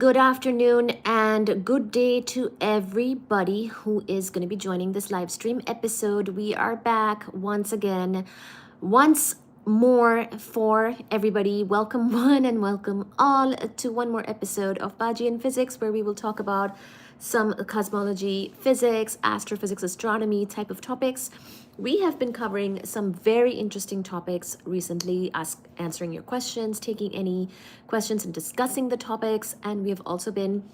Good afternoon and good day to everybody who is going to be joining this live stream episode. We are back once again, once more for everybody. Welcome one and welcome all to one more episode of Baji in Physics, where we will talk about some cosmology, physics, astrophysics, astronomy type of topics. We have been covering some very interesting topics recently, answering your questions, taking any questions and discussing the topics. And we have also been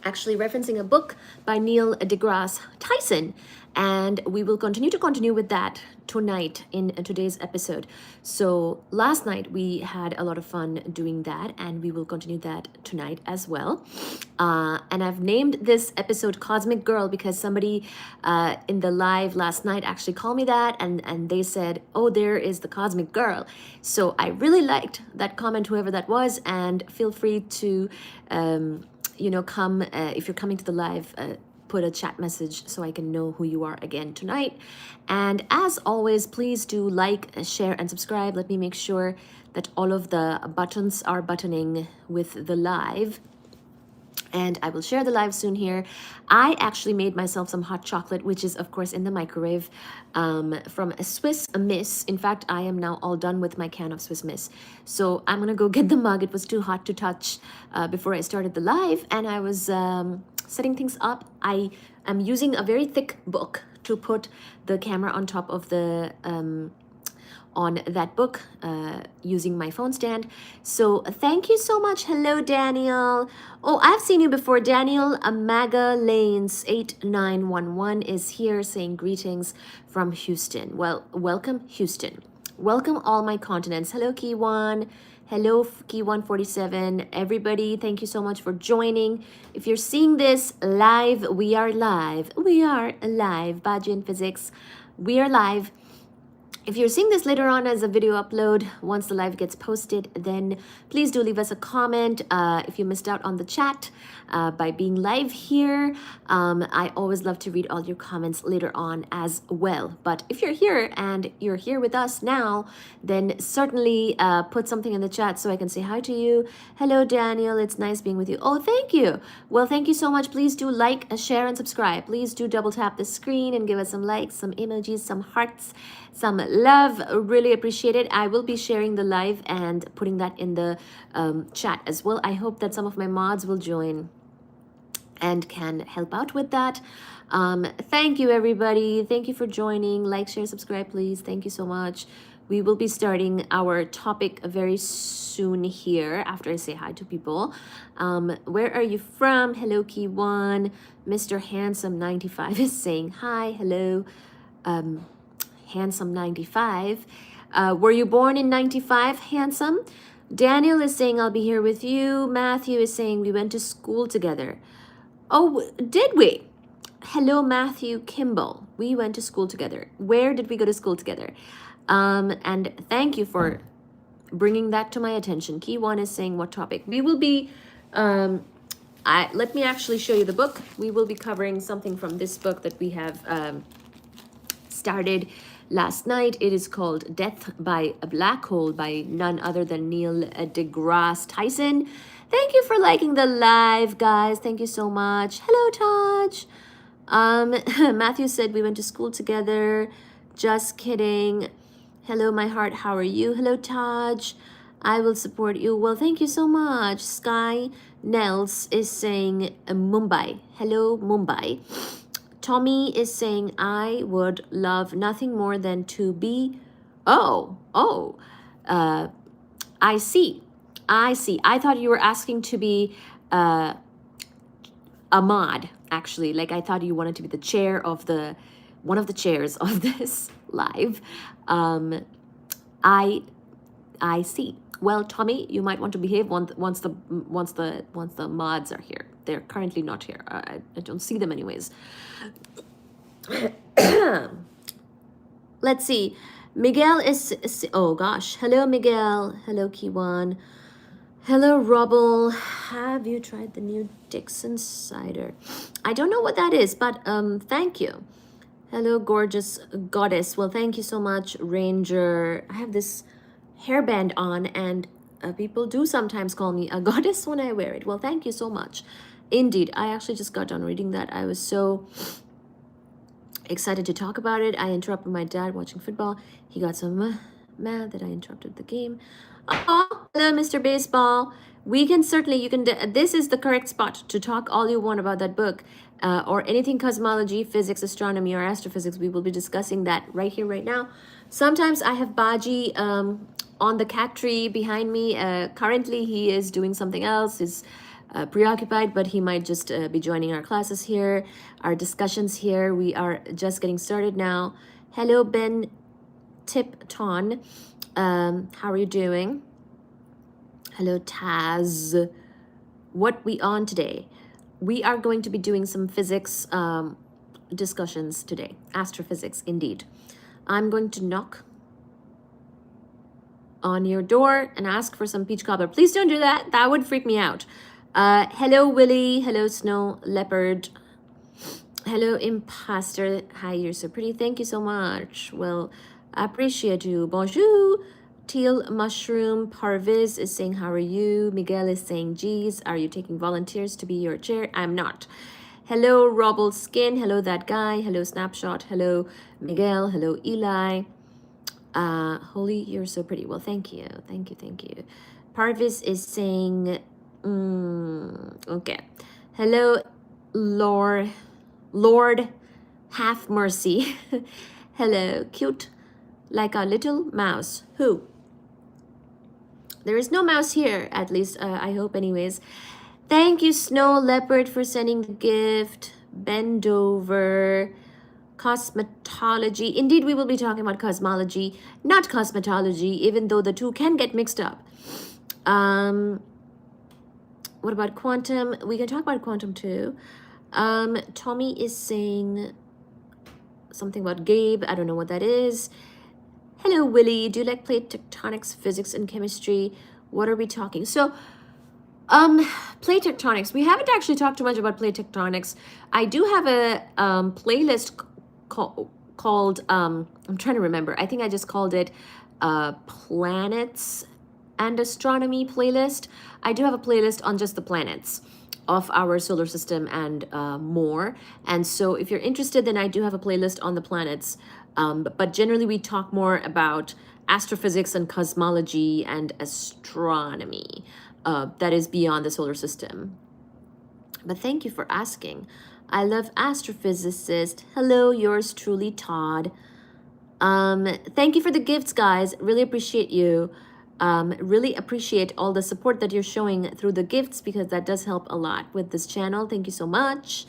actually referencing a book by Neil deGrasse Tyson. And we will continue with that tonight in today's episode. So last night we had a lot of fun doing that, and we will continue that tonight as well. And I've named this episode Cosmic Girl because somebody in the live last night actually called me that, and they said, oh, there is the Cosmic Girl. So I really liked that comment, whoever that was, and feel free to come if you're coming to the live, put a chat message so I can know who you are again tonight. And as always, please do like, share, and subscribe. Let me make sure that all of the buttons are buttoning with the live. And I will share the live soon here. I actually made myself some hot chocolate, which is, of course, in the microwave from a Swiss Miss. In fact, I am now all done with my can of Swiss Miss. So I'm going to go get the mug. It was too hot to touch before I started the live. And I was setting things up. I am using a very thick book to put the camera on top of the on that book using my phone stand. So thank you so much. Hello, Daniel. Oh, I've seen you before. Daniel Amaga Lanes 8911 is here saying greetings from Houston. Well, welcome, Houston. Welcome all my continents. Hello, Key1. Hello, Key147. Everybody, thank you so much for joining. If you're seeing this live, we are live. We are live. Baji in Physics. We are live. If you're seeing this later on as a video upload, once the live gets posted, then please do leave us a comment. If you missed out on the chat by being live here, I always love to read all your comments later on as well. But if you're here and you're here with us now, then certainly put something in the chat so I can say hi to you. Hello, Daniel. It's nice being with you. Oh, thank you. Well, thank you so much. Please do like, share, and subscribe. Please do double tap the screen and give us some likes, some emojis, some hearts, some love. Really appreciate it. I will be sharing the live and putting that in the chat as well. I hope that some of my mods will join and can help out with that. Thank you, everybody. Thank you for joining. Like, share, subscribe, please. Thank you so much. We will be starting our topic very soon here after I say hi to people. Where are you from? Hello, Key1. Mr. Handsome 95 is saying hi. Hello. Handsome 95. Were you born in 95, Handsome? Daniel is saying, I'll be here with you. Matthew is saying, we went to school together. Oh, did we? Hello, Matthew Kimball. We went to school together. Where did we go to school together? And thank you for bringing that to my attention. Key1 is saying, what topic? We will be, let me actually show you the book. We will be covering something from this book that we have started last night. It is called Death by a Black Hole by none other than Neil deGrasse Tyson. Thank you for liking the live, guys. Thank you so much. Hello, Taj. Matthew said we went to school together. Just kidding. Hello, my heart. How are you? Hello, Taj. I will support you. Well, thank you so much. Sky Nels is saying Mumbai. Hello, Mumbai. Tommy is saying, I would love nothing more than to be... I see. I thought you were asking to be a mod, actually. Like, I thought you wanted to be the chair of one of the chairs of this live. I see. Well, Tommy, you might want to behave once the mods are here. They're currently not here. I don't see them anyways. Let's see. Miguel is, oh gosh. Hello, Miguel. Hello, Key1. Hello, Rubble. Have you tried the new Dixon cider? I don't know what that is, but thank you. Hello, gorgeous goddess. Well, thank you so much, Ranger. I have this hairband on and People do sometimes call me a goddess when I wear it. Well, thank you so much. Indeed, I actually just got done reading that. I was so excited to talk about it. I interrupted my dad watching football. He got so mad that I interrupted the game. Oh, hello, Mr. Baseball. We can certainly, this is the correct spot to talk all you want about that book or anything cosmology, physics, astronomy, or astrophysics. We will be discussing that right here, right now. Sometimes I have Baji on the cat tree behind me. Currently, he is doing something else. He's preoccupied, but he might just be joining our classes here, our discussions here. We are just getting started now. Hello, Ben Tipton. How are you doing? Hello, Taz. What we on today? We are going to be doing some physics discussions today. Astrophysics, indeed. I'm going to knock on your door and ask for some peach cobbler. Please don't do that. That would freak me out. Hello, Willie. Hello, Snow Leopard. Hello, Imposter. Hi, you're so pretty. Thank you so much. Well, I appreciate you. Bonjour. Teal Mushroom. Parviz is saying, how are you? Miguel is saying, geez, are you taking volunteers to be your chair? I'm not. Hello, Robble Skin. Hello, that guy. Hello, Snapshot. Hello, Miguel. Hello, Eli. Holy, you're so pretty. Well, thank you. Thank you. Thank you. Parviz is saying, okay. Hello, Lord Have Mercy. Hello, cute like a little mouse. Who? There is no mouse here, at least I hope anyways. Thank you, Snow Leopard, for sending the gift. Bend over. Cosmetology. Indeed, we will be talking about cosmology, not cosmetology, even though the two can get mixed up. What about quantum? We can talk about quantum too. Tommy is saying something about Gabe. I don't know what that is. Hello, Willie. Do you like plate tectonics, physics, and chemistry? What are we talking? So, plate tectonics. We haven't actually talked too much about plate tectonics. I do have a playlist called, I'm trying to remember. I think I just called it Planets and Astronomy playlist. I do have a playlist on just the planets of our solar system and more. And so if you're interested, then I do have a playlist on the planets. But generally we talk more about astrophysics and cosmology and astronomy that is beyond the solar system. But thank you for asking. I love astrophysicist. Hello, yours truly, Todd. Thank you for the gifts, guys. Really appreciate you. Really appreciate all the support that you're showing through the gifts because that does help a lot with this channel. Thank you so much.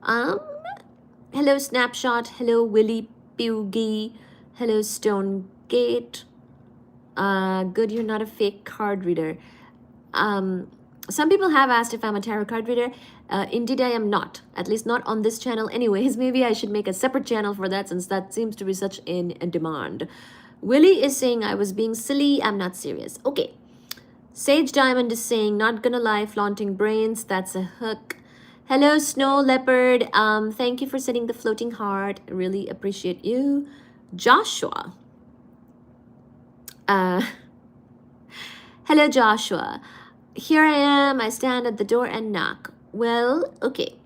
Hello, Snapshot. Hello, Willie Boogie. Hello, Stone Gate. Good, you're not a fake card reader. Some people have asked if I'm a tarot card reader. Indeed, I am not. At least not on this channel anyways. Maybe I should make a separate channel for that since that seems to be such in demand. Willie is saying I was being silly. I'm not serious. Okay. Sage Diamond is saying, not gonna lie, flaunting brains. That's a hook. Hello, Snow Leopard. Thank you for sending the floating heart. Really appreciate you. Joshua. Hello, Joshua. Here I am. I stand at the door and knock. Well, okay.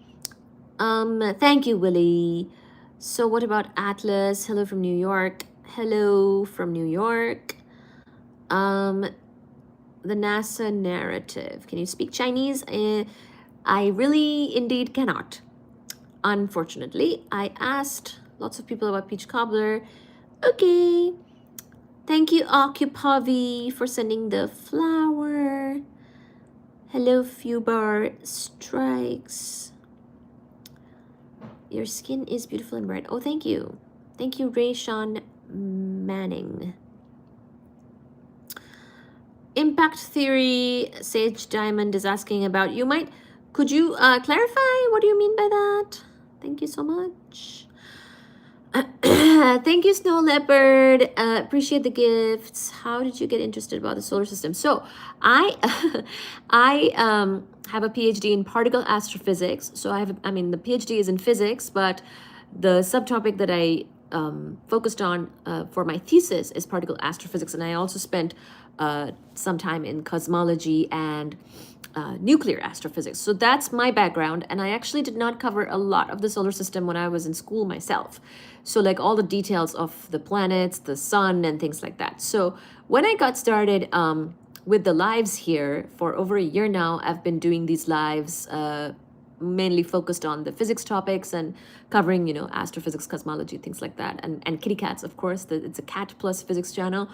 Thank you, Willie. So what about Atlas? Hello from New York. Hello from New York. The NASA narrative. Can you speak Chinese? I really indeed cannot. Unfortunately, I asked lots of people about peach cobbler. Okay. Thank you, Occupavi, for sending the flower. Hello, Fubar Strikes. Your skin is beautiful and bright. Oh, thank you. Thank you, Rayshawn Manning. Impact theory, Sage Diamond is asking about. Could you clarify? What do you mean by that? Thank you so much. Thank you, Snow Leopard. Appreciate the gifts. How did you get interested about the solar system? So I have a PhD in particle astrophysics. So the PhD is in physics, but the subtopic that I focused on for my thesis is particle astrophysics. And I also spent sometime in cosmology and nuclear astrophysics. So that's my background, and I actually did not cover a lot of the solar system when I was in school myself. So like all the details of the planets, the sun, and things like that. So when I got started with the lives here for over a year now, I've been doing these lives mainly focused on the physics topics and covering, you know, astrophysics, cosmology, things like that, and kitty cats, of course. It's a cat plus physics channel.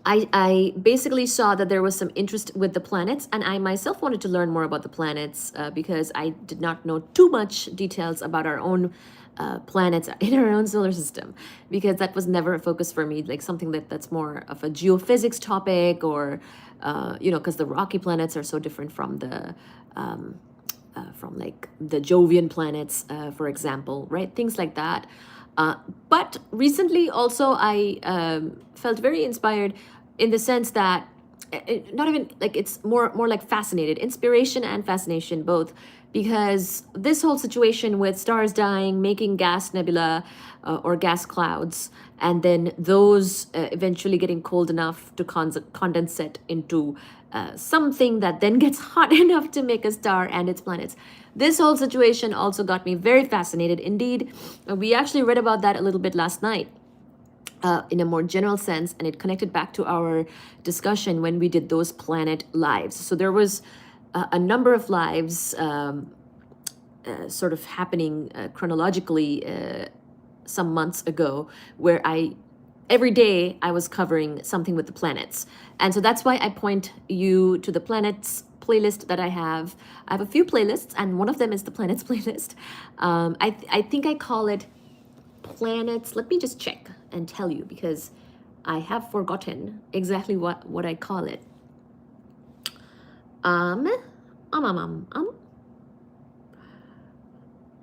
I basically saw that there was some interest with the planets, and I myself wanted to learn more about the planets because I did not know too much details about our own planets in our own solar system, because that was never a focus for me, like something that's more of a geophysics topic, or you know, because the rocky planets are so different from the from like the Jovian planets, for example, right? Things like that. But recently also I felt very inspired in the sense that not even like, it's more like fascinated, inspiration and fascination both, because this whole situation with stars dying, making gas nebula or gas clouds, and then those eventually getting cold enough to condensate into something that then gets hot enough to make a star and its planets. This whole situation also got me very fascinated indeed. We actually read about that a little bit last night in a more general sense, and it connected back to our discussion when we did those planet lives. So there was a number of lives sort of happening chronologically some months ago, where every day I was covering something with the planets. And so that's why I point you to the planets playlist that I have. I have a few playlists, and one of them is the planets playlist. I think I call it planets. Let me just check and tell you, because I have forgotten exactly what I call it.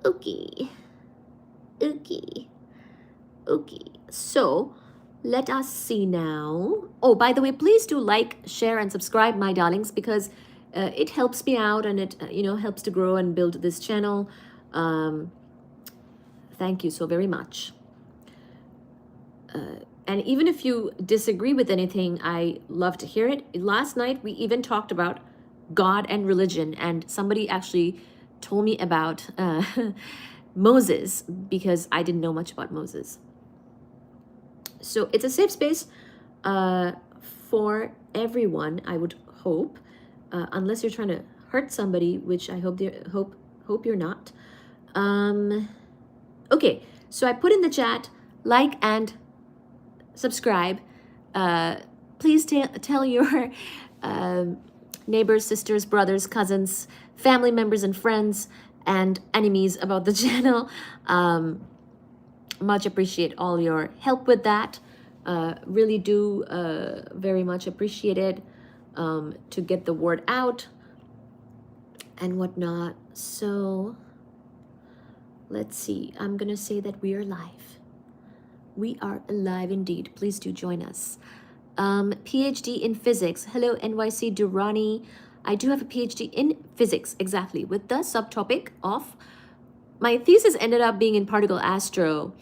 Okay. So let us see now. Oh, by the way, please do like, share, and subscribe, my darlings, because it helps me out, and it helps to grow and build this channel. Thank you so very much. And even if you disagree with anything, I love to hear it. Last night, we even talked about God and religion, and somebody actually told me about Moses, because I didn't know much about Moses. So it's a safe space for everyone, I would hope, unless you're trying to hurt somebody, which I hope you're not. Okay, so I put in the chat, like and subscribe. Please tell your neighbors, sisters, brothers, cousins, family members, and friends and enemies about the channel. Much appreciate all your help with that. Really do very much appreciate it, to get the word out and whatnot. So let's see. I'm gonna say that we are live. We are alive indeed. Please do join us. PhD in physics. Hello, NYC Durrani. I do have a PhD in physics, exactly, with the subtopic of my thesis ended up being in particle astro.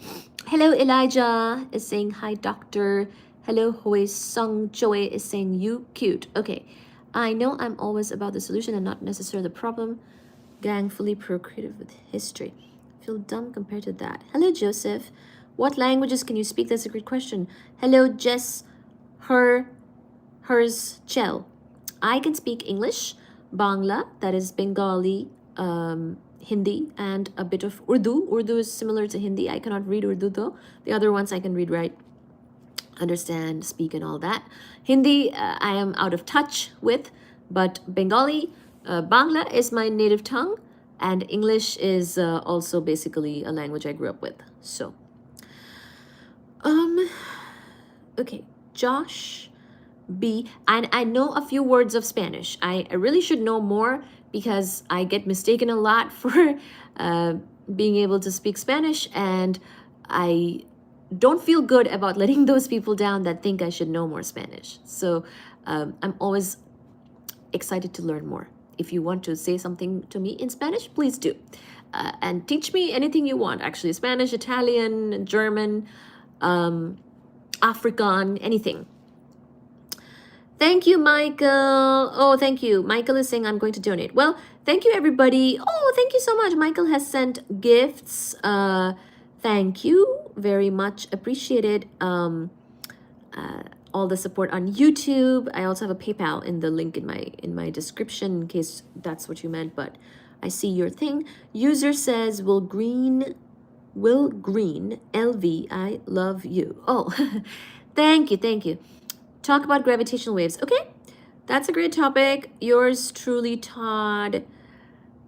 Hello, Elijah is saying hi, doctor. Hello, Hoi Sung Choi is saying you cute. Okay, I know I'm always about the solution and not necessarily the problem. Gang, fully procreative with history. Feel dumb compared to that. Hello, Joseph. What languages can you speak? That's a great question. Hello, Jess, hers, Chel. I can speak English, Bangla, that is Bengali, Hindi, and a bit of Urdu. Urdu is similar to Hindi. I cannot read Urdu though. The other ones I can read, write, understand, speak, and all that. Hindi, I am out of touch with, but Bengali, Bangla is my native tongue, and English is also basically a language I grew up with. So, okay, Josh B. And I know a few words of Spanish. I really should know more, because I get mistaken a lot for being able to speak Spanish, and I don't feel good about letting those people down that think I should know more Spanish. So I'm always excited to learn more. If you want to say something to me in Spanish, please do. And teach me anything you want, actually. Spanish, Italian, German, Afrikaan, anything. Thank you, Michael. Oh, thank you. Michael is saying I'm going to donate. Well, thank you, everybody. Oh, thank you so much. Michael has sent gifts. Thank you. Very much appreciated. All the support on YouTube. I also have a PayPal in the link in my description in case that's what you meant, but I see your thing. User says, Will Green LV, I love you. Oh, thank you, thank you. Talk about gravitational waves. Okay, that's a great topic. Yours truly, Todd.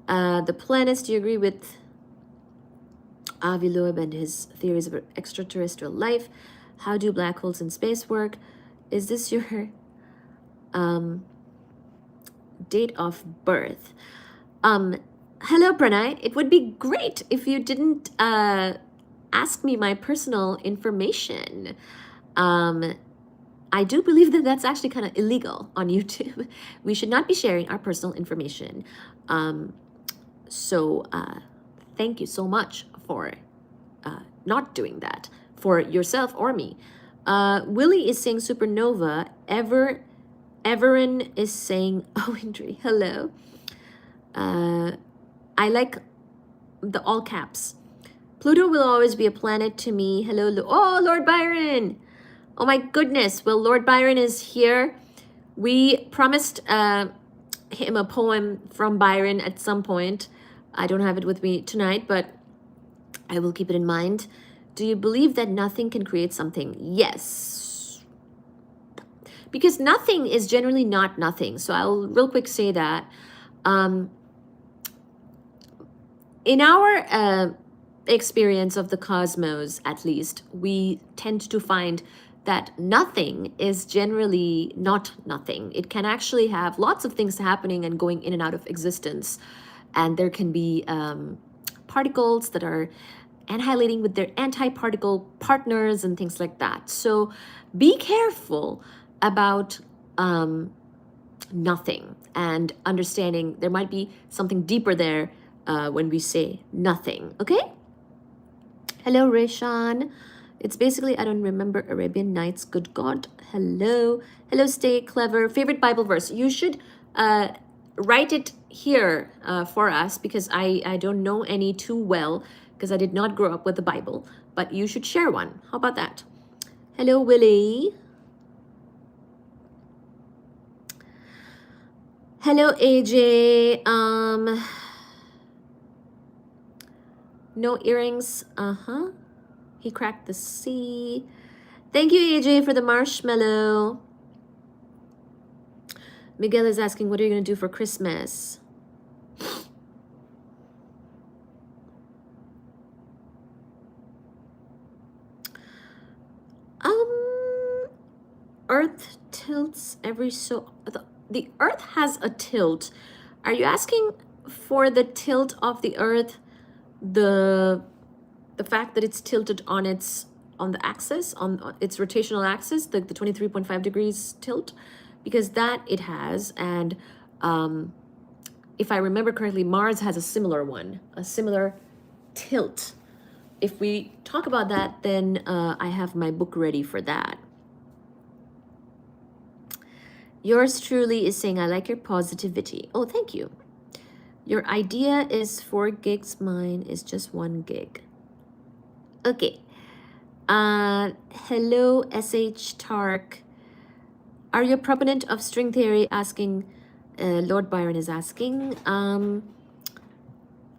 The planets, do you agree with Avi Loeb and his theories of extraterrestrial life? How do black holes in space work? Is this your date of birth? Hello, Pranay. It would be great if you didn't ask me my personal information. I do believe that that's actually kind of illegal on YouTube. We should not be sharing our personal information. So thank you so much for not doing that for yourself or me. Willie is saying supernova. Everin is saying, oh, Indri, hello. I like the all caps. Pluto will always be a planet to me. Hello, oh, Lord Byron. Oh my goodness. Well, Lord Byron is here. We promised him a poem from Byron at some point. I don't have it with me tonight, but I will keep it in mind. Do you believe that nothing can create something? Yes. Because nothing is generally not nothing. So I'll real quick say that. In our experience of the cosmos, at least, we tend to find that nothing is generally not nothing. It can actually have lots of things happening and going in and out of existence. And there can be particles that are annihilating with their antiparticle partners and things like that. So be careful about nothing and understanding there might be something deeper there when we say nothing, okay? Hello, Reshan. It's basically, I don't remember Arabian Nights, good God. Hello. Hello, Stay Clever. Favorite Bible verse. You should write it here for us because I don't know any too well because I did not grow up with the Bible, but you should share one. How about that? Hello, Willie. Hello, AJ. No earrings. He cracked the C. Thank you, AJ, for the marshmallow. Miguel is asking, what are you going to do for Christmas? Earth tilts every so... The Earth has a tilt. Are you asking for the tilt of the Earth, the fact that it's tilted on the axis, on its rotational axis, the 23.5 degrees tilt? Because that it has, and if I remember correctly, Mars has a similar one, a similar tilt. If we talk about that, then I have my book ready for that. Yours truly is saying, I like your positivity. Oh, thank you. Your idea is 4 gigs, mine is just 1 gig. Okay. Hello, SH Tark. Are you a proponent of string theory? Asking, Lord Byron is asking.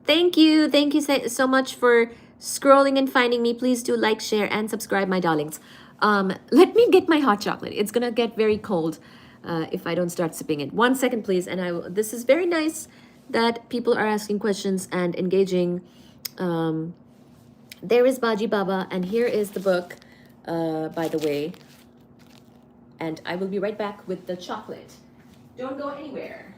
Thank you so much for scrolling and finding me. Please do like, share, and subscribe, my darlings. Let me get my hot chocolate. It's gonna get very cold if I don't start sipping it. 1 second, please. And this is very nice that people are asking questions and engaging. There is Baji Baba, and here is the book, by the way. And I will be right back with the chocolate. Don't go anywhere.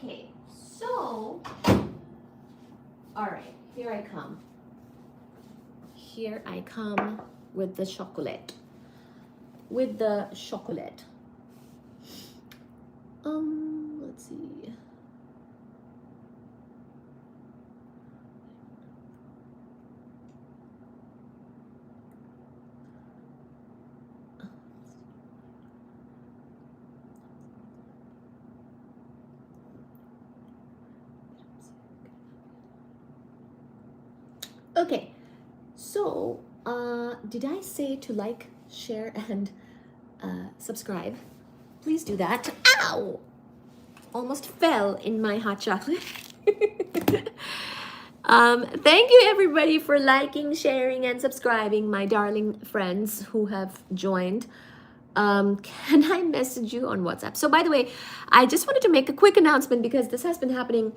Okay, so, all right, here I come. Here I come with the chocolate. With the chocolate. Let's see. Okay, so did I say to like, share, and subscribe? Please do that. Ow! Almost fell in my hot chocolate. Thank you everybody for liking, sharing, and subscribing, my darling friends who have joined. Can I message you on WhatsApp? So by the way, I just wanted to make a quick announcement because this has been happening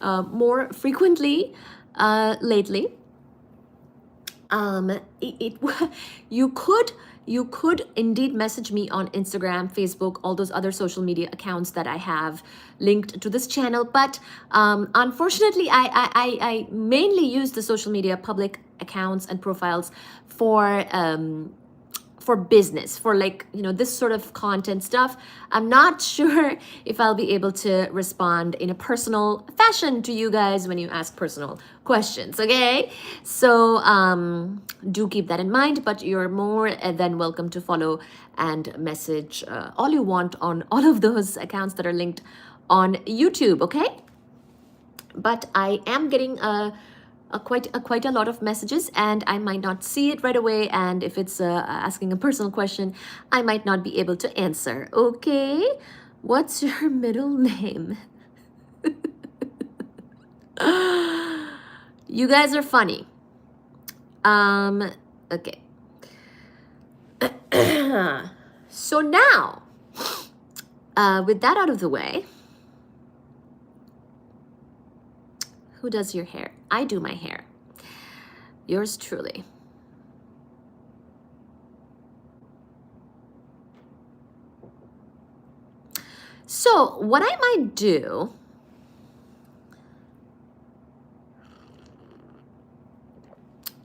more frequently lately. You could indeed message me on Instagram, Facebook, all those other social media accounts that I have linked to this channel. But unfortunately, I mainly use the social media public accounts and profiles for business, for like, you know, this sort of content stuff. I'm not sure if I'll be able to respond in a personal fashion to you guys when you ask personal questions, okay? So do keep that in mind, but you're more than welcome to follow and message all you want on all of those accounts that are linked on YouTube, okay? But I am getting quite a lot of messages, and I might not see it right away, and if it's asking a personal question, I might not be able to answer. Okay, what's your middle name? You guys are funny. Okay. So now, with that out of the way, who does your hair? I do my hair. Yours truly. So what I might do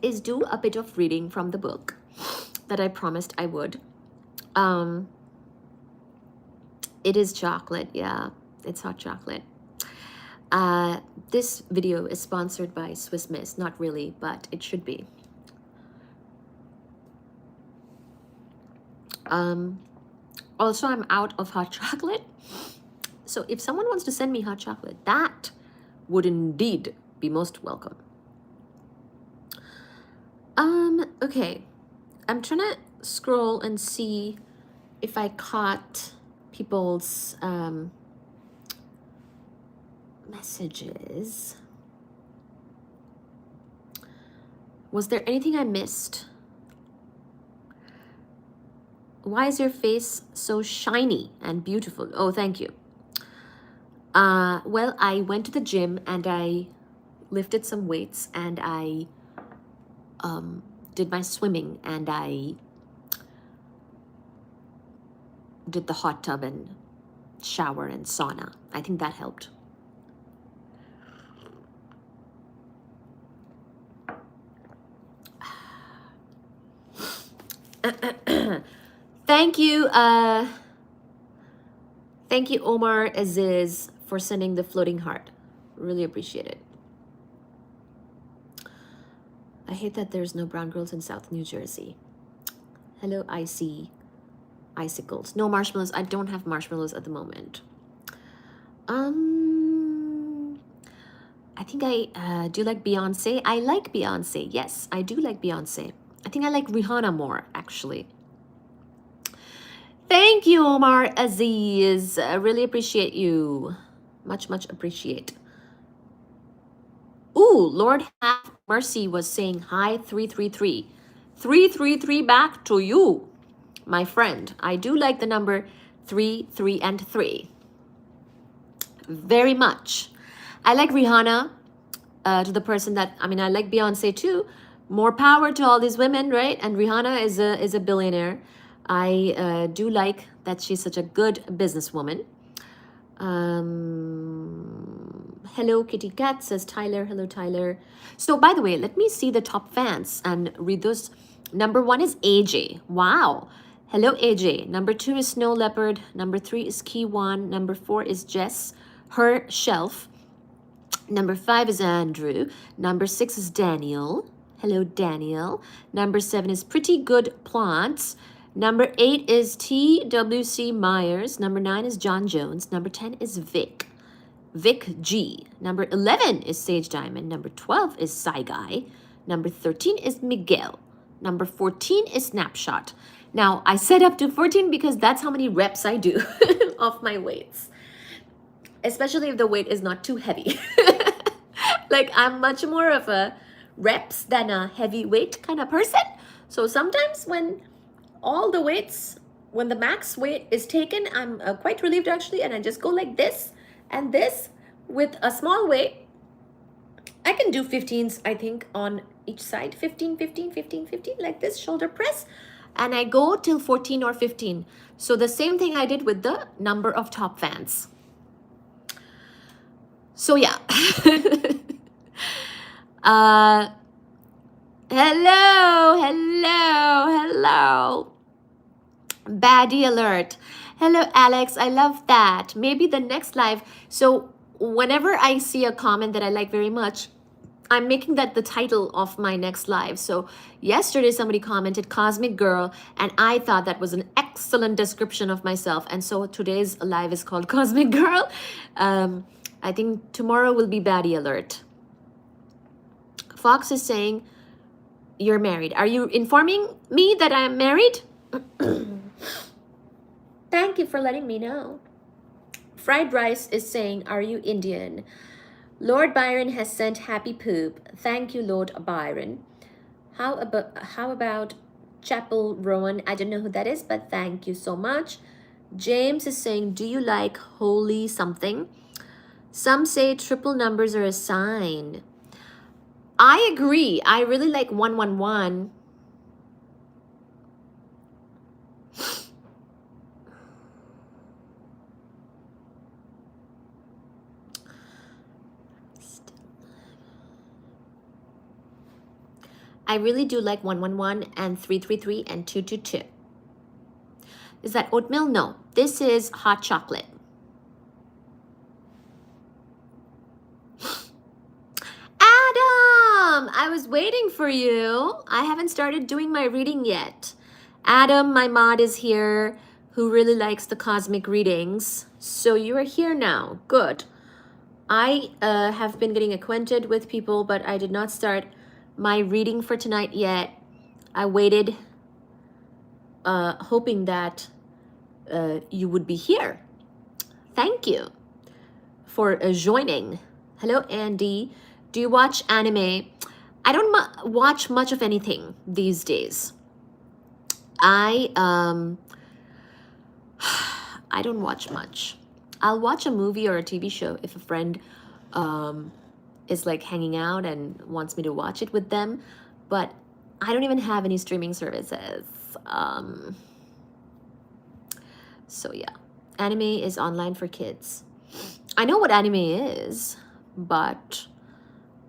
is do a bit of reading from the book that I promised I would. It is chocolate, yeah, it's hot chocolate. This video is sponsored by Swiss Miss. Not really, but it should be. Also, I'm out of hot chocolate. So if someone wants to send me hot chocolate, that would indeed be most welcome. Okay. I'm trying to scroll and see if I caught people's messages. Was there anything I missed? Why is your face so shiny and beautiful? Oh, thank you. Well, I went to the gym and I lifted some weights, and I did my swimming, and I did the hot tub and shower and sauna. I think that helped. Thank you, Omar Aziz, for sending the floating heart. Really appreciate it. I hate that there's no brown girls in South New Jersey. Hello, icy icicles. No marshmallows. I don't have marshmallows at the moment. I think do you like Beyonce? I like Beyonce. Yes, I do like Beyonce. I think I like Rihanna more, actually. Thank you, Omar Aziz. I really appreciate you. Much, much appreciate. Ooh, Lord have mercy was saying hi, 333. 333 back to you, my friend. I do like the number 3, 3, and 3. Very much. I like Rihanna, to the person that, I mean, I like Beyonce too. More power to all these women, right? And Rihanna is a billionaire. I do like that she's such a good businesswoman. Hello, Kitty Cat, says Tyler. Hello, Tyler. So, by the way, let me see the top fans and read those. Number 1 is AJ. Wow. Hello, AJ. Number 2 is Snow Leopard. Number 3 is Key One. Number 4 is Jess, her shelf. Number 5 is Andrew. Number 6 is Daniel. Hello, Daniel. Number 7 is Pretty Good Plants. Number 8 is TWC Myers. Number 9 is John Jones. Number 10 is Vic G. Number 11 is Sage Diamond. Number 12 is Psy Guy. Number 13 is Miguel. Number 14 is Snapshot. Now, I set up to 14 because that's how many reps I do of my weights. Especially if the weight is not too heavy. Like, I'm much more of a reps than a heavyweight kind of person. So sometimes when all the weights, when the max weight is taken, I'm quite relieved actually, and I just go like this and this with a small weight. I can do 15s, I think, on each side. 15, 15, 15, 15, like this, shoulder press. And I go till 14 or 15. So the same thing I did with the number of top fans. So yeah. Hello. Baddie alert. Hello, Alex. I love that. Maybe the next live. So whenever I see a comment that I like very much, I'm making that the title of my next live. So yesterday somebody commented Cosmic Girl, and I thought that was an excellent description of myself. And so today's live is called Cosmic Girl. I think tomorrow will be Baddie alert. Fox is saying, you're married. Are you informing me that I'm married? Thank you for letting me know. Fried Rice is saying, are you Indian? Lord Byron has sent happy poop. Thank you, Lord Byron. How about Chapel Rowan? I don't know who that is, but thank you so much. James is saying, do you like holy something? Some say triple numbers are a sign. I agree. I really like 111. I really do like 111 and 333 and 222. Is that oatmeal? No. This is hot chocolate. Adam, I was waiting for you. I haven't started doing my reading yet. Adam, my mod, is here, who really likes the cosmic readings. So you are here now. Good. I have been getting acquainted with people, but I did not start my reading for tonight yet. I waited, hoping that you would be here. Thank you for joining. Hello, Andy. Do you watch anime? I don't watch much of anything these days. I don't watch much. I'll watch a movie or a TV show if a friend is like hanging out and wants me to watch it with them, but I don't even have any streaming services. So yeah, anime is online for kids. I know what anime is, but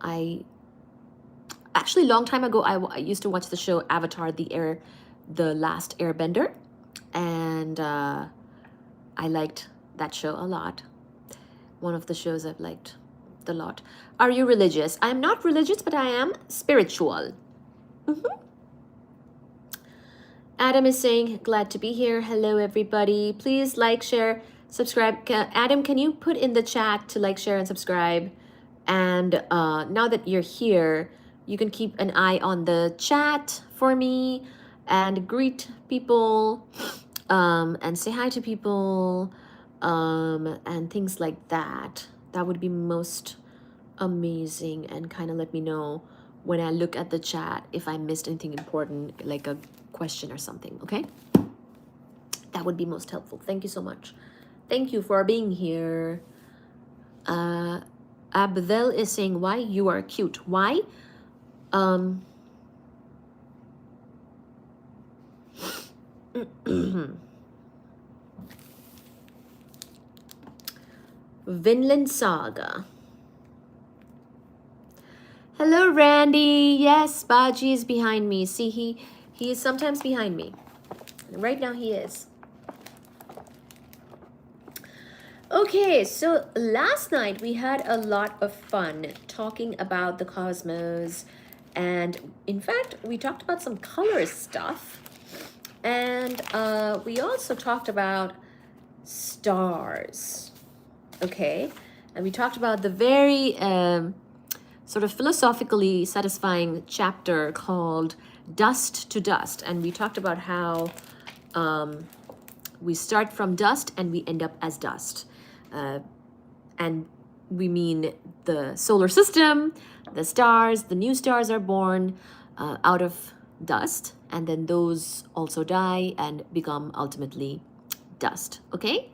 I actually, long time ago, I used to watch the show Avatar, the Last Airbender, and I liked that show a lot. One of the shows I've liked a lot. Are you religious? I'm not religious, but I am spiritual. Adam is saying, glad to be here. Hello, everybody. Please like, share, subscribe. Adam, can you put in the chat to like, share, and subscribe? And now that you're here, you can keep an eye on the chat for me and greet people and say hi to people and things like that. That would be most amazing, and kind of let me know when I look at the chat if I missed anything important, like a question or something, okay? That would be most helpful. Thank you so much. Thank you for being here. Abdel is saying, why? You are cute. Why? Vinland Saga. Hello, Randy. Yes, Baji is behind me. See, he is sometimes behind me. Right now he is. Okay, so last night we had a lot of fun talking about the cosmos, and in fact we talked about some color stuff, and we also talked about stars. Okay, and we talked about the very sort of philosophically satisfying chapter called Dust to Dust, and we talked about how we start from dust and we end up as dust. And we mean the solar system, the stars, the new stars are born out of dust, and then those also die and become ultimately dust. Okay?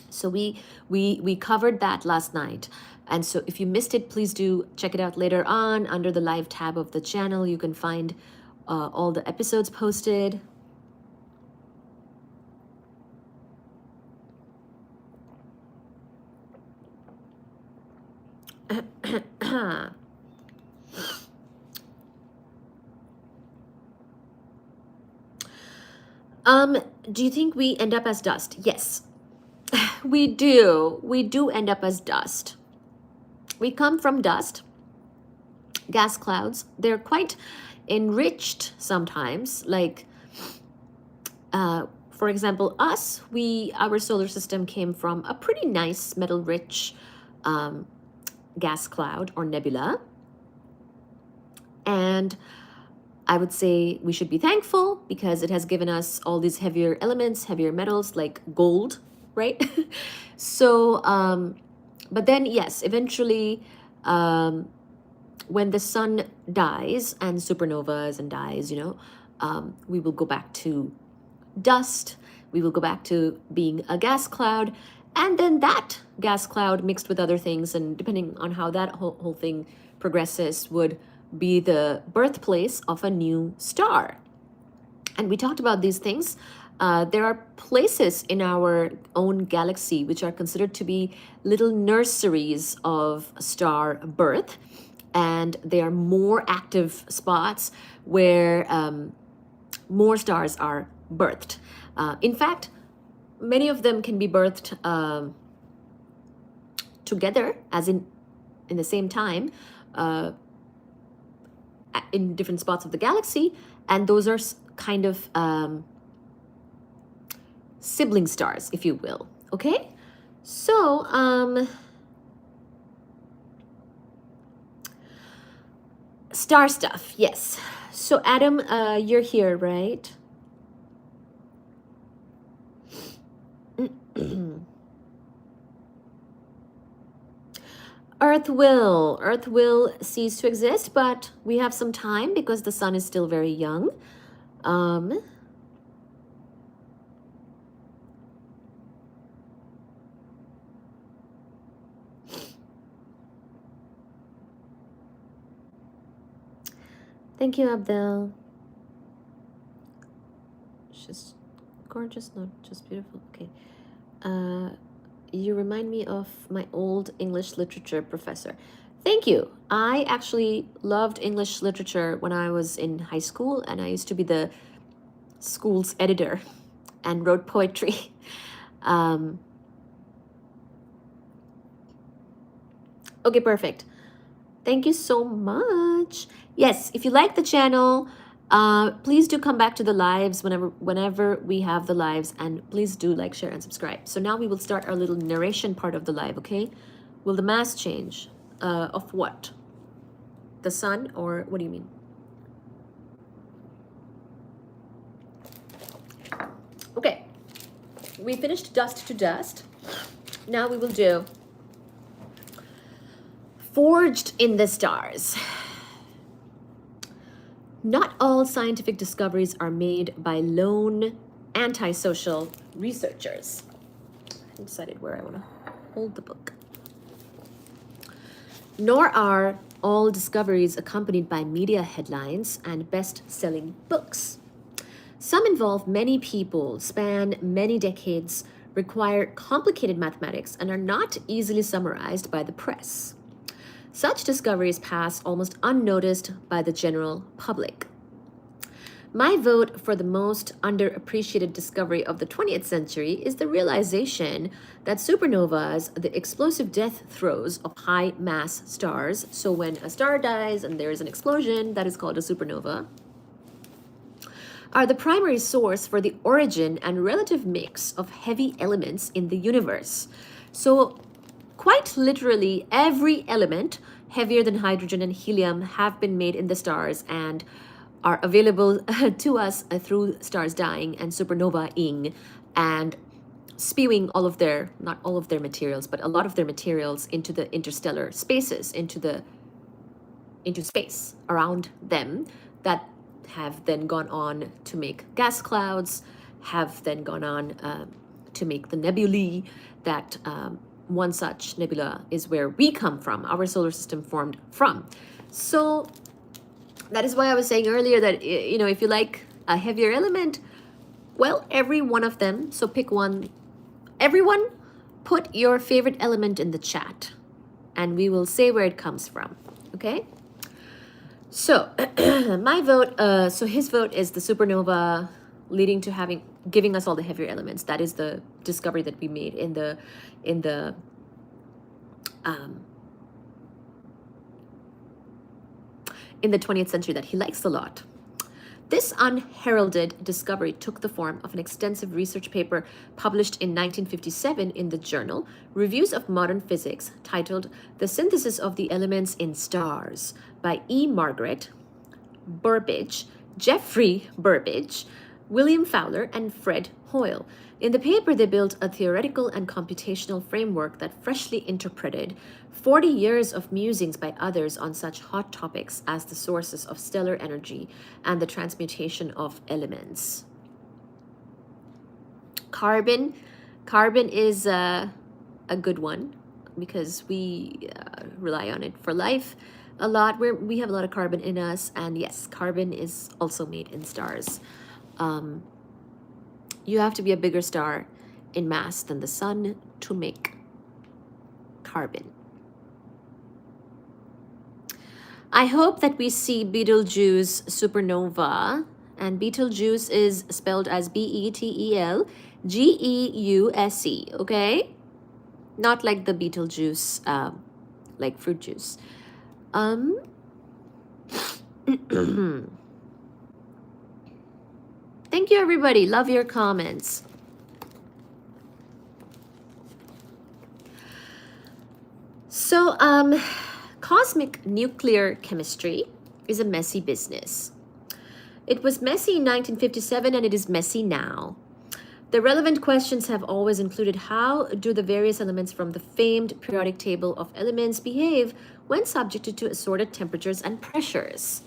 So we covered that last night. And so if you missed it, please do check it out later on under the live tab of the channel. You can find all the episodes posted. Do you think we end up as dust? Yes, we do. We do end up as dust. We come from dust, gas clouds. They're quite enriched sometimes. Like, for example, our solar system came from a pretty nice metal-rich gas cloud or nebula. And I would say we should be thankful because it has given us all these heavier elements, heavier metals like gold, right? So, but then yes, eventually, when the sun dies and supernovas and dies, we will go back to dust. We will go back to being a gas cloud. And then that gas cloud mixed with other things, and depending on how that whole thing progresses, would be the birthplace of a new star. And we talked about these things. There are places in our own galaxy which are considered to be little nurseries of star birth. And they are more active spots where more stars are birthed. In fact, many of them can be birthed together, as in the same time, in different spots of the galaxy, and those are kind of sibling stars, if you will. Okay, so star stuff. Yes. So Adam, you're here, right? Earth will cease to exist, but we have some time because the sun is still very young. Thank you, Abdel. She's gorgeous, not just beautiful. Okay. You remind me of my old English literature professor. Thank you. I actually loved English literature when I was in high school, and I used to be the school's editor and wrote poetry. Okay, perfect. Thank you so much. Yes, if you like the channel, please do come back to the lives whenever we have the lives, and please do like, share, and subscribe. So now we will start our little narration part of the live, okay? Will the mass change? Of what? The sun, or what do you mean? Okay, we finished dust to dust. Now we will do forged in the stars. Not all scientific discoveries are made by lone antisocial researchers. I decided where I want to hold the book. Nor are all discoveries accompanied by media headlines and best-selling books. Some involve many people, span many decades, require complicated mathematics, and are not easily summarized by the press. Such discoveries pass almost unnoticed by the general public. My vote for the most underappreciated discovery of the 20th century is the realization that supernovas, the explosive death throes of high mass stars, so when a star dies and there is an explosion, that is called a supernova, are the primary source for the origin and relative mix of heavy elements in the universe. So, quite literally, every element heavier than hydrogen and helium have been made in the stars and are available to us through stars dying and supernovaing and spewing all of their, not all of their materials, but a lot of their materials into the interstellar spaces, into space around them, that have then gone on to make gas clouds, have then gone on to make the nebulae. That one such nebula is where we come from, our solar system formed from. So that is why I was saying earlier that, you know, if you like a heavier element, well, every one of them, so pick one. Everyone, put your favorite element in the chat and we will say where it comes from, okay? So my vote, so his vote is the supernova leading to giving us all the heavier elements. That is the discovery that we made in the 20th century that he likes a lot. This unheralded discovery took the form of an extensive research paper published in 1957 in the journal Reviews of Modern Physics, titled The Synthesis of the Elements in Stars by E. Margaret Burbidge, Geoffrey Burbidge, William Fowler, and Fred Hoyle. In the paper, they built a theoretical and computational framework that freshly interpreted 40 years of musings by others on such hot topics as the sources of stellar energy and the transmutation of elements. Carbon is a good one because we rely on it for life a lot. We have a lot of carbon in us, and yes, carbon is also made in stars. You have to be a bigger star in mass than the sun to make carbon. I hope that we see Betelgeuse supernova, and Betelgeuse is spelled as Betelgeuse, okay? Not like the Beetlejuice, like fruit juice. Thank you, everybody. Love your comments. So, cosmic nuclear chemistry is a messy business. It was messy in 1957 and it is messy now. The relevant questions have always included how do the various elements from the famed periodic table of elements behave when subjected to assorted temperatures and pressures?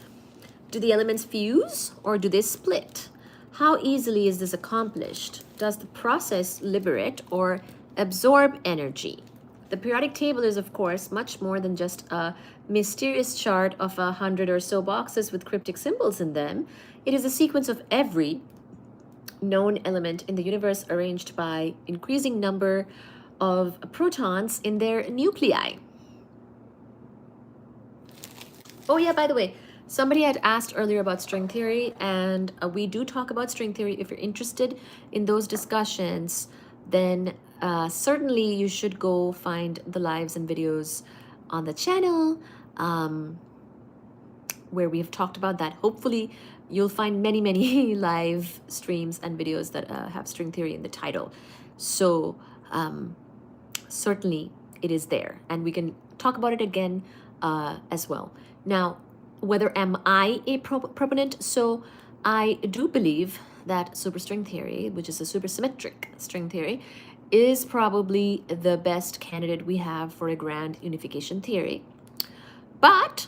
Do the elements fuse or do they split? How easily is this accomplished? Does the process liberate or absorb energy? The periodic table is, of course, much more than just a mysterious chart of 100 or so boxes with cryptic symbols in them. It is a sequence of every known element in the universe arranged by increasing number of protons in their nuclei. Oh yeah, by the way, somebody had asked earlier about string theory, and we do talk about string theory. If you're interested in those discussions, then certainly you should go find the lives and videos on the channel where we have talked about that. Hopefully you'll find many, many live streams and videos that have string theory in the title. So certainly it is there, and we can talk about it again as well. Now, whether am I a proponent? So I do believe that superstring theory, which is a supersymmetric string theory, is probably the best candidate we have for a grand unification theory. But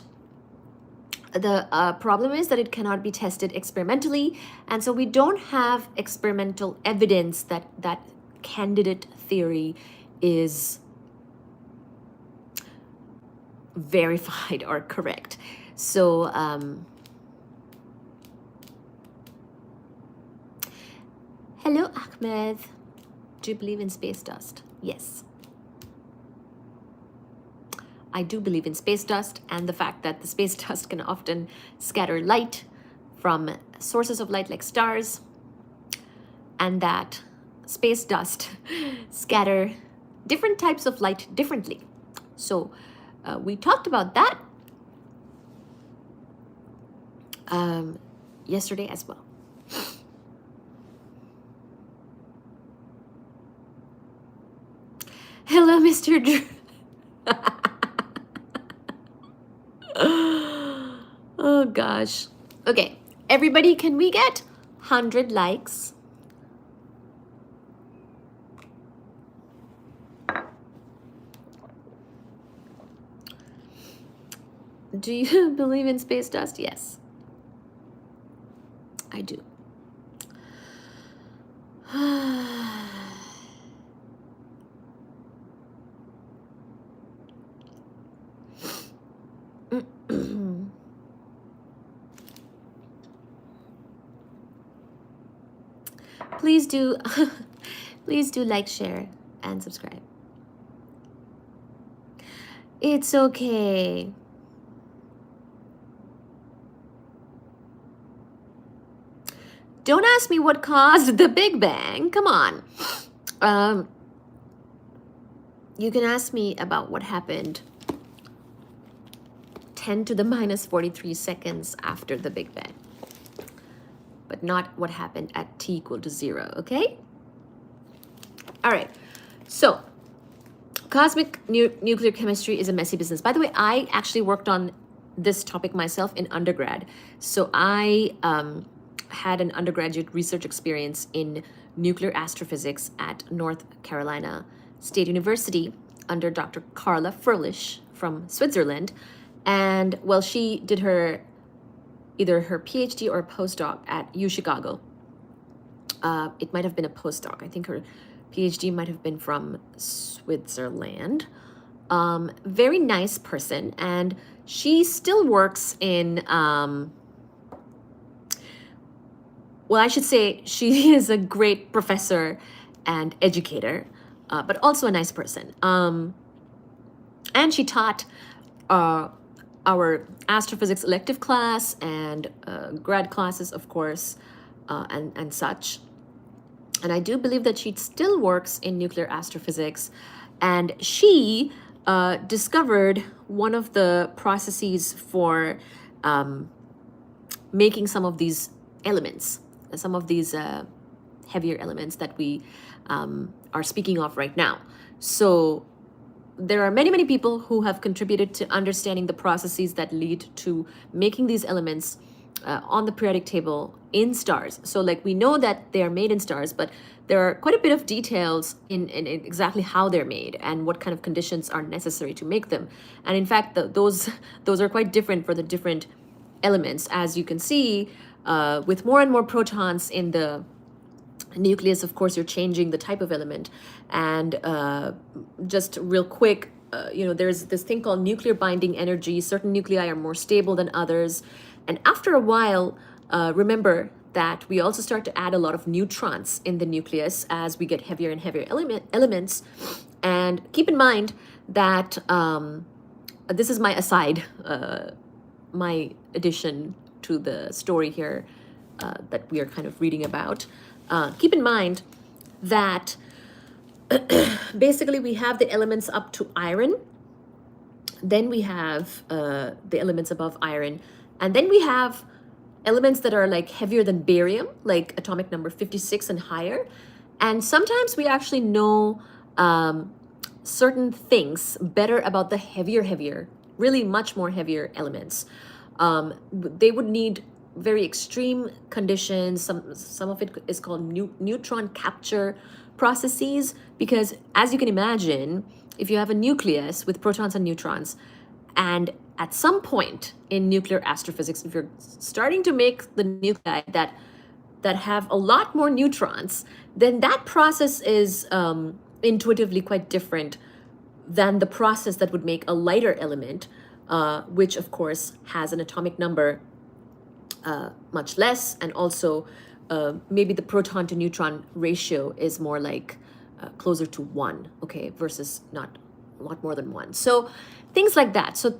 the problem is that it cannot be tested experimentally, and so we don't have experimental evidence that that candidate theory is verified or correct. So hello, Ahmed. Do you believe in space dust? Yes. I do believe in space dust and the fact that the space dust can often scatter light from sources of light like stars, and that space dust scatter different types of light differently. So we talked about that yesterday as well. Hello, Mr. Drew. Oh gosh. Okay, everybody, can we get 100 likes? Do you believe in space dust? Yes, I do. Please do, please do like, share, and subscribe. It's okay. Don't ask me what caused the Big Bang. Come on. You can ask me about what happened 10 to the minus 43 seconds after the Big Bang, but not what happened at t equal to 0, okay? All right, so cosmic nuclear chemistry is a messy business. By the way, I actually worked on this topic myself in undergrad. So I had an undergraduate research experience in nuclear astrophysics at North Carolina State University under Dr. Carla Furlish from Switzerland. And well, she did either her PhD or a postdoc at U Chicago. It might have been a postdoc. I think her PhD might have been from Switzerland. Very nice person, and she still works in, well, I should say she is a great professor and educator, but also a nice person. And she taught our astrophysics elective class and grad classes, of course, and such. And I do believe that she still works in nuclear astrophysics. And she discovered one of the processes for making some of these elements, some of these heavier elements that we are speaking of right now. So there are many, many people who have contributed to understanding the processes that lead to making these elements on the periodic table in stars. So like we know that they are made in stars, but there are quite a bit of details in exactly how they're made and what kind of conditions are necessary to make them. And in fact, those are quite different for the different elements. As you can see, with more and more protons in the nucleus, of course, you're changing the type of element. And just real quick, there's this thing called nuclear binding energy. Certain nuclei are more stable than others. And after a while, remember that we also start to add a lot of neutrons in the nucleus as we get heavier and heavier elements. And keep in mind that this is my aside, my addition to the story here that we are kind of reading about. Keep in mind that basically we have the elements up to iron, then we have the elements above iron, and then we have elements that are like heavier than barium, like atomic number 56 and higher. And sometimes we actually know certain things better about the heavier, really much more heavier elements. They would need very extreme conditions. Some of it is called neutron capture processes, because as you can imagine, if you have a nucleus with protons and neutrons, and at some point in nuclear astrophysics, if you're starting to make the nuclei that have a lot more neutrons, then that process is intuitively quite different than the process that would make a lighter element, which of course has an atomic number much less, and also maybe the proton to neutron ratio is more like closer to 1, okay, versus not a lot more than one. So things like that. So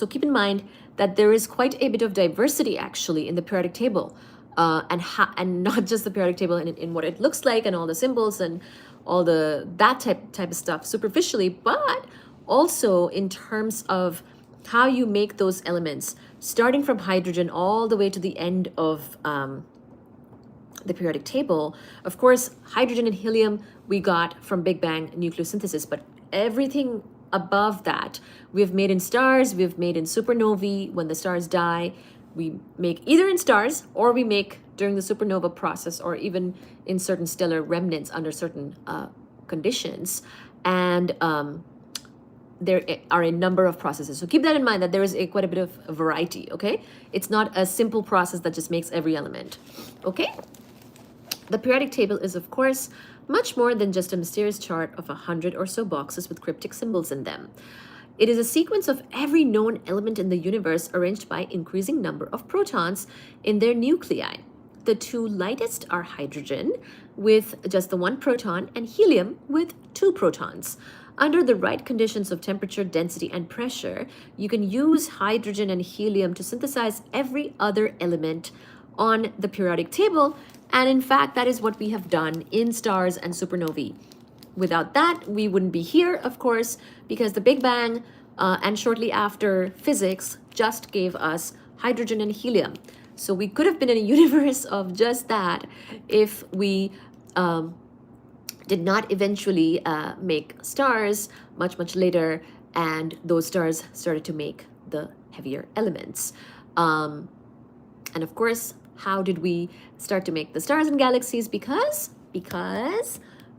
keep in mind that there is quite a bit of diversity actually in the periodic table, and not just the periodic table in what it looks like and all the symbols and all that type of stuff superficially, but also in terms of how you make those elements, starting from hydrogen all the way to the end of the periodic table. Of course, hydrogen and helium we got from Big Bang nucleosynthesis, but everything above that we have made in stars, we have made in supernovae. When the stars die, we make either in stars or we make during the supernova process, or even in certain stellar remnants under certain conditions. And there are a number of processes. So keep that in mind, that there is quite a bit of variety, okay? It's not a simple process that just makes every element, okay? The periodic table is, of course, much more than just a mysterious chart of 100 or so boxes with cryptic symbols in them. It is a sequence of every known element in the universe arranged by increasing number of protons in their nuclei. The two lightest are hydrogen with just the one proton and helium with two protons. Under the right conditions of temperature, density, and pressure, you can use hydrogen and helium to synthesize every other element on the periodic table. And in fact, that is what we have done in stars and supernovae. Without that, we wouldn't be here, of course, because the Big Bang and shortly after physics just gave us hydrogen and helium. So we could have been in a universe of just that if we did not eventually make stars much later, and those stars started to make the heavier elements. And of course, how did we start to make the stars and galaxies? Because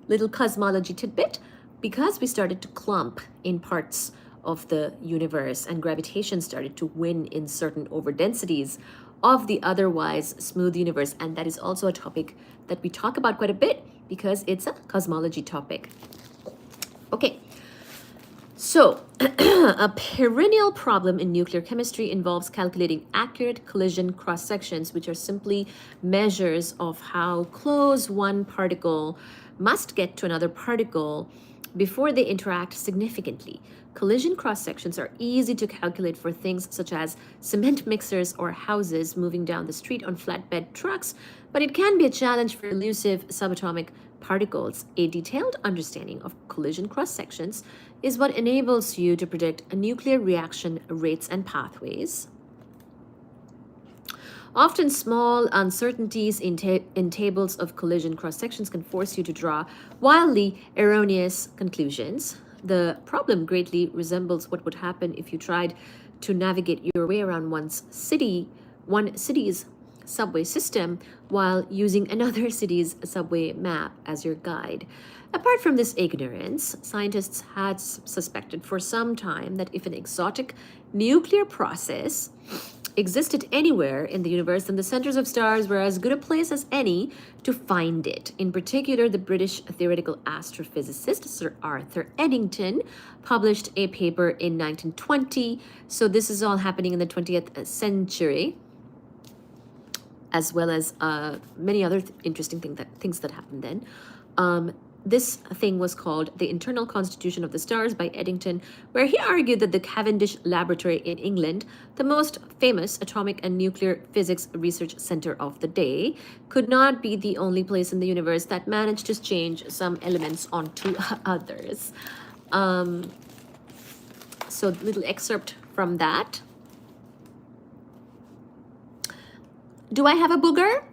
little cosmology tidbit, because we started to clump in parts of the universe, and gravitation started to win in certain overdensities of the otherwise smooth universe. And that is also a topic that we talk about quite a bit because it's a cosmology topic. Okay, so a perennial problem in nuclear chemistry involves calculating accurate collision cross-sections, which are simply measures of how close one particle must get to another particle before they interact significantly. Collision cross-sections are easy to calculate for things such as cement mixers or houses moving down the street on flatbed trucks, but it can be a challenge for elusive subatomic particles. A detailed understanding of collision cross-sections is what enables you to predict a nuclear reaction rates and pathways. Often small uncertainties in tables of collision cross-sections can force you to draw wildly erroneous conclusions. The problem greatly resembles what would happen if you tried to navigate your way around one city's subway system while using another city's subway map as your guide. Apart from this ignorance, scientists had suspected for some time that if an exotic nuclear process existed anywhere in the universe, then the centers of stars were as good a place as any to find it. In particular, the British theoretical astrophysicist Sir Arthur Eddington published a paper in 1920. So this is all happening in the 20th century, as well as many other interesting things that happened then. This thing was called The Internal Constitution of the Stars by Eddington, where he argued that the Cavendish Laboratory in England, the most famous atomic and nuclear physics research center of the day, could not be the only place in the universe that managed to change some elements onto others. So little excerpt from that. Do I have a booger?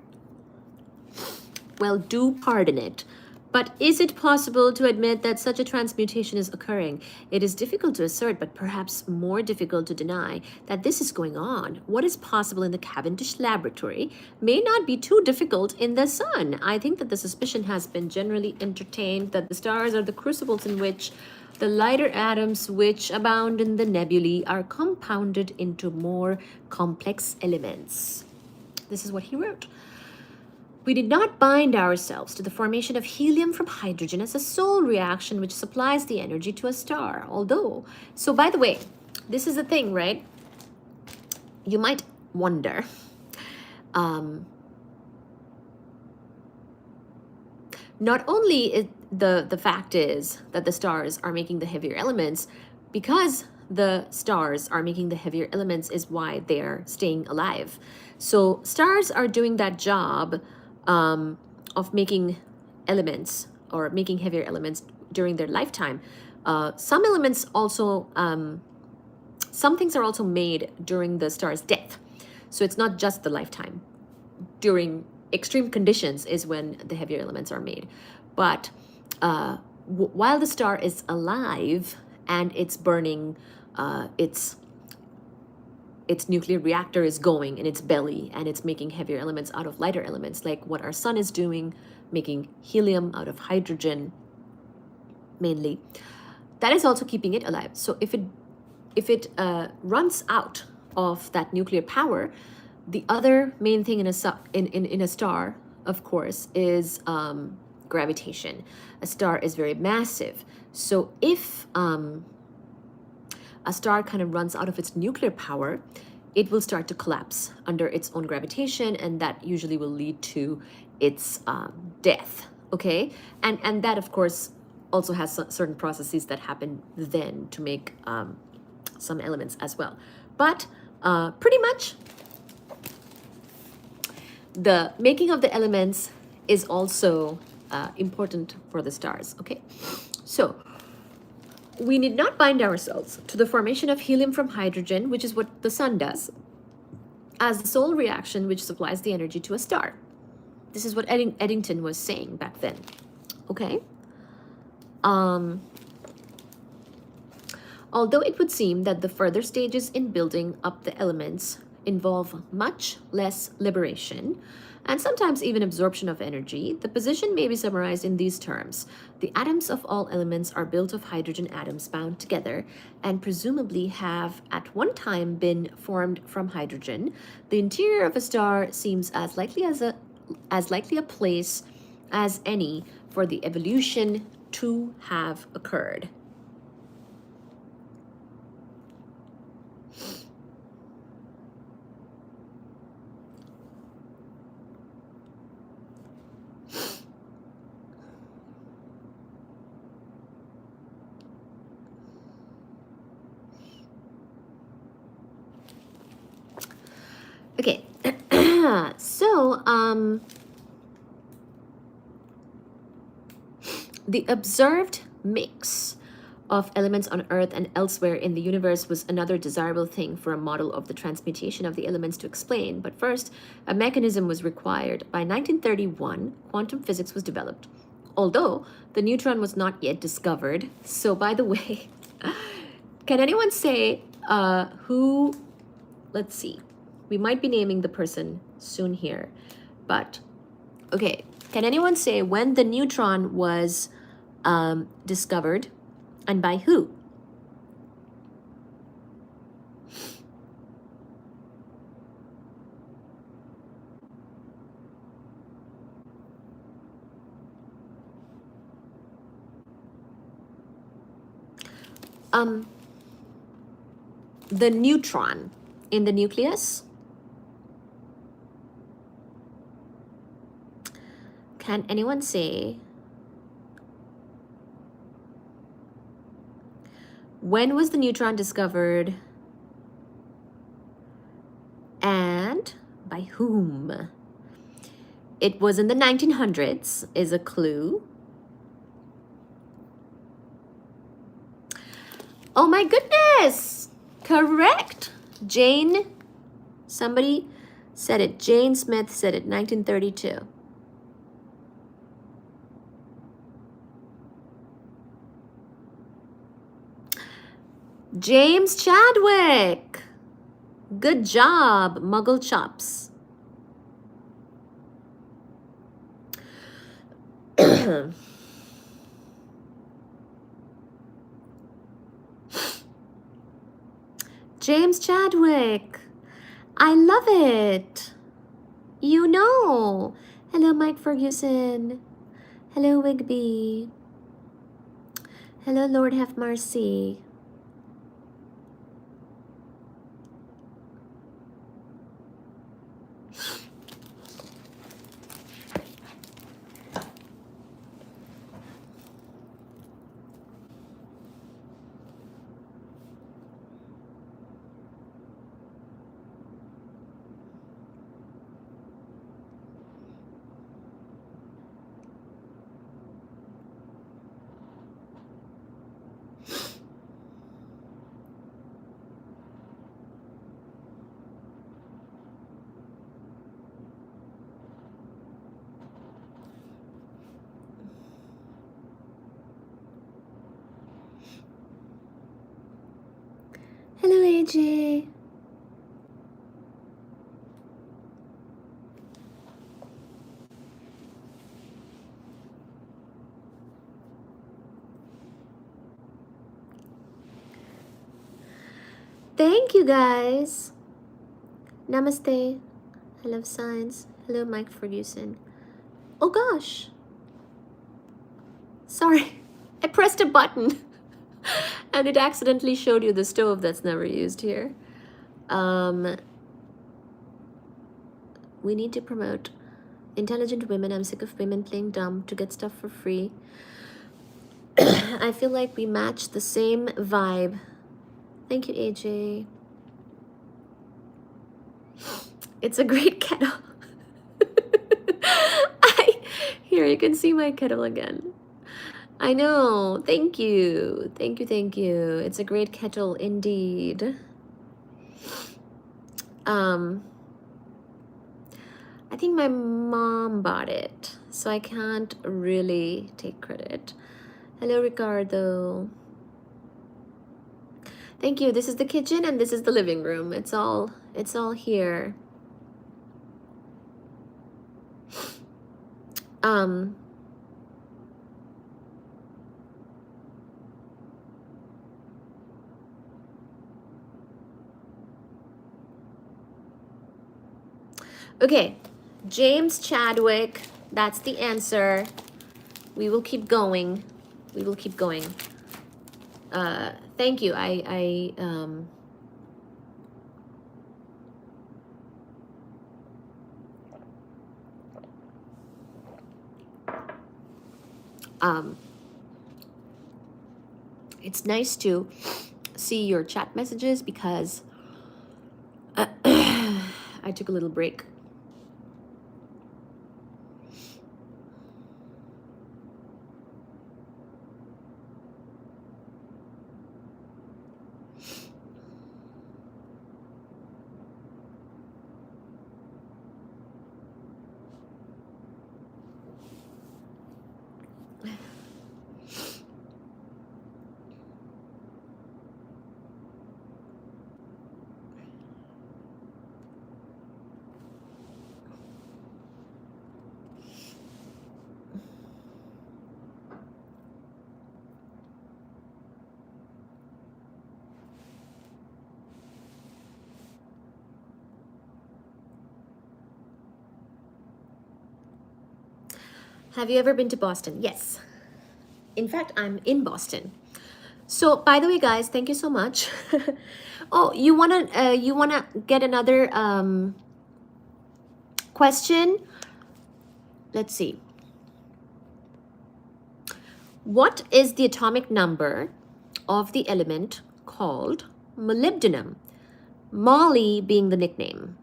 Well, do pardon it. But is it possible to admit that such a transmutation is occurring? It is difficult to assert, but perhaps more difficult to deny, that this is going on. What is possible in the Cavendish Laboratory may not be too difficult in the sun. I think that the suspicion has been generally entertained that the stars are the crucibles in which the lighter atoms which abound in the nebulae are compounded into more complex elements. This is what he wrote. We did not bind ourselves to the formation of helium from hydrogen as a sole reaction which supplies the energy to a star, although... So by the way, this is the thing, right? You might wonder, Not only the fact is that the stars are making the heavier elements, because the stars are making the heavier elements is why they're staying alive. So stars are doing that job of making elements or making heavier elements during their lifetime. Some elements also, some things are also made during the star's death. So it's not just the lifetime. During extreme conditions is when the heavier elements are made. But while the star is alive and it's burning, its nuclear reactor is going in its belly and it's making heavier elements out of lighter elements, like what our sun is doing, making helium out of hydrogen mainly. That is also keeping it alive. So if it runs out of that nuclear power, the other main thing in a star, of course, is gravitation. A star is very massive. So if a star kind of runs out of its nuclear power, it will start to collapse under its own gravitation, and that usually will lead to its death. Okay, and that of course also has certain processes that happen then to make some elements as well. But pretty much the making of the elements is also important for the stars. Okay, so we need not bind ourselves to the formation of helium from hydrogen, which is what the sun does, as the sole reaction which supplies the energy to a star. This is what Eddington was saying back then. Okay. Although it would seem that the further stages in building up the elements involve much less liberation and sometimes even absorption of energy, the position may be summarized in these terms. The atoms of all elements are built of hydrogen atoms bound together and presumably have at one time been formed from hydrogen. The interior of a star seems as likely a place as any for the evolution to have occurred. Okay, so the observed mix of elements on Earth and elsewhere in the universe was another desirable thing for a model of the transmutation of the elements to explain. But first, a mechanism was required. By 1931, quantum physics was developed, although the neutron was not yet discovered. So, by the way, can anyone say who? Let's see. We might be naming the person soon here, but okay. Can anyone say when the neutron was discovered and by who? The neutron in the nucleus. Can anyone say when was the neutron discovered and by whom? It was in the 1900s is a clue. Oh my goodness! Correct! Jane, somebody said it. Jane Smith said it, 1932. James Chadwick. Good job, Muggle Chops. James Chadwick. I love it. You know. Hello, Mike Ferguson. Hello, Wigby. Hello, Lord have mercy. AJ. Thank you guys. Namaste. I love science. Hello, Mike Ferguson. Oh gosh. Sorry. I pressed a button and it accidentally showed you the stove that's never used here. We need to promote intelligent women. I'm sick of women playing dumb to get stuff for free. I feel like we match the same vibe. Thank you, AJ. It's a great kettle. Here, you can see my kettle again. I know. Thank you. Thank you. Thank you. It's a great kettle indeed. I think my mom bought it, so I can't really take credit. Hello, Ricardo. Thank you. This is the kitchen and this is the living room. It's all here. Okay, James Chadwick, that's the answer. We will keep going. We will keep going. Thank you. It's nice to see your chat messages because I took a little break. Have you ever been to Boston? Yes. In fact, I'm in Boston. So, by the way, guys, thank you so much. Oh, you wanna get another question? Let's see. What is the atomic number of the element called molybdenum? Molly being the nickname.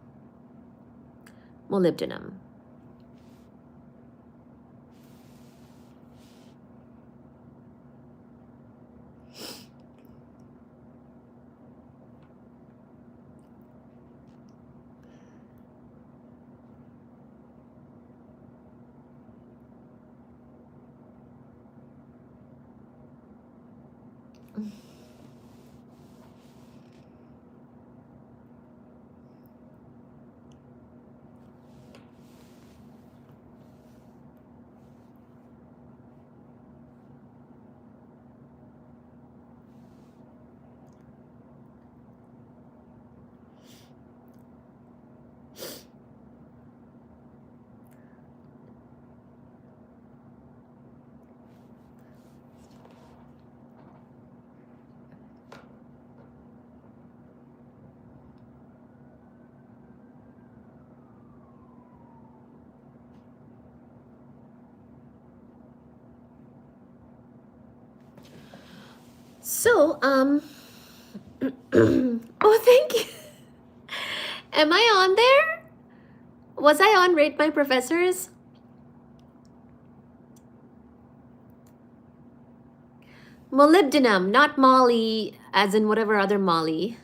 Molybdenum. So, oh, thank you. Am I on there? Was I on Rate My Professors? Molybdenum, not Molly, as in whatever other Molly.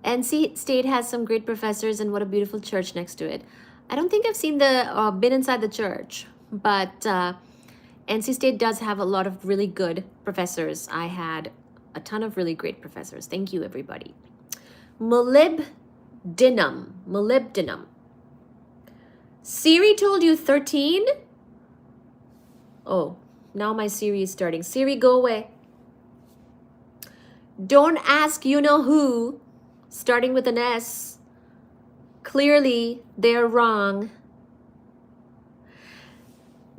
NC State has some great professors, and what a beautiful church next to it. I don't think I've seen been inside the church, but NC State does have a lot of really good professors. I had a ton of really great professors. Thank you, everybody. Molybdenum. Siri told you 13? Oh, now my Siri is starting. Siri, go away. Don't ask you know who, starting with an S. Clearly, they're wrong.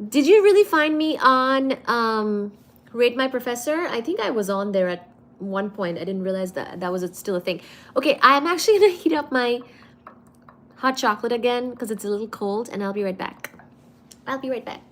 Did you really find me on Rate My Professor? I think I was on there at one point. I didn't realize that that was still a thing. Okay, I'm actually gonna heat up my hot chocolate again because it's a little cold, and I'll be right back. I'll be right back.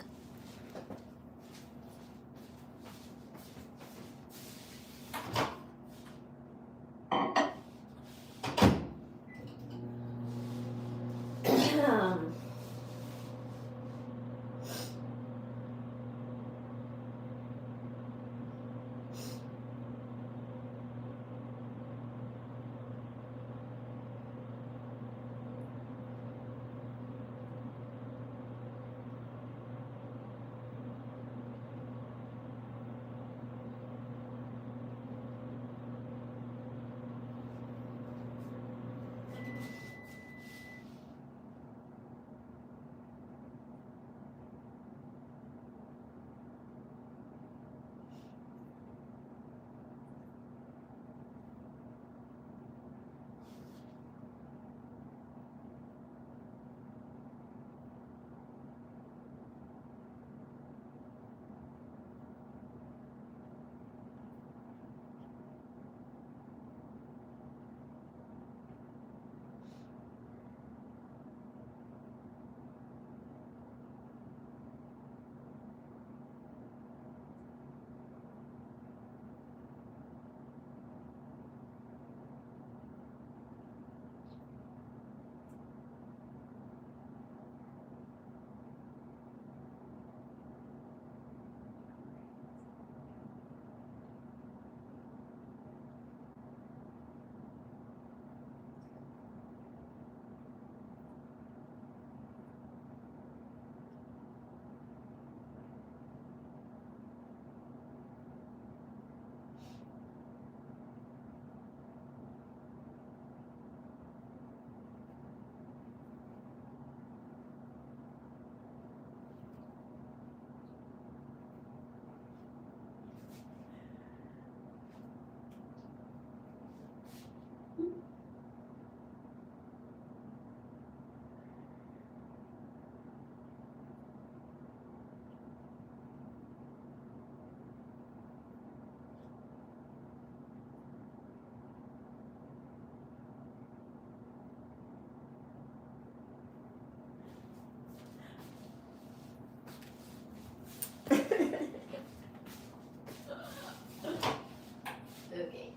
Okay.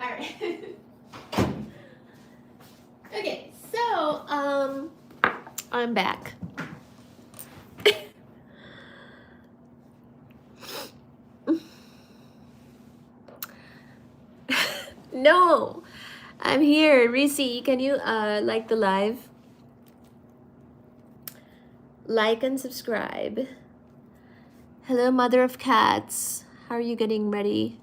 All right. Okay, so I'm back. No, I'm here. Reese, can you like the live? Like and subscribe. Hello, mother of cats. How are you getting ready?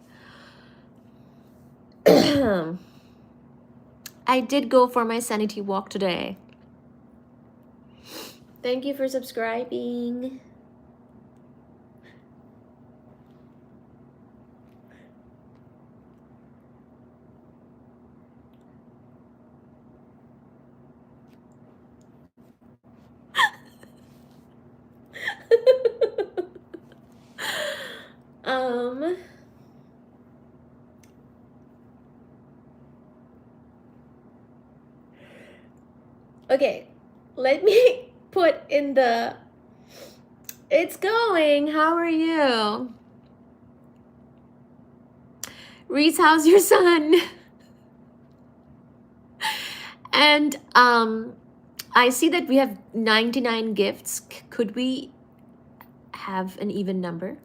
I did go for my sanity walk today. Thank you for subscribing. Okay, let me put in the, it's going, how are you? Reese, how's your son? And I see that we have 99 gifts. Could we have an even number?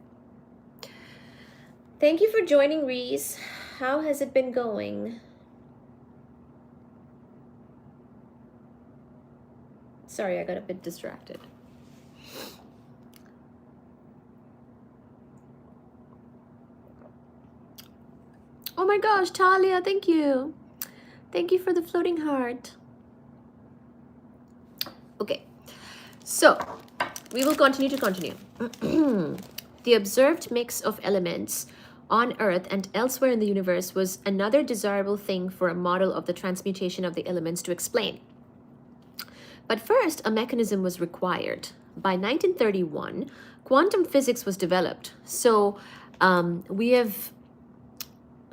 Thank you for joining, Reese. How has it been going? Sorry, I got a bit distracted. my gosh, Talia, thank you. Thank you for the floating heart. Okay, so we will continue. The observed mix of elements on Earth and elsewhere in the universe was another desirable thing for a model of the transmutation of the elements to explain. But first, a mechanism was required. By 1931, quantum physics was developed. So we have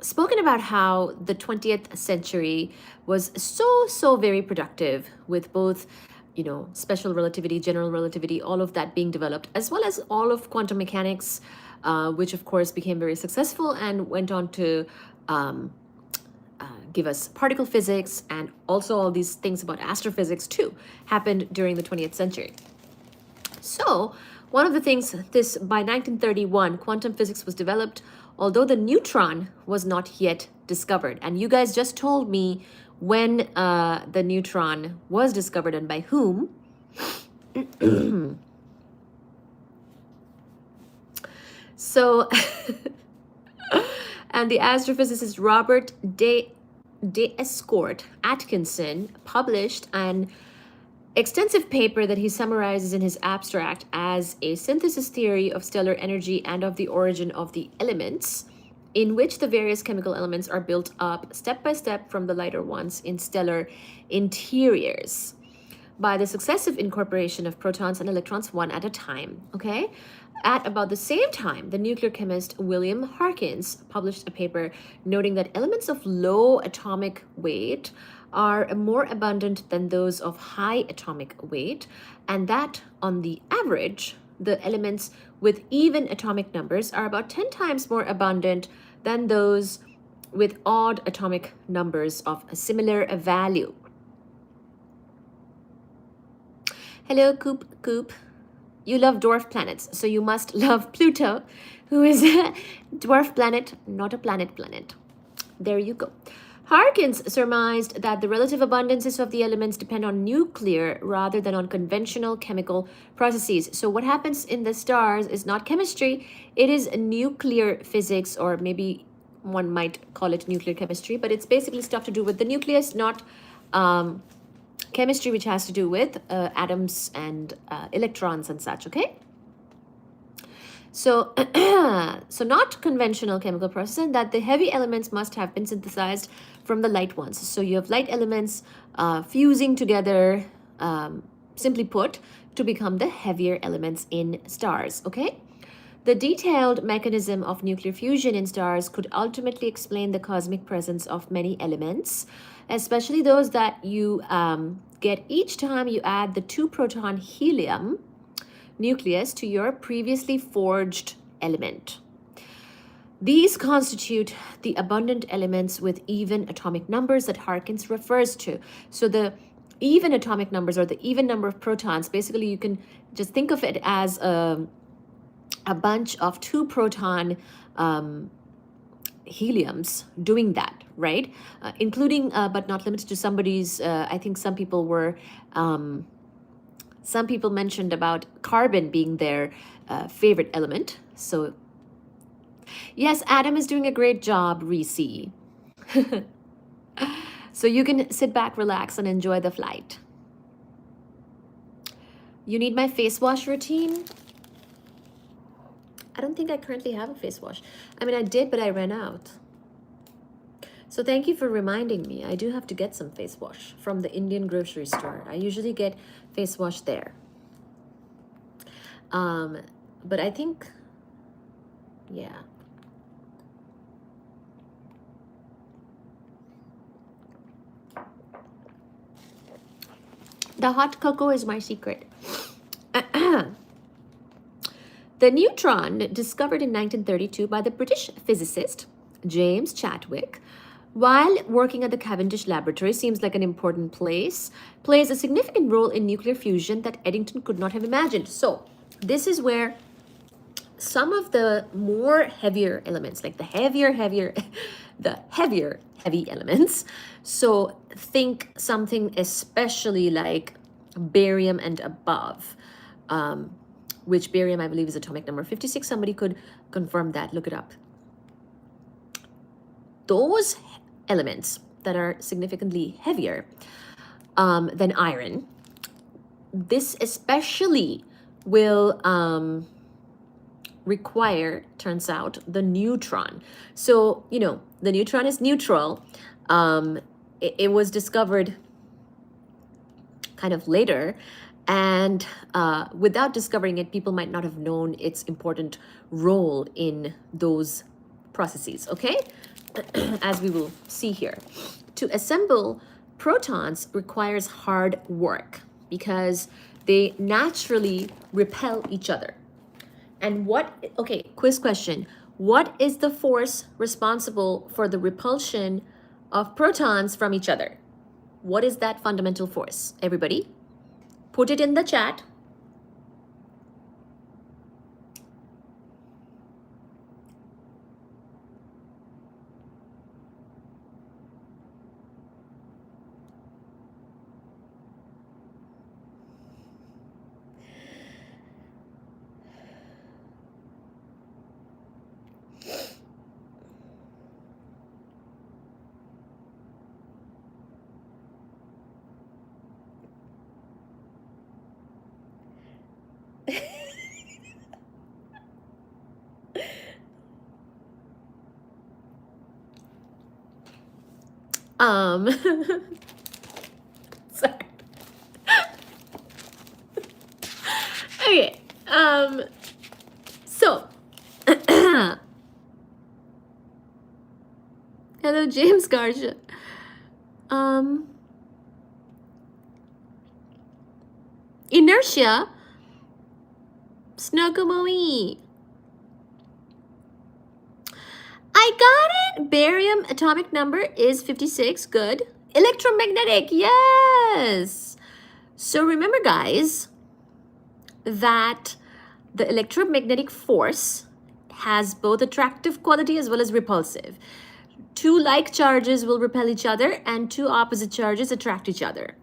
spoken about how the 20th century was so very productive with both, you know, special relativity, general relativity, all of that being developed, as well as all of quantum mechanics, which of course became very successful and went on to give us particle physics, and also all these things about astrophysics too happened during the 20th century. So one of the things, by 1931, quantum physics was developed, although the neutron was not yet discovered. And you guys just told me when the neutron was discovered and by whom. So, and the astrophysicist Robert D'Escourt Atkinson published an extensive paper that he summarizes in his abstract as a synthesis theory of stellar energy and of the origin of the elements, in which the various chemical elements are built up step by step from the lighter ones in stellar interiors by the successive incorporation of protons and electrons one at a time, okay? At about the same time, the nuclear chemist William Harkins published a paper noting that elements of low atomic weight are more abundant than those of high atomic weight, and that on the average, the elements with even atomic numbers are about 10 times more abundant than those with odd atomic numbers of a similar value. Hello, Coop. You love dwarf planets, so you must love Pluto, who is a dwarf planet, not a planet. There you go. Harkins surmised that the relative abundances of the elements depend on nuclear rather than on conventional chemical processes. So what happens in the stars is not chemistry, it is nuclear physics, or maybe one might call it nuclear chemistry, but it's basically stuff to do with the nucleus, not chemistry, which has to do with atoms and electrons and such, okay? So, so not conventional chemical process, and that the heavy elements must have been synthesized from the light ones. So you have light elements fusing together, simply put, to become the heavier elements in stars, okay? The detailed mechanism of nuclear fusion in stars could ultimately explain the cosmic presence of many elements, especially those that you get each time you add the 2-proton helium nucleus to your previously forged element. These constitute the abundant elements with even atomic numbers that Harkins refers to. So the even atomic numbers, or the even number of protons, basically you can just think of it as a bunch of 2-proton heliums doing that, right? Including, but not limited to, somebody's, I think some people mentioned about carbon being their favorite element. So yes, Adam is doing a great job, Reese. So you can sit back, relax, and enjoy the flight. You need my face wash routine? I don't think I currently have a face wash. I mean, I did, but I ran out. So thank you for reminding me. I do have to get some face wash from the Indian grocery store. I usually get face wash there. But I think, yeah. The hot cocoa is my secret. The neutron, discovered in 1932 by the British physicist James Chadwick, while working at the Cavendish Laboratory, seems like an important place, plays a significant role in nuclear fusion that Eddington could not have imagined. So this is where some of the more heavier elements, like the heavier heavy elements, so think something especially like barium and above, which barium, I believe, is atomic number 56. Somebody could confirm that. Look it up. those elements that are significantly heavier than iron, this especially will require, turns out, the neutron. So, you know, the neutron is neutral. It was discovered kind of later, and without discovering it, people might not have known its important role in those processes, okay? As we will see here. To assemble protons requires hard work because they naturally repel each other. And okay, quiz question. What is the force responsible for the repulsion of protons from each other? What is that fundamental force? Everybody, put it in the chat. Sorry. Okay. So hello, James Garcia. Inertia. Snuggumoi. I got it. Barium atomic number is 56. Good. Electromagnetic. Yes. So remember, guys, that the electromagnetic force has both attractive quality as well as repulsive. Two like charges will repel each other and two opposite charges attract each other.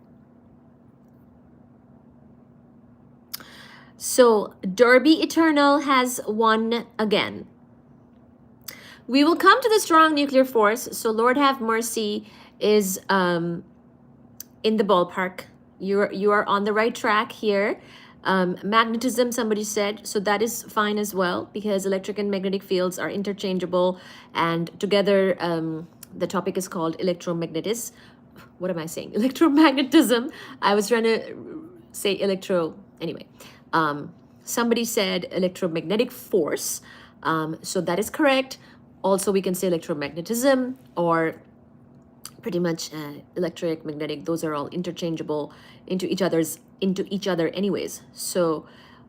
So Derby Eternal has won again. We will come to the strong nuclear force. So Lord have mercy is in the ballpark. You are on the right track here. Magnetism, somebody said, so that is fine as well because electric and magnetic fields are interchangeable, and together the topic is called electromagnetism. What am I saying? Electromagnetism. I was trying to say anyway. Somebody electromagnetic electromagnetic force, so that is correct. Also, we can say electromagnetism or pretty much electric, magnetic. Those are all interchangeable into each other anyways. So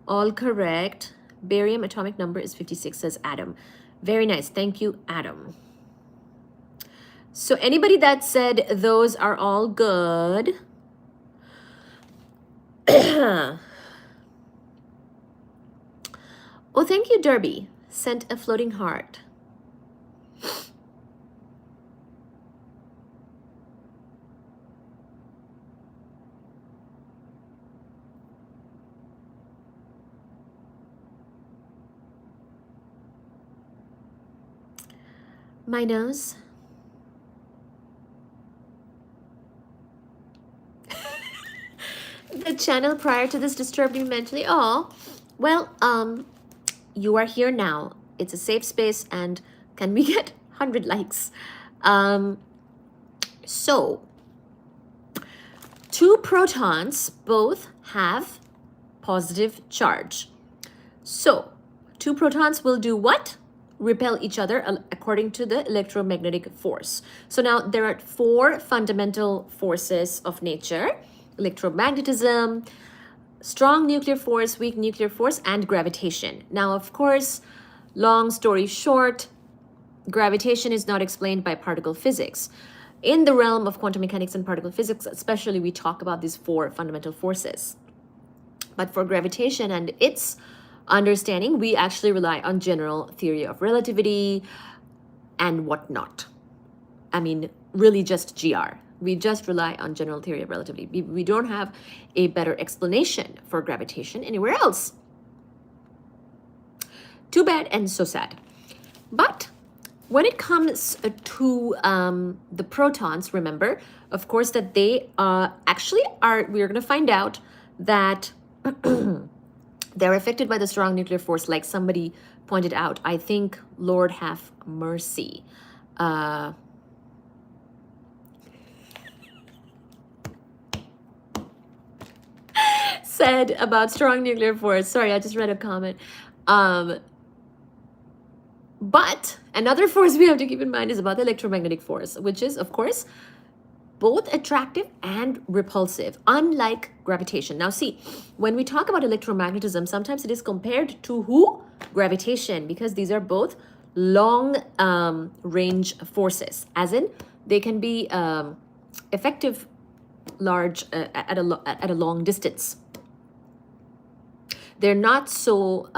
all correct. Barium atomic number is 56, says Adam. Very nice. Thank you, Adam. So anybody that said those are all good. Oh, thank you, Derby. Sent a floating heart. My nose. The channel prior to this disturbed me mentally. Oh, well, you are here now. It's a safe space, and can we get 100 likes? So, two protons both have positive charge. So, two protons will do what? Repel each other according to the electromagnetic force. So now there are four fundamental forces of nature: electromagnetism, strong nuclear force, weak nuclear force, and gravitation. Now, of course, long story short, gravitation is not explained by particle physics. In the realm of quantum mechanics and particle physics, especially, we talk about these four fundamental forces. But for gravitation and its understanding, we actually rely on general theory of relativity and whatnot. I mean, really just GR. We just rely on general theory of relativity. We don't have a better explanation for gravitation anywhere else. Too bad and so sad. But when it comes to the protons, remember, of course, that they actually are, we're going to find out that they're affected by the strong nuclear force, like somebody pointed out. I think, Lord have mercy. Said about strong nuclear force. Sorry, I just read a comment. But another force we have to keep in mind is about the electromagnetic force, which is, of course, both attractive and repulsive, unlike gravitation. Now, see, when we talk about electromagnetism, sometimes it is compared to who? Gravitation, because these are both long range forces, as in they can be effective large at a long distance. They're not so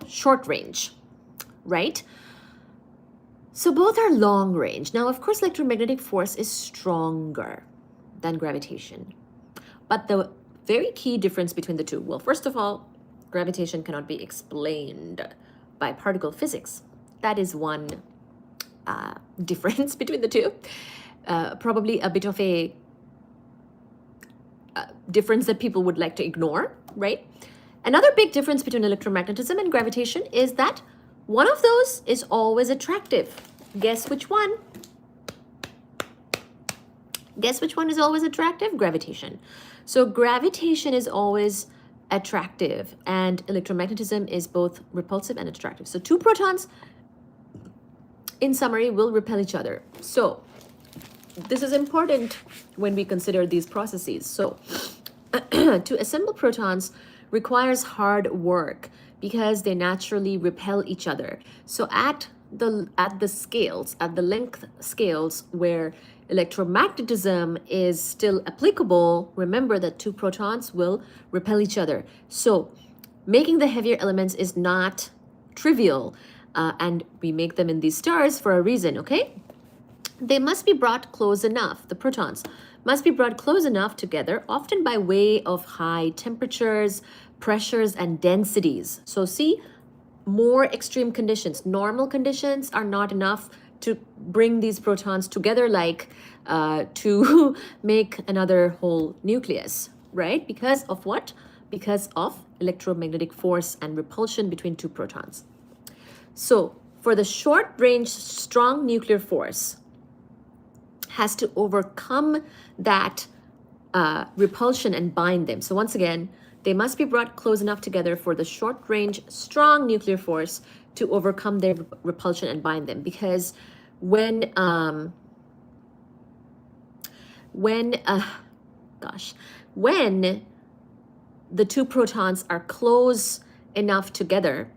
short range, right? So both are long range. Now, of course, electromagnetic force is stronger than gravitation. But the very key difference between the two, well, first of all, gravitation cannot be explained by particle physics. That is one difference between the two. Probably a bit of a difference that people would like to ignore, right? Another big difference between electromagnetism and gravitation is that one of those is always attractive. Guess which one? Guess which one is always attractive? Gravitation. So gravitation is always attractive and electromagnetism is both repulsive and attractive. So two protons, in summary, will repel each other. So this is important when we consider these processes. So to assemble protons requires hard work because they naturally repel each other. So at the scales, at the length scales where electromagnetism is still applicable, remember that two protons will repel each other. So making the heavier elements is not trivial, and we make them in these stars for a reason, okay? They must be brought close enough, the protons must be brought close enough together, often by way of high temperatures, pressures, and densities. So see, more extreme conditions. Normal conditions are not enough to bring these protons together, like to make another whole nucleus, right? Because of what? Because of electromagnetic force and repulsion between two protons. So for the short range, strong nuclear force has to overcome that repulsion and bind them. So once again, they must be brought close enough together for the short range, strong nuclear force to overcome their repulsion and bind them. Because when the two protons are close enough together,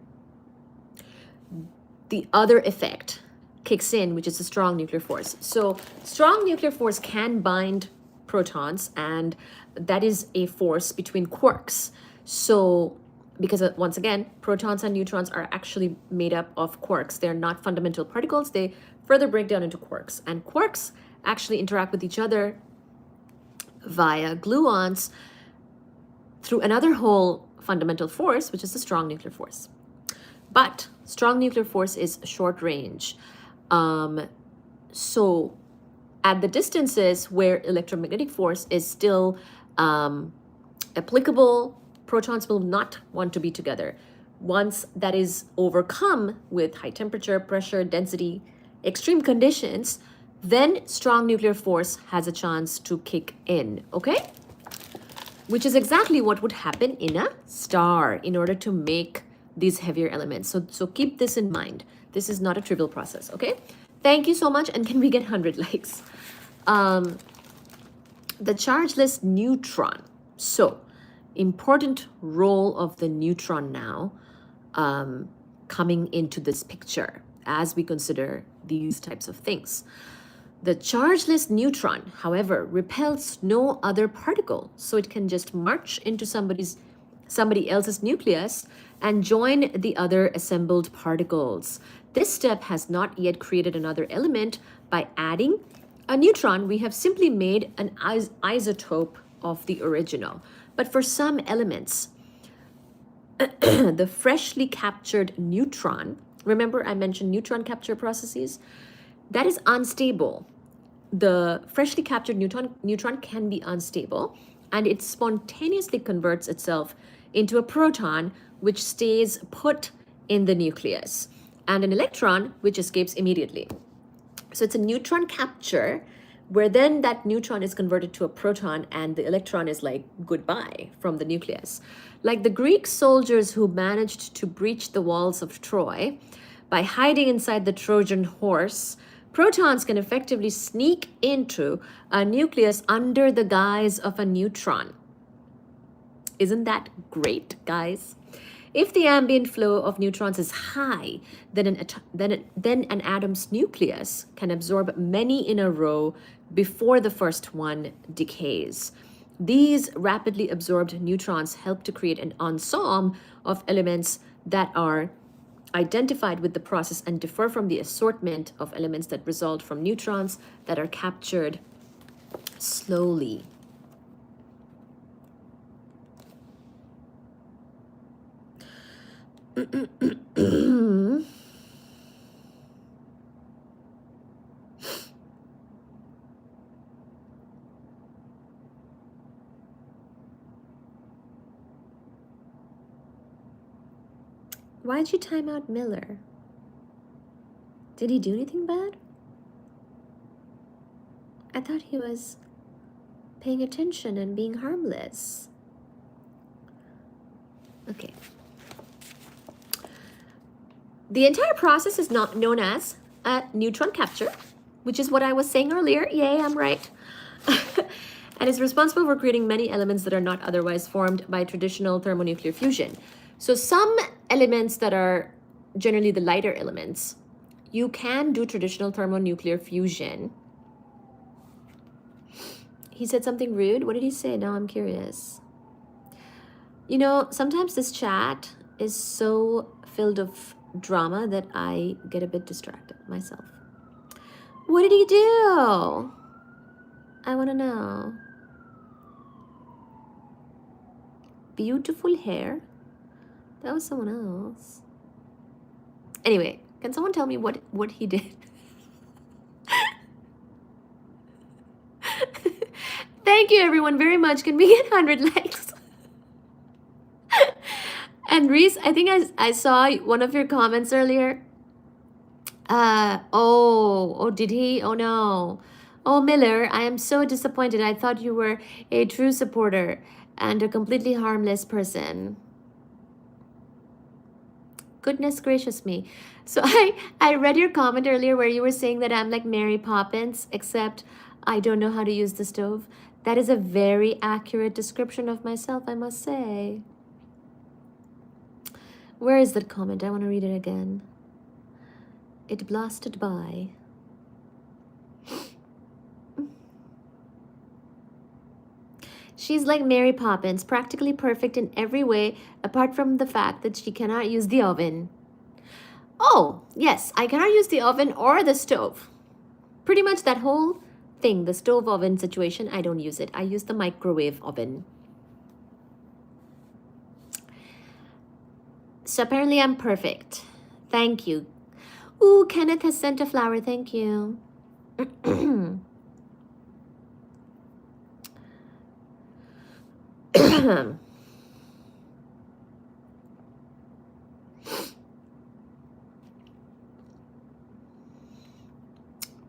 the other effect kicks in, which is a strong nuclear force. So strong nuclear force can bind protons, and that is a force between quarks. So because once again, protons and neutrons are actually made up of quarks. They're not fundamental particles. They further break down into quarks, and quarks actually interact with each other via gluons through another whole fundamental force, which is the strong nuclear force. But strong nuclear force is short range. So at the distances where electromagnetic force is still applicable, protons will not want to be together. Once that is overcome with high temperature, pressure, density, extreme conditions, then strong nuclear force has a chance to kick in, okay? Which is exactly what would happen in a star in order to make these heavier elements. So keep this in mind. This is not a trivial process, okay? Thank you so much, and can we get 100 likes? The chargeless neutron. So, important role of the neutron now coming into this picture as we consider these types of things. The chargeless neutron, however, repels no other particle, so it can just march into somebody else's nucleus and join the other assembled particles. This step has not yet created another element. By adding a neutron, we have simply made an isotope of the original. But for some elements, the freshly captured neutron Remember, I mentioned neutron capture processes. That is unstable. The freshly captured neutron can be unstable, and it spontaneously converts itself into a proton, which stays put in the nucleus, and an electron, which escapes immediately. So it's a neutron capture, where then that neutron is converted to a proton and the electron is like goodbye from the nucleus. Like the Greek soldiers who managed to breach the walls of Troy by hiding inside the Trojan horse, protons can effectively sneak into a nucleus under the guise of a neutron. Isn't that great, guys? If the ambient flow of neutrons is high, then an atom's nucleus can absorb many in a row before the first one decays. These rapidly absorbed neutrons help to create an ensemble of elements that are identified with the process and differ from the assortment of elements that result from neutrons that are captured slowly. Why'd you time out Miller? Did he do anything bad? I thought he was paying attention and being harmless. Okay. The entire process is not known as a neutron capture, which is what I was saying earlier. Yay, I'm right. And is responsible for creating many elements that are not otherwise formed by traditional thermonuclear fusion. So some elements that are generally the lighter elements, you can do traditional thermonuclear fusion. He said something rude. What did he say? Now I'm curious. You know, sometimes this chat is so filled of drama that I get a bit distracted myself. What did he do? I want to know. Beautiful hair. That was someone else. Anyway, can someone tell me what he did? Thank you, everyone, very much. Can we get 100 likes? And Reese, I think I saw one of your comments earlier. Oh, did he? Oh, no. Oh, Miller, I am so disappointed. I thought you were a true supporter and a completely harmless person. Goodness gracious me. So I read your comment earlier where you were saying that I'm like Mary Poppins, except I don't know how to use the stove. That is a very accurate description of myself, I must say. Where is that comment? I want to read it again. It blasted by. She's like Mary Poppins, practically perfect in every way, apart from the fact that she cannot use the oven. Oh, yes, I cannot use the oven or the stove. Pretty much that whole thing, the stove oven situation, I don't use it. I use the microwave oven. So apparently I'm perfect. Thank you. Ooh, Kenneth has sent a flower. Thank you.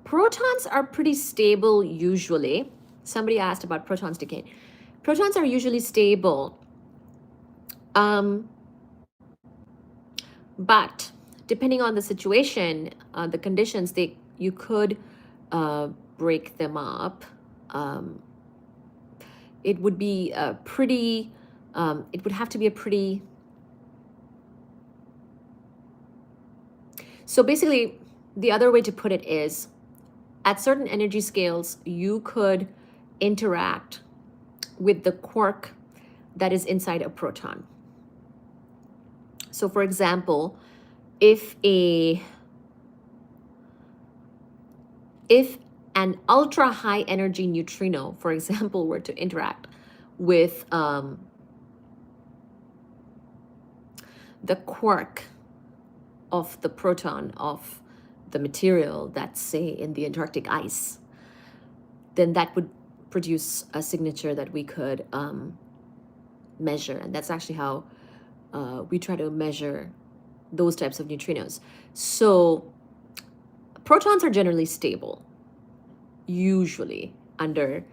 Protons are pretty stable usually. Somebody asked about protons decay. Protons are usually stable. But depending on the situation, the conditions, you could break them up. It would be a pretty, it would have to be a pretty, so basically the other way to put it is, at certain energy scales, you could interact with the quark that is inside a proton. So for example, if an ultra high energy neutrino, for example, were to interact with the quark of the proton of the material that's, say, in the Antarctic ice, then that would produce a signature that we could measure. And that's actually how we try to measure those types of neutrinos. So protons are generally stable, usually under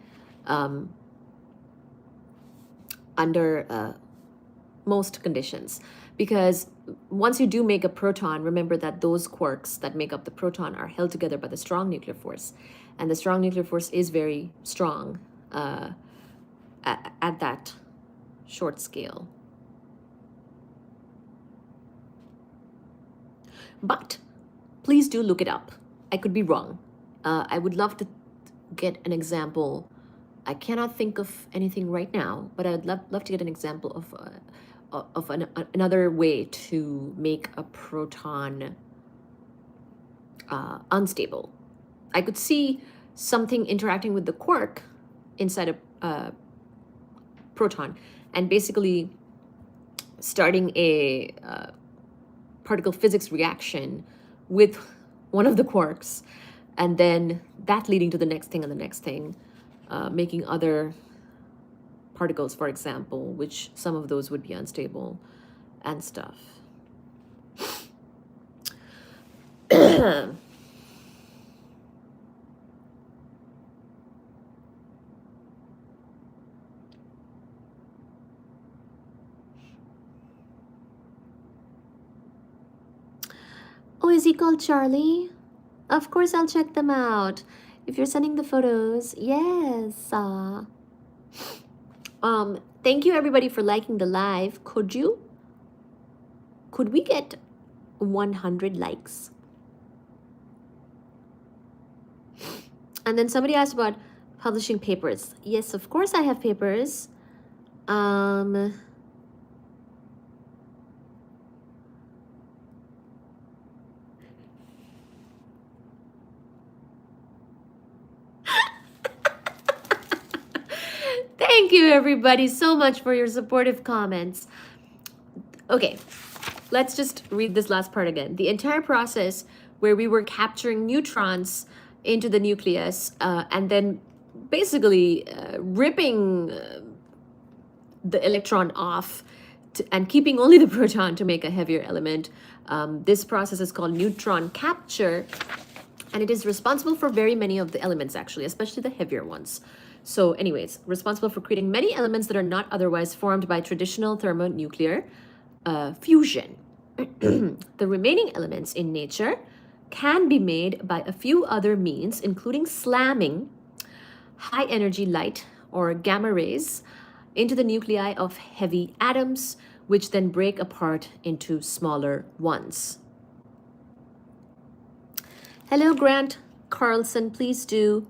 most conditions, because once you do make a proton, remember that those quarks that make up the proton are held together by the strong nuclear force, and the strong nuclear force is very strong at that short scale. But please do look it up. I could be wrong. I would love to get an example. I cannot think of anything right now, but I would love to get an example of another way to make a proton unstable. I could see something interacting with the quark inside a proton and basically starting a particle physics reaction with one of the quarks, and then that leading to the next thing and the next thing, making other particles, for example, which some of those would be unstable and stuff. Oh, is he called Charlie? Of course, I'll check them out. If you're sending the photos, yes. Thank you everybody for liking the live. Could we get 100 likes? And then somebody asked about publishing papers. Yes, of course I have papers. Thank you everybody so much for your supportive comments. Okay, let's just read this last part again. The entire process where we were capturing neutrons into the nucleus and then basically ripping the electron off and keeping only the proton to make a heavier element. This process is called neutron capture, and it is responsible for very many of the elements, actually, especially the heavier ones. So anyways, responsible for creating many elements that are not otherwise formed by traditional thermonuclear fusion. The remaining elements in nature can be made by a few other means, including slamming high energy light or gamma rays into the nuclei of heavy atoms, which then break apart into smaller ones. Hello, Grant Carlson. Please do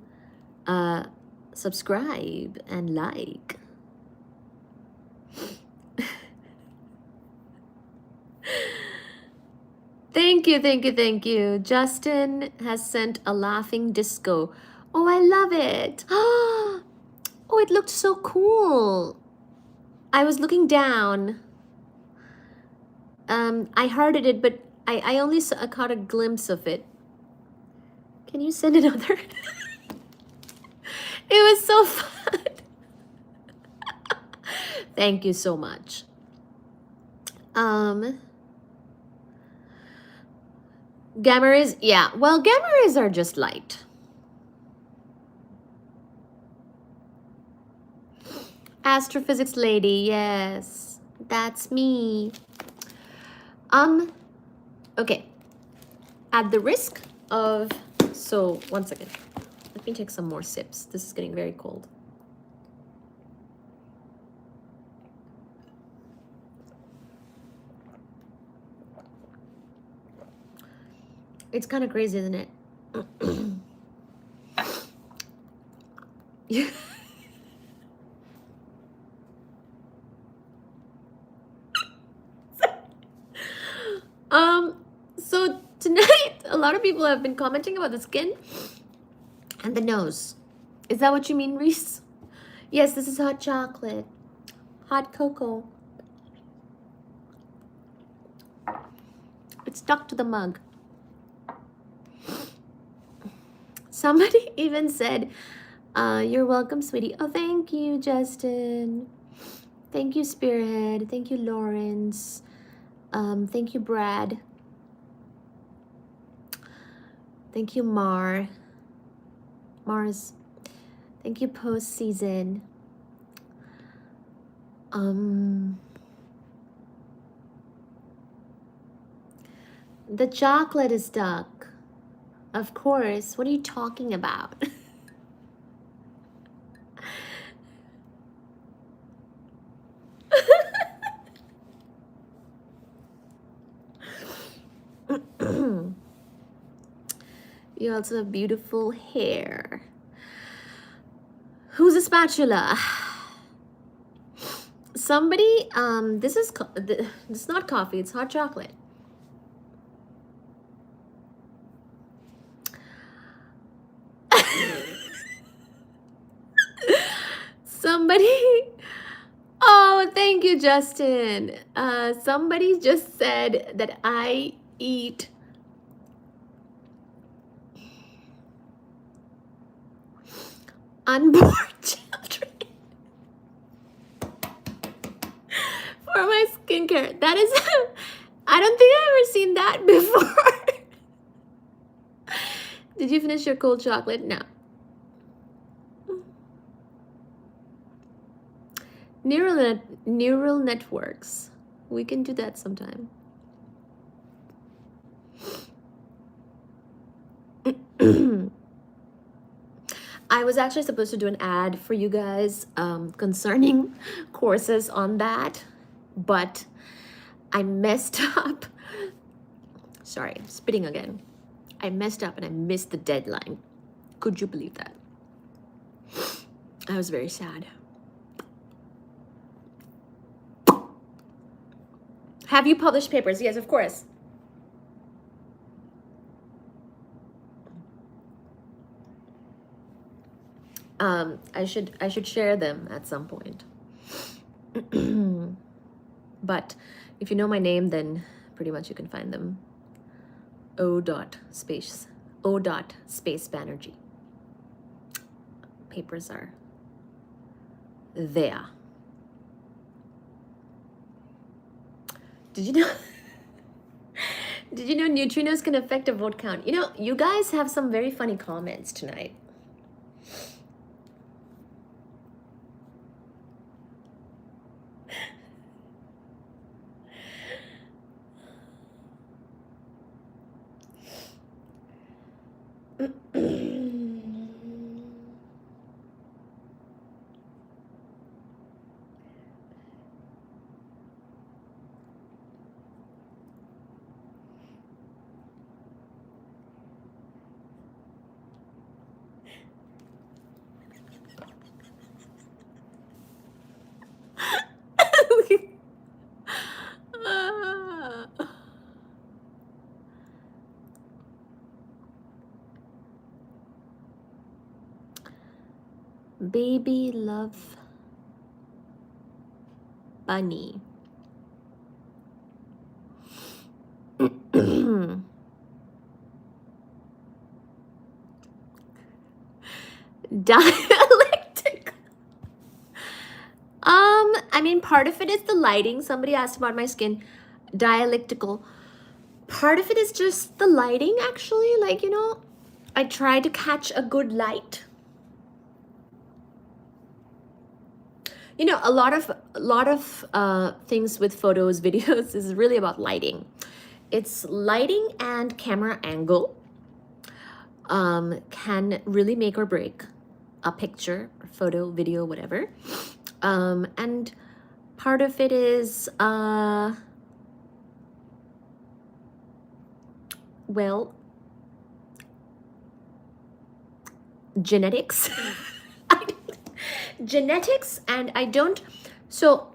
subscribe and like. Thank you, thank you, thank you. Justin has sent a laughing disco. Oh, I love it. Oh, it looked so cool. I was looking down. I hearted it, but I only caught a glimpse of it. Can you send another? It was so fun. Thank you so much. Gamma rays, yeah. Well, gamma rays are just light. Astrophysics lady, yes. That's me. Okay. At the risk of, so 1 second. Let me take some more sips. This is getting very cold. It's kind of crazy, isn't it? So tonight, a lot of people have been commenting about the skin and the nose. Is that what you mean, Reese? Yes, this is hot chocolate. Hot cocoa. It's stuck to the mug. Somebody even said, you're welcome, sweetie. Oh, thank you, Justin. Thank you, Spearhead. Thank you, Lawrence. Thank you, Brad. Thank you, Mars. Thank you, Postseason. The chocolate is stuck. Of course. What are you talking about? You also have beautiful hair. Who's a spatula? Somebody, this is not coffee, it's hot chocolate. Somebody, oh, thank you, Justin. Somebody just said that I eat unborn children for my skincare. That is, I don't think I've ever seen that before. Did you finish your cold chocolate? No. Neural networks. We can do that sometime. I was actually supposed to do an ad for you guys concerning courses on that, but I messed up. Sorry, I'm spitting again. I messed up and I missed the deadline. Could you believe that? I was very sad. Have you published papers? Yes, of course. I should share them at some point. But if you know my name, then pretty much you can find them. O.space Banerjee. Papers are there. Did you know? Did you know neutrinos can affect a vote count? You know, you guys have some very funny comments tonight. Baby love bunny. Dialectic. I mean, part of it is the lighting. Somebody asked about my skin. Dialectical. Part of it is just the lighting, actually. Like, you know, I try to catch a good light. You know, a lot of things with photos, videos is really about lighting. It's lighting and camera angle can really make or break a picture, photo, video, whatever. And part of it is, well, genetics. Genetics, and I don't, so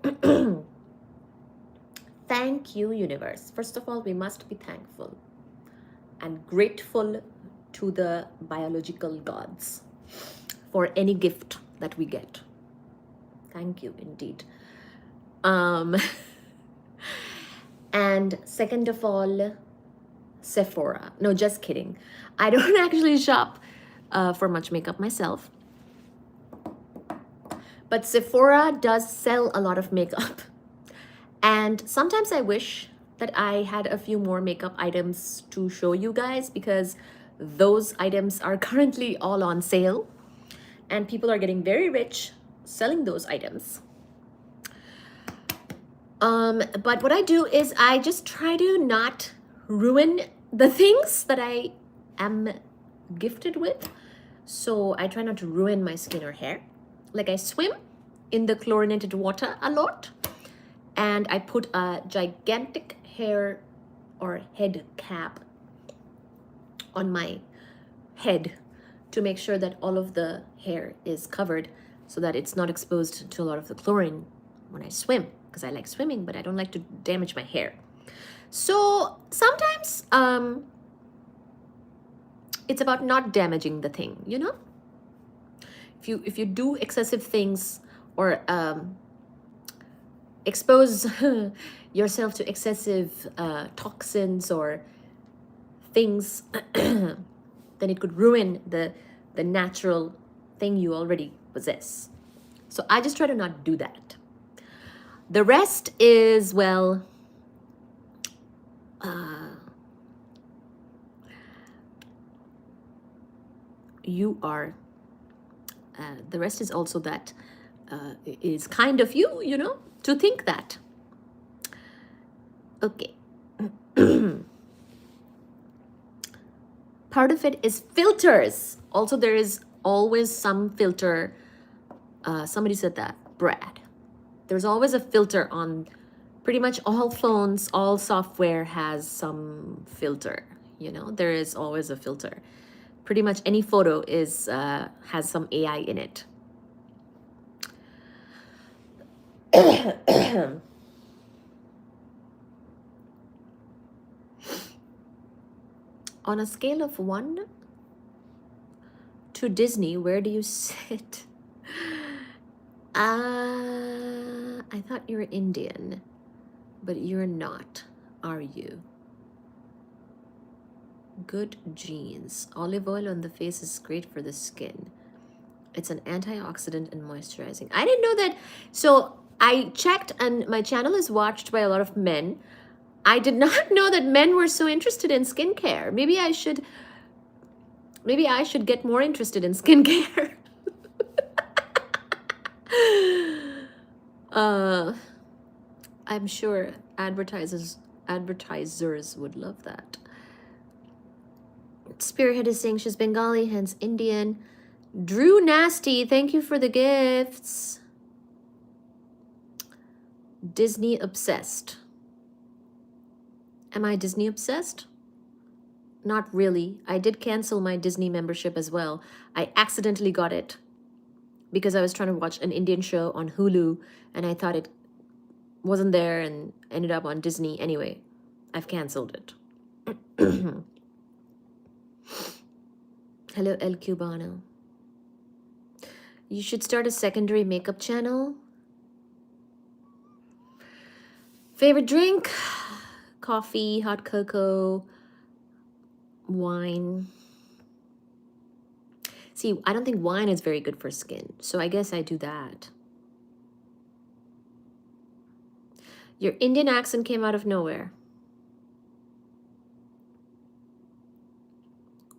thank you, universe. First of all, we must be thankful and grateful to the biological gods for any gift that we get. Thank you indeed. And second of all, Sephora. No, just kidding. I don't actually shop for much makeup myself. But Sephora does sell a lot of makeup. And sometimes I wish that I had a few more makeup items to show you guys, because those items are currently all on sale and people are getting very rich selling those items. But what I do is I just try to not ruin the things that I am gifted with. So I try not to ruin my skin or hair. Like, I swim in the chlorinated water a lot, and I put a gigantic hair or head cap on my head to make sure that all of the hair is covered so that it's not exposed to a lot of the chlorine when I swim, because I like swimming, but I don't like to damage my hair. So sometimes it's about not damaging the thing, you know? If you do excessive things or expose yourself to excessive toxins or things, then it could ruin the natural thing you already possess. So I just try to not do that. The rest is, well, you are, the rest is also that it is kind of you, you know, to think that. Okay. Part of it is filters. Also, there is always some filter. Somebody said that, Brad. There's always a filter on pretty much all phones. All software has some filter, you know. There is always a filter. Pretty much any photo is has some AI in it. On a scale of 1 to Disney, where do you sit? I thought you were Indian, but you're not, are you? Good genes. Olive oil on the face is great for the skin. It's an antioxidant and moisturizing. I didn't know that. So I checked, and my channel is watched by a lot of men. I did not know that men were so interested in skincare. Maybe I should get more interested in skincare. I'm sure advertisers would love that. Spearhead is saying she's Bengali, hence Indian. Drew Nasty, thank you for the gifts. Disney obsessed. Am I Disney obsessed? Not really. I did cancel my Disney membership as well. I accidentally got it because I was trying to watch an Indian show on Hulu and I thought it wasn't there and ended up on Disney. Anyway, I've canceled it. Hello, El Cubano. You should start a secondary makeup channel. Favorite drink? Coffee, hot cocoa, wine. See, I don't think wine is very good for skin, so I guess I do that. Your Indian accent came out of nowhere.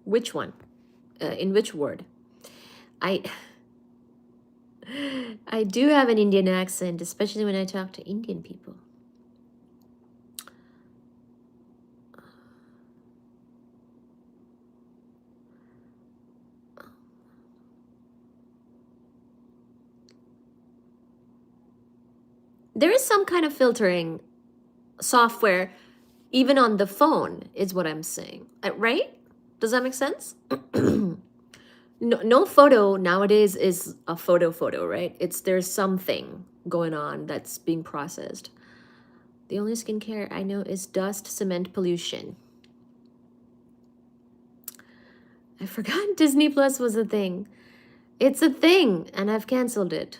Which one? In which word? I do have an Indian accent, especially when I talk to Indian people. There is some kind of filtering software, even on the phone, is what I'm saying. Right? Does that make sense? No photo nowadays is a photo, right? There's something going on that's being processed. The only skincare I know is dust, cement, pollution. I forgot Disney Plus was a thing. It's a thing, and I've canceled it.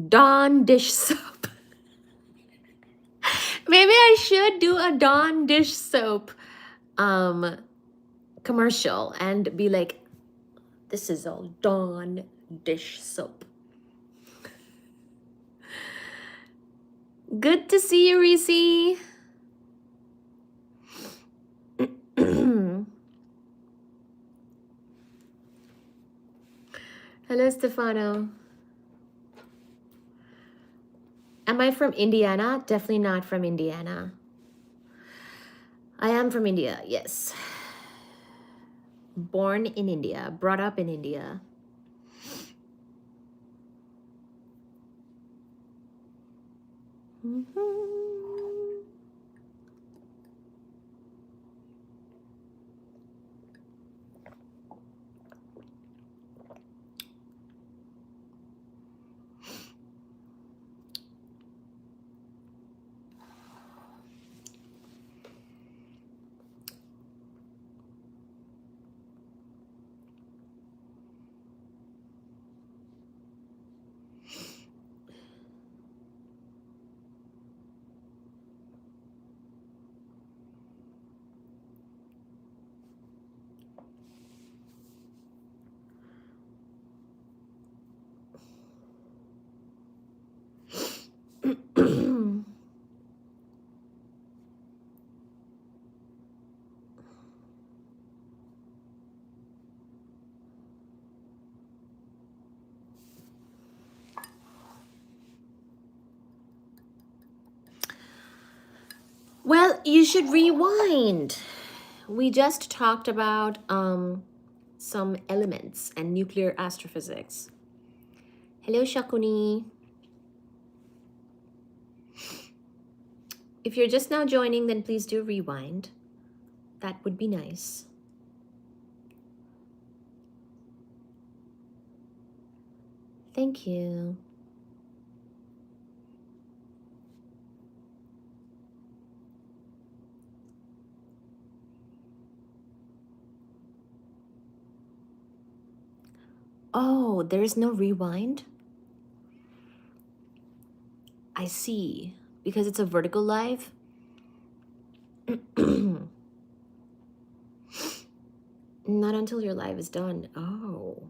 Dawn dish soap. Maybe I I should do a Dawn dish soap commercial and be like, this is all Dawn dish soap. Good to see you, Reese. Hello, Stefano. Am I from Indiana? Definitely not from Indiana. I am from India, yes. Born in India, brought up in India. Well, you should rewind. We just talked about some elements and nuclear astrophysics. Hello, Shakuni. If you're just now joining, then please do rewind. That would be nice. Thank you. Oh, there's no rewind? I see. Because it's a vertical live? Not until your live is done. Oh.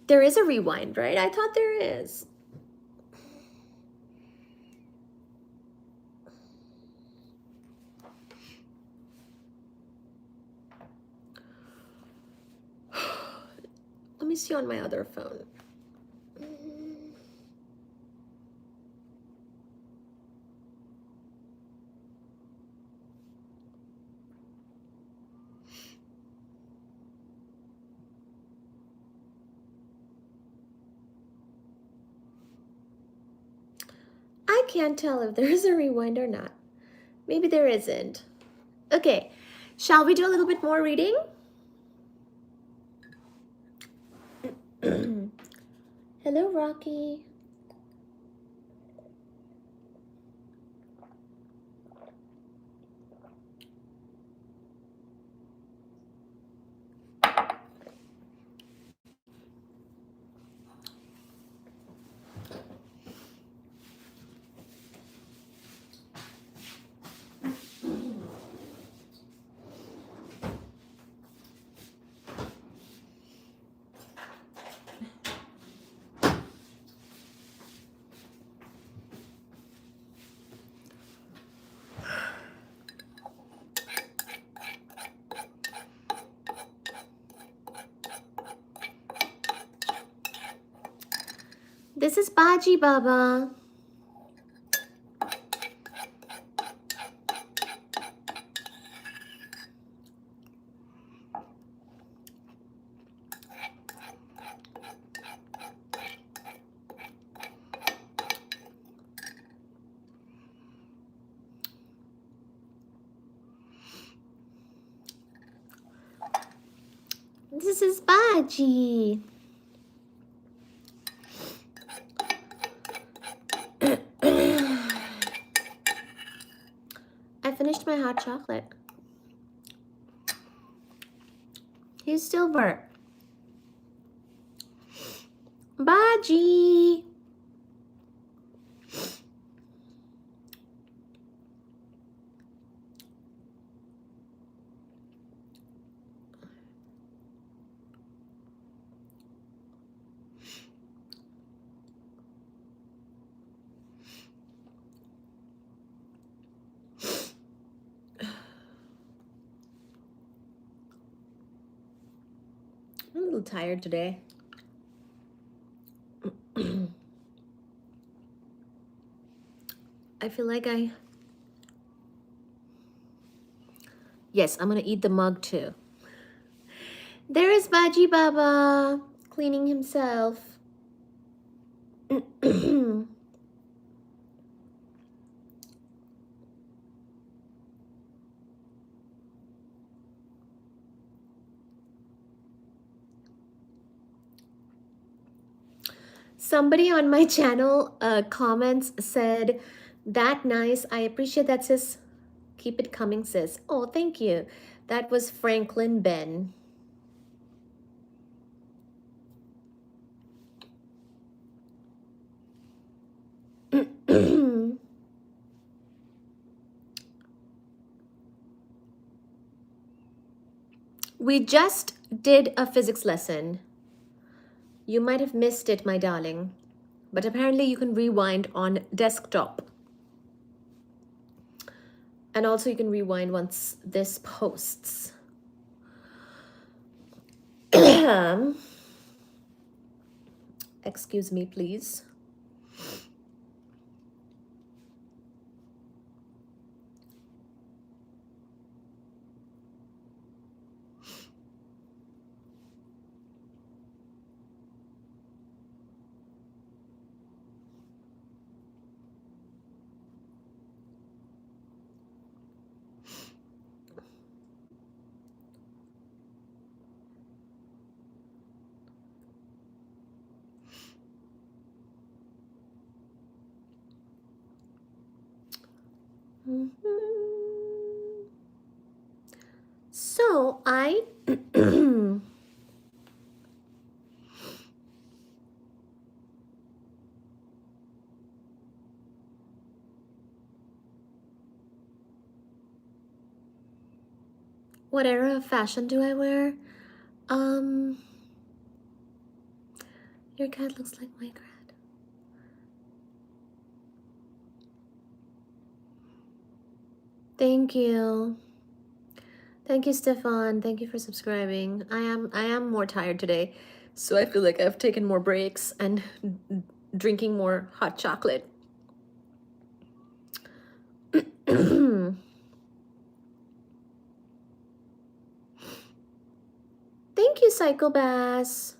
There is a rewind, right? I thought there is. Let me see on my other phone. I can't tell if there is a rewind or not. Maybe there isn't. Okay, shall we do a little bit more reading? Hello, Rocky. This is Baji Baba. This is Baji. I finished my hot chocolate. He's silver. Baji. I'm a little tired today. I feel like Yes, I'm gonna eat the mug too. There is Baji Baba cleaning himself. Somebody on my channel comments said, that nice. I appreciate that, sis. Keep it coming, sis. Oh, thank you. That was Franklin Ben. We just did a physics lesson. You might have missed it, my darling, but apparently you can rewind on desktop. And also you can rewind once this posts. Excuse me, please. So I what era of fashion do I wear? Your cat looks like my cat. Thank you. Thank you, Stefan. Thank you for subscribing. I am more tired today, so I feel like I've taken more breaks and drinking more hot chocolate. Thank you, Cycle Bass.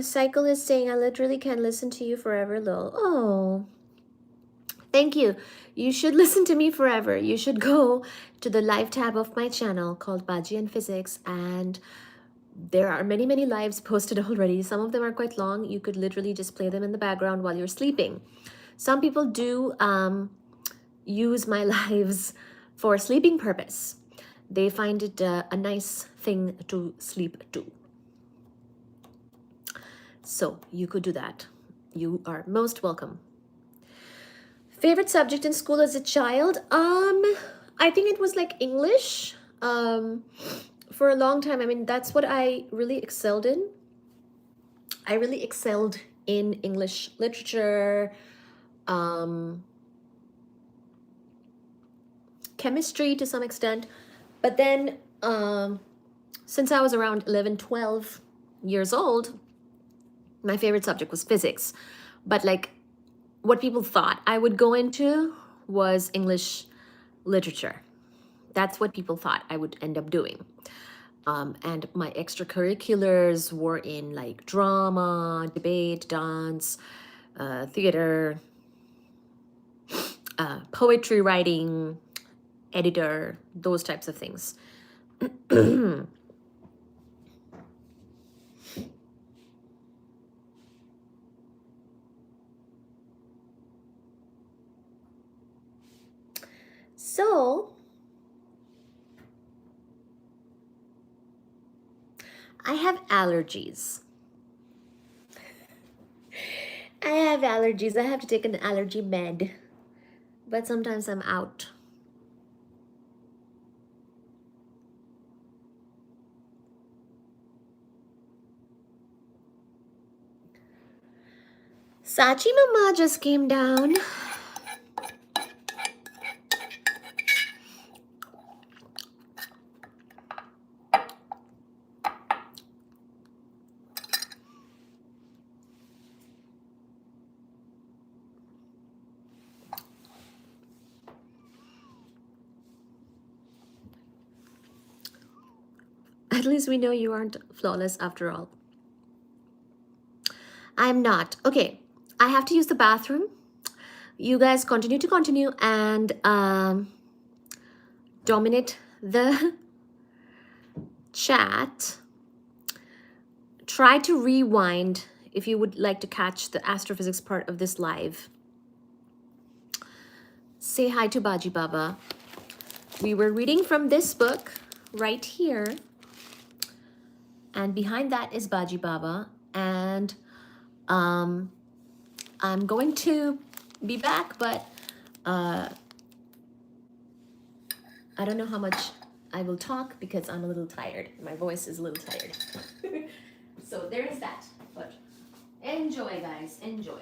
Cycle is saying, I literally can listen to you forever, lol. Oh, thank you. You should listen to me forever. You should go to the live tab of my channel called Baji and Physics, and there are many, many lives posted already. Some of them are quite long. You could literally just play them in the background while you're sleeping. Some people do use my lives for sleeping purpose. They find it a nice thing to sleep to. So you could do that. You are most welcome. Favorite subject in school as a child? I think it was like English. For a long time, I mean, that's what I really excelled in. I really excelled in English literature, chemistry to some extent. But then since I was around 11, 12 years old, my favorite subject was physics. But like what people thought I would go into was English literature. That's what people thought I would end up doing. And my extracurriculars were in like drama, debate, dance, theater, poetry writing, editor, those types of things. So, I have allergies. I have allergies. I have to take an allergy med. But sometimes I'm out. Sachi Mama just came down. At least we know you aren't flawless after all. I'm not. Okay, I have to use the bathroom. You guys continue and dominate the chat. Try to rewind if you would like to catch the astrophysics part of this live. Say hi to Baji Baba. We were reading from this book right here. And behind that is Baji Baba. And I'm going to be back, but I don't know how much I will talk because I'm a little tired. My voice is a little tired. So there is that. But enjoy, guys. Enjoy.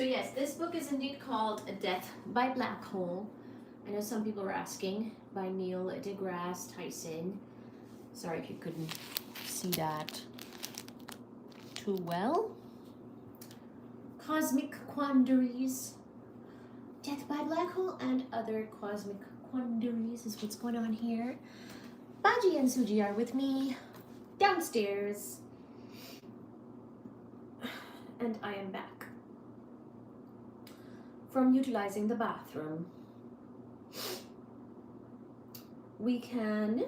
So yes, this book is indeed called Death by Black Hole. I know some people were asking, by Neil deGrasse Tyson. Sorry if you couldn't see that too well. Cosmic Quandaries. Death by Black Hole and Other Cosmic Quandaries is what's going on here. Baji and Suji are with me downstairs. And I am back from utilizing the bathroom. We can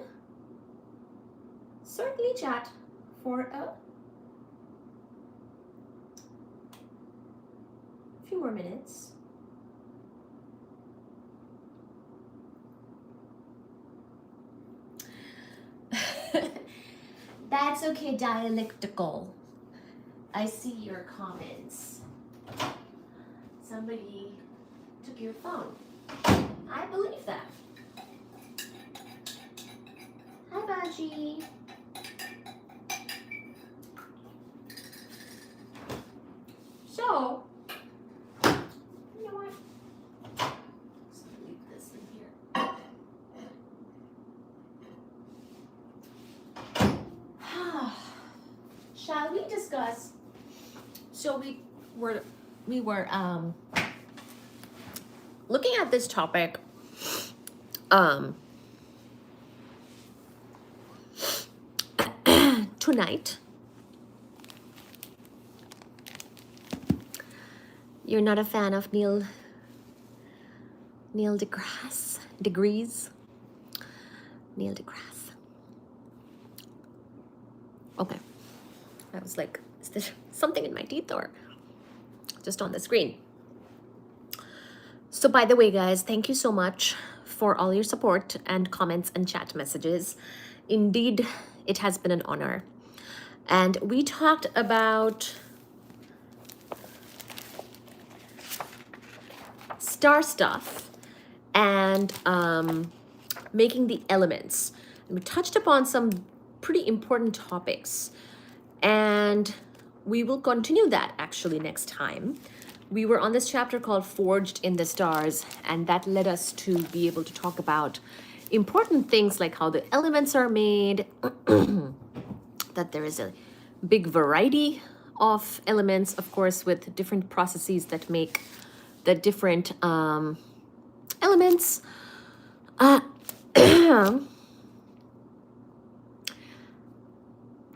certainly chat for a few more minutes. That's okay, dialectical. I see your comments. Somebody took your phone. I believe that. Hi, Baji. So, you know what? Let's leave this in here. Shall we discuss? So we were looking at this topic tonight. You're not a fan of Neil deGrasse Degrees? Neil deGrasse. Okay. I was like, is there something in my teeth or just on the screen? So by the way, guys, thank you so much for all your support and comments and chat messages. Indeed, it has been an honor. And we talked about star stuff and making the elements. And we touched upon some pretty important topics. And we will continue that actually next time. We were on this chapter called Forged in the Stars, and that led us to be able to talk about important things like how the elements are made, that there is a big variety of elements, of course, with different processes that make the different elements.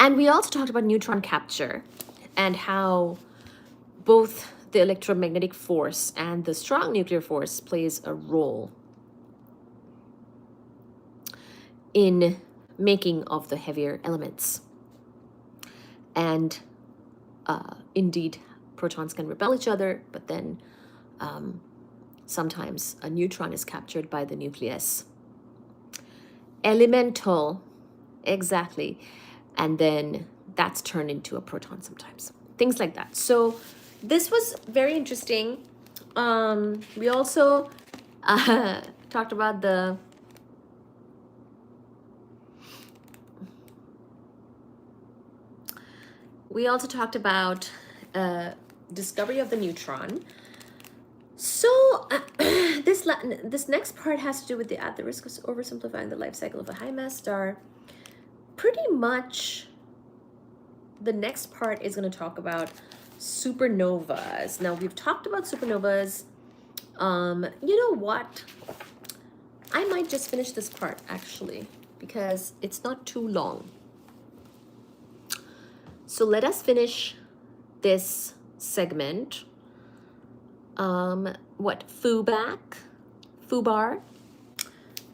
And we also talked about neutron capture and how both the electromagnetic force and the strong nuclear force plays a role in making of the heavier elements. And indeed, protons can repel each other, but then sometimes a neutron is captured by the nucleus. Elemental, exactly. And then that's turned into a proton sometimes. Things like that. So this was very interesting. We also talked about the discovery of the neutron. So this next part has to do with at the risk of oversimplifying the life cycle of a high mass star. Pretty much the next part is going to talk about supernovas. Now, we've talked about supernovas. You know what? I might just finish this part, actually, because it's not too long. So let us finish this segment. Fubar.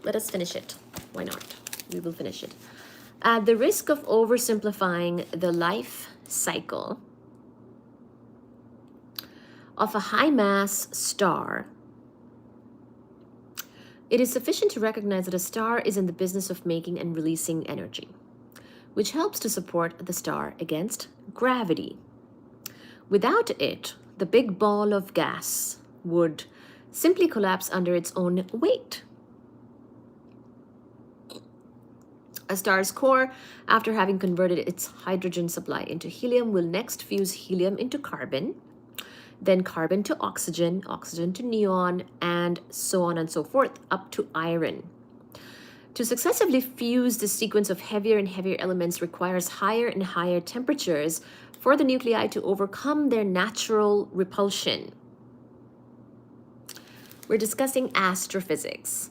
Let us finish it. Why not? We will finish it. At the risk of oversimplifying the life cycle of a high-mass star, it is sufficient to recognize that a star is in the business of making and releasing energy, which helps to support the star against gravity. Without it, the big ball of gas would simply collapse under its own weight. A star's core, after having converted its hydrogen supply into helium, will next fuse helium into carbon. then carbon to oxygen, oxygen to neon, and so on and so forth, up to iron. To successively fuse this sequence of heavier and heavier elements requires higher and higher temperatures for the nuclei to overcome their natural repulsion. We're discussing astrophysics.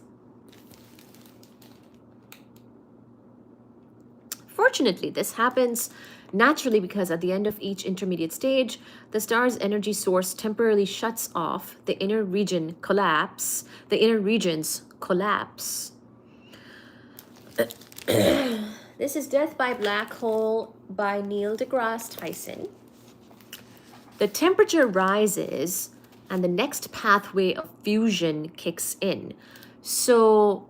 Fortunately, this happens naturally because at the end of each intermediate stage, the star's energy source temporarily shuts off, the inner regions collapse. This is Death by Black Hole by Neil deGrasse Tyson. The temperature rises and the next pathway of fusion kicks in. So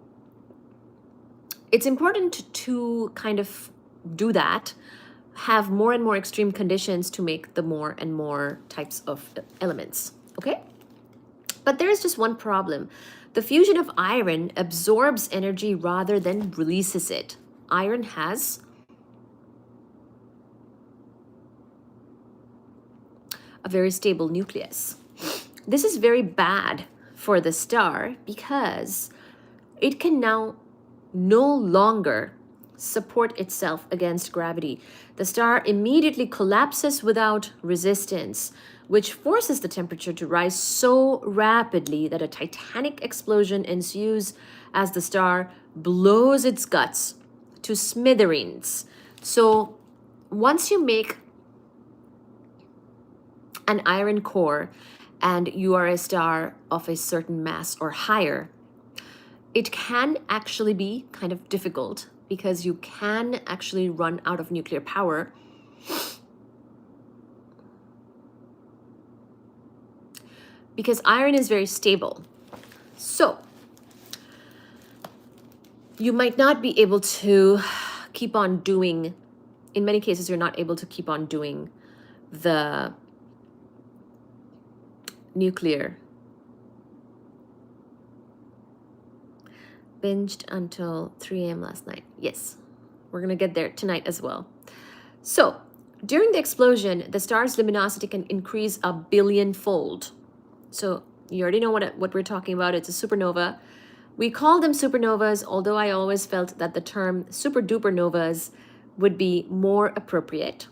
it's important to kind of do that, have more and more extreme conditions to make the more and more types of elements, okay? But there is just one problem. The fusion of iron absorbs energy rather than releases it. Iron has a very stable nucleus. This is very bad for the star because it can now no longer support itself against gravity. The star immediately collapses without resistance, which forces the temperature to rise so rapidly that a titanic explosion ensues as the star blows its guts to smithereens. So once you make an iron core and you are a star of a certain mass or higher, it can actually be kind of difficult because you can actually run out of nuclear power. Because iron is very stable. So you might not be able to keep on doing, in many cases, you're not able to keep on doing the nuclear. Binged until 3 a.m. last night. Yes, we're going to get there tonight as well. So during the explosion, the star's luminosity can increase 1 billion-fold. So you already know what we're talking about. It's a supernova. We call them supernovas, although I always felt that the term super-duper novas would be more appropriate.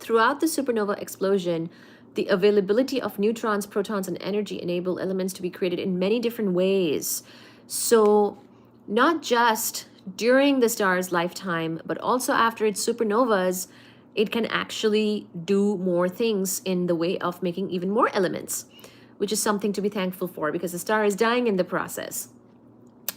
Throughout the supernova explosion, the availability of neutrons, protons, and energy enable elements to be created in many different ways. So not just during the star's lifetime, but also after its supernovas, it can actually do more things in the way of making even more elements, which is something to be thankful for because the star is dying in the process.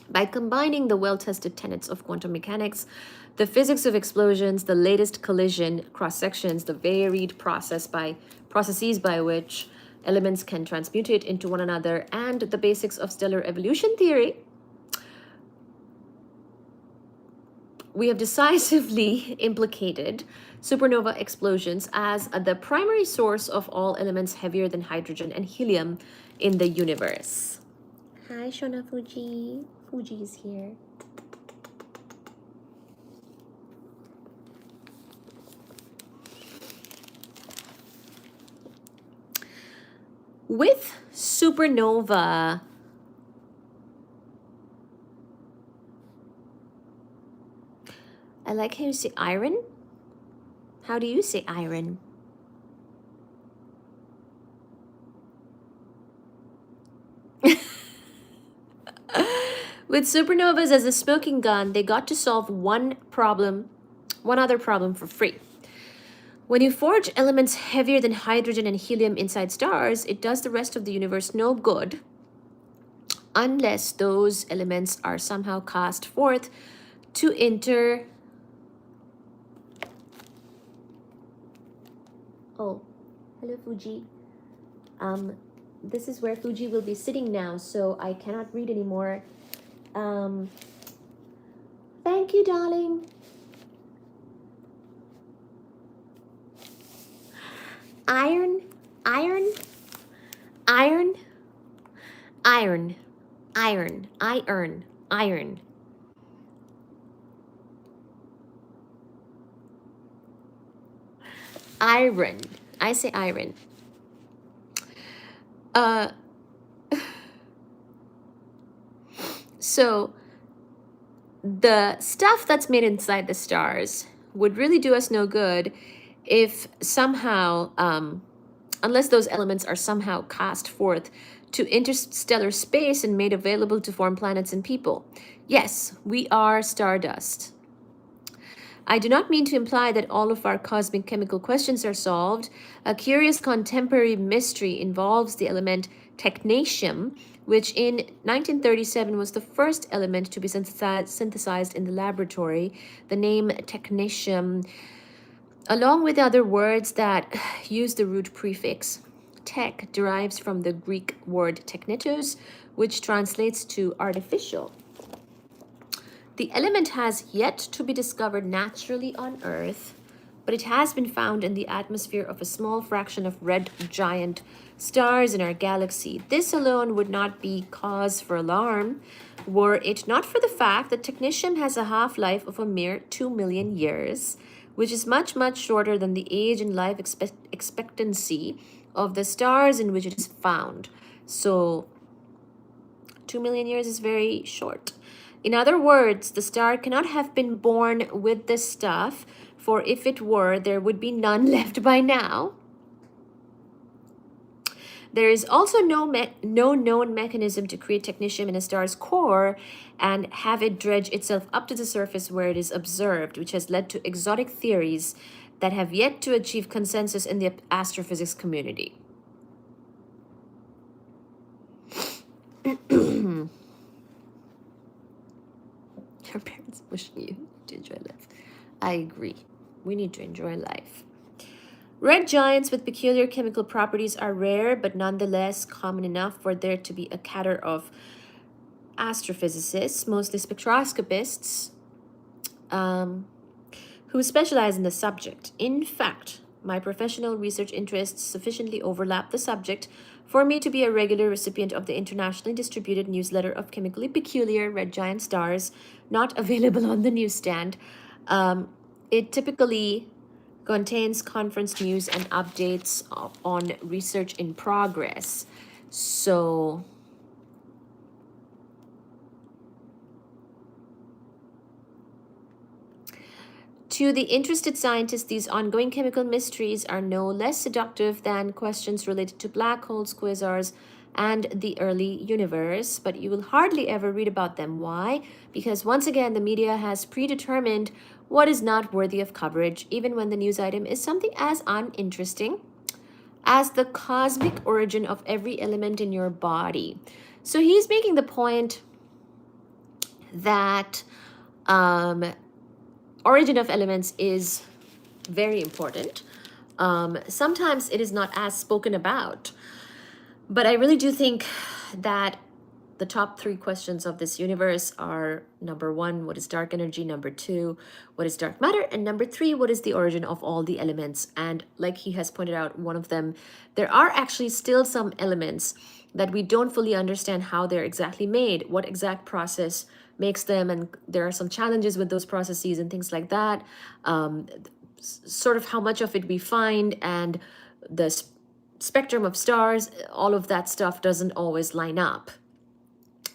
By combining the well-tested tenets of quantum mechanics, the physics of explosions, the latest collision cross-sections, the varied processes by which elements can transmutate into one another, and the basics of stellar evolution theory, we have decisively implicated supernova explosions as the primary source of all elements heavier than hydrogen and helium in the universe. Hi, Shona Fuji. Fuji is here. With supernova, I like how you say iron. How do you say iron? With supernovas as a smoking gun, they got to solve one other problem for free. When you forge elements heavier than hydrogen and helium inside stars, it does the rest of the universe no good unless those elements are somehow cast forth to enter. Oh, hello Fuji. This is where Fuji will be sitting now, so I cannot read anymore. Thank you, darling. Iron, iron, iron, iron, iron, iron, iron. Iron. I say iron. Uh, so the stuff that's made inside the stars would really do us no good if somehow, unless those elements are somehow cast forth to interstellar space and made available to form planets and people. Yes, we are stardust. I do not mean to imply that all of our cosmic chemical questions are solved. A curious contemporary mystery involves the element technetium, which in 1937 was the first element to be synthesized in the laboratory. The name technetium, along with other words that use the root prefix tech, derives from the Greek word technetos, which translates to artificial. The element has yet to be discovered naturally on Earth, but it has been found in the atmosphere of a small fraction of red giant stars in our galaxy. This alone would not be cause for alarm were it not for the fact that technetium has a half-life of a mere 2 million years, which is much, much shorter than the age and life expectancy of the stars in which it is found. So 2 million years is very short. In other words, the star cannot have been born with this stuff, for if it were, there would be none left by now. There is also no known mechanism to create technetium in a star's core and have it dredge itself up to the surface where it is observed, which has led to exotic theories that have yet to achieve consensus in the astrophysics community. Your parents wishing you to enjoy life. I agree. We need to enjoy life. Red giants with peculiar chemical properties are rare, but nonetheless common enough for there to be a cater of astrophysicists, mostly spectroscopists, who specialize in the subject. In fact, my professional research interests sufficiently overlap the subject for me to be a regular recipient of the internationally distributed newsletter of chemically peculiar red giant stars, not available on the newsstand. It typically contains conference news and updates on research in progress. So to the interested scientists, these ongoing chemical mysteries are no less seductive than questions related to black holes, quasars, and the early universe, but you will hardly ever read about them. Why? Because once again, the media has predetermined what is not worthy of coverage, even when the news item is something as uninteresting as the cosmic origin of every element in your body. So he's making the point that origin of elements is very important. Sometimes it is not as spoken about, but I really do think that the top 3 questions of this universe are: number 1, what is dark energy? Number 2, what is dark matter? And number 3, what is the origin of all the elements? And like he has pointed out, one of them, there are actually still some elements that we don't fully understand how they're exactly made, what exact process makes them, and there are some challenges with those processes and things like that. Sort of how much of it we find, and the spectrum of stars, all of that stuff doesn't always line up.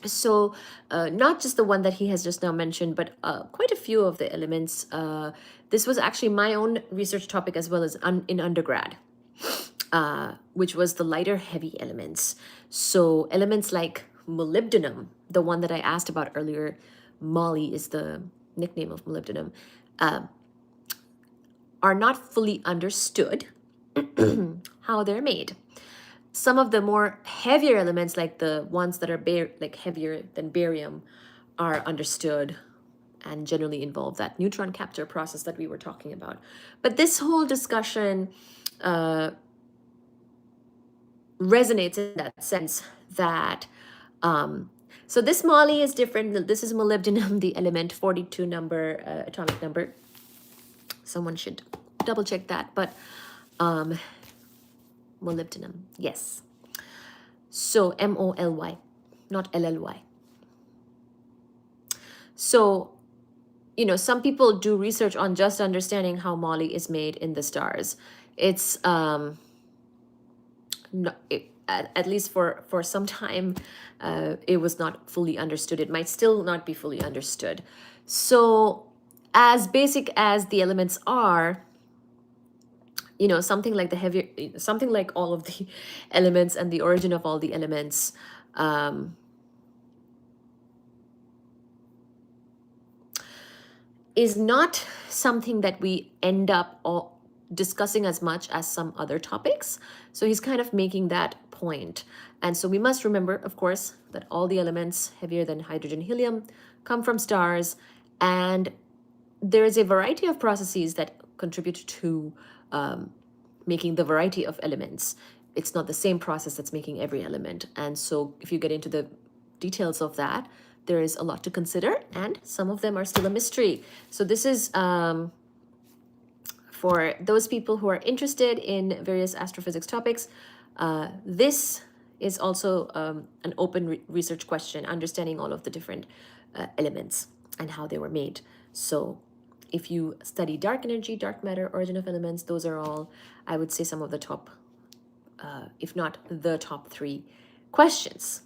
So not just the one that he has just now mentioned, but quite a few of the elements. This was actually my own research topic as well as in undergrad, which was the lighter heavy elements. So elements like molybdenum, the one that I asked about earlier, Molly is the nickname of molybdenum, are not fully understood how they're made. Some of the more heavier elements, like the ones that are like heavier than barium, are understood and generally involve that neutron capture process that we were talking about. But this whole discussion resonates in that sense that so this moly is different. This is molybdenum, the element 42 number, atomic number. Someone should double check that, but molybdenum, yes. So MOLY, not LLY. So, you know, some people do research on just understanding how moly is made in the stars. It's at least for some time, it was not fully understood. It might still not be fully understood. So as basic as the elements are, you know, something like the heavier, something like all of the elements and the origin of all the elements, is not something that we end up all discussing as much as some other topics. So he's kind of making that point. And so we must remember, of course, that all the elements heavier than hydrogen, helium come from stars, and there is a variety of processes that contribute to making the variety of elements. It's not the same process that's making every element. And so if you get into the details of that, there is a lot to consider, and some of them are still a mystery. So this is for those people who are interested in various astrophysics topics. This is also an open research question, understanding all of the different elements and how they were made. So if you study dark energy, dark matter, origin of elements, those are all, I would say, some of the top, if not the top 3 questions.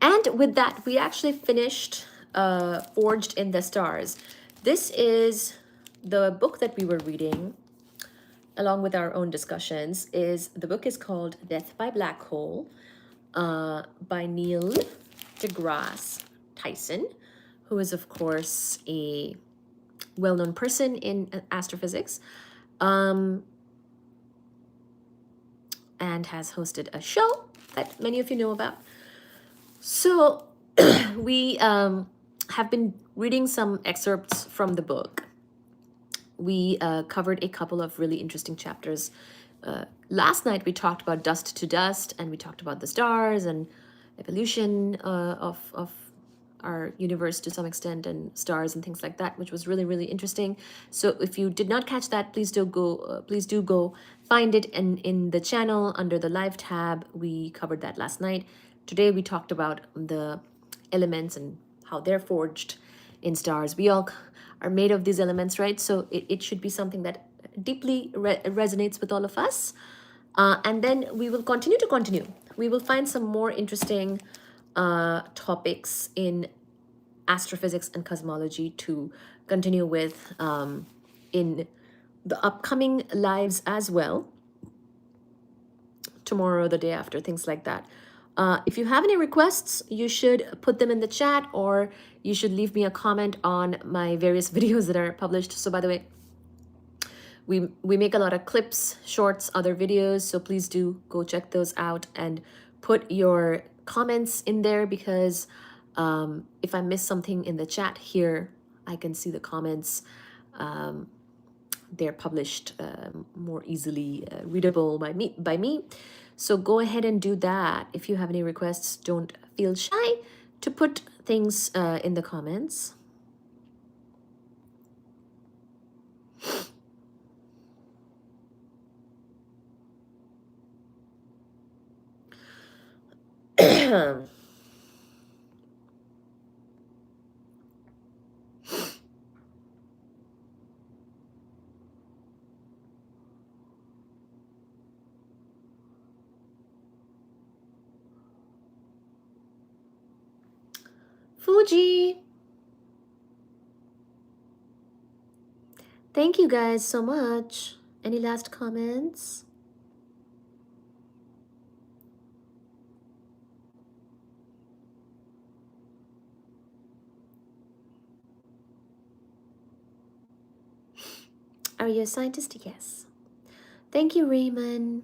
And with that, we actually finished Forged in the Stars. This is the book that we were reading, along with our own discussions. The book is called Death by Black Hole by Neil deGrasse Tyson, who is, of course, a well-known person in astrophysics, and has hosted a show that many of you know about. So we have been reading some excerpts from the book. We covered a couple of really interesting chapters. Last night we talked about dust to dust, and we talked about the stars and evolution of our universe to some extent, and stars and things like that, which was really, really interesting. So if you did not catch that, please do go find it in the channel under the live tab. We covered that last night. Today we talked about the elements and how they're forged in stars. We all are made of these elements, right? So it should be something that deeply resonates with all of us. And then we will continue. We will find some more interesting topics in astrophysics and cosmology to continue with in the upcoming lives as well. Tomorrow, the day after, things like that. If you have any requests, you should put them in the chat, or you should leave me a comment on my various videos that are published. So by the way, we make a lot of clips, shorts, other videos, so please do go check those out and put your comments in there, because if I miss something in the chat here, I can see the comments. They're published more easily readable by me. So go ahead and do that. If you have any requests, don't feel shy to put things in the comments. Fuji, thank you guys so much. Any last comments? Are you a scientist? Yes. Thank you, Raymond.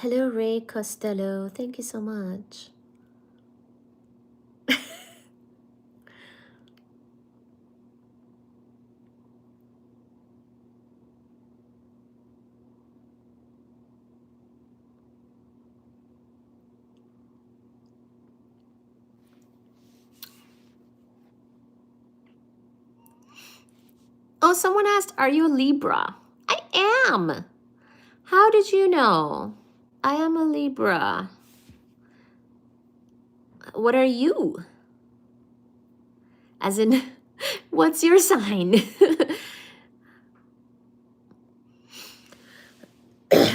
Hello, Ray Costello. Thank you so much. Oh, someone asked, are you a Libra? I am. How did you know? I am a Libra. What are you? As in, what's your sign?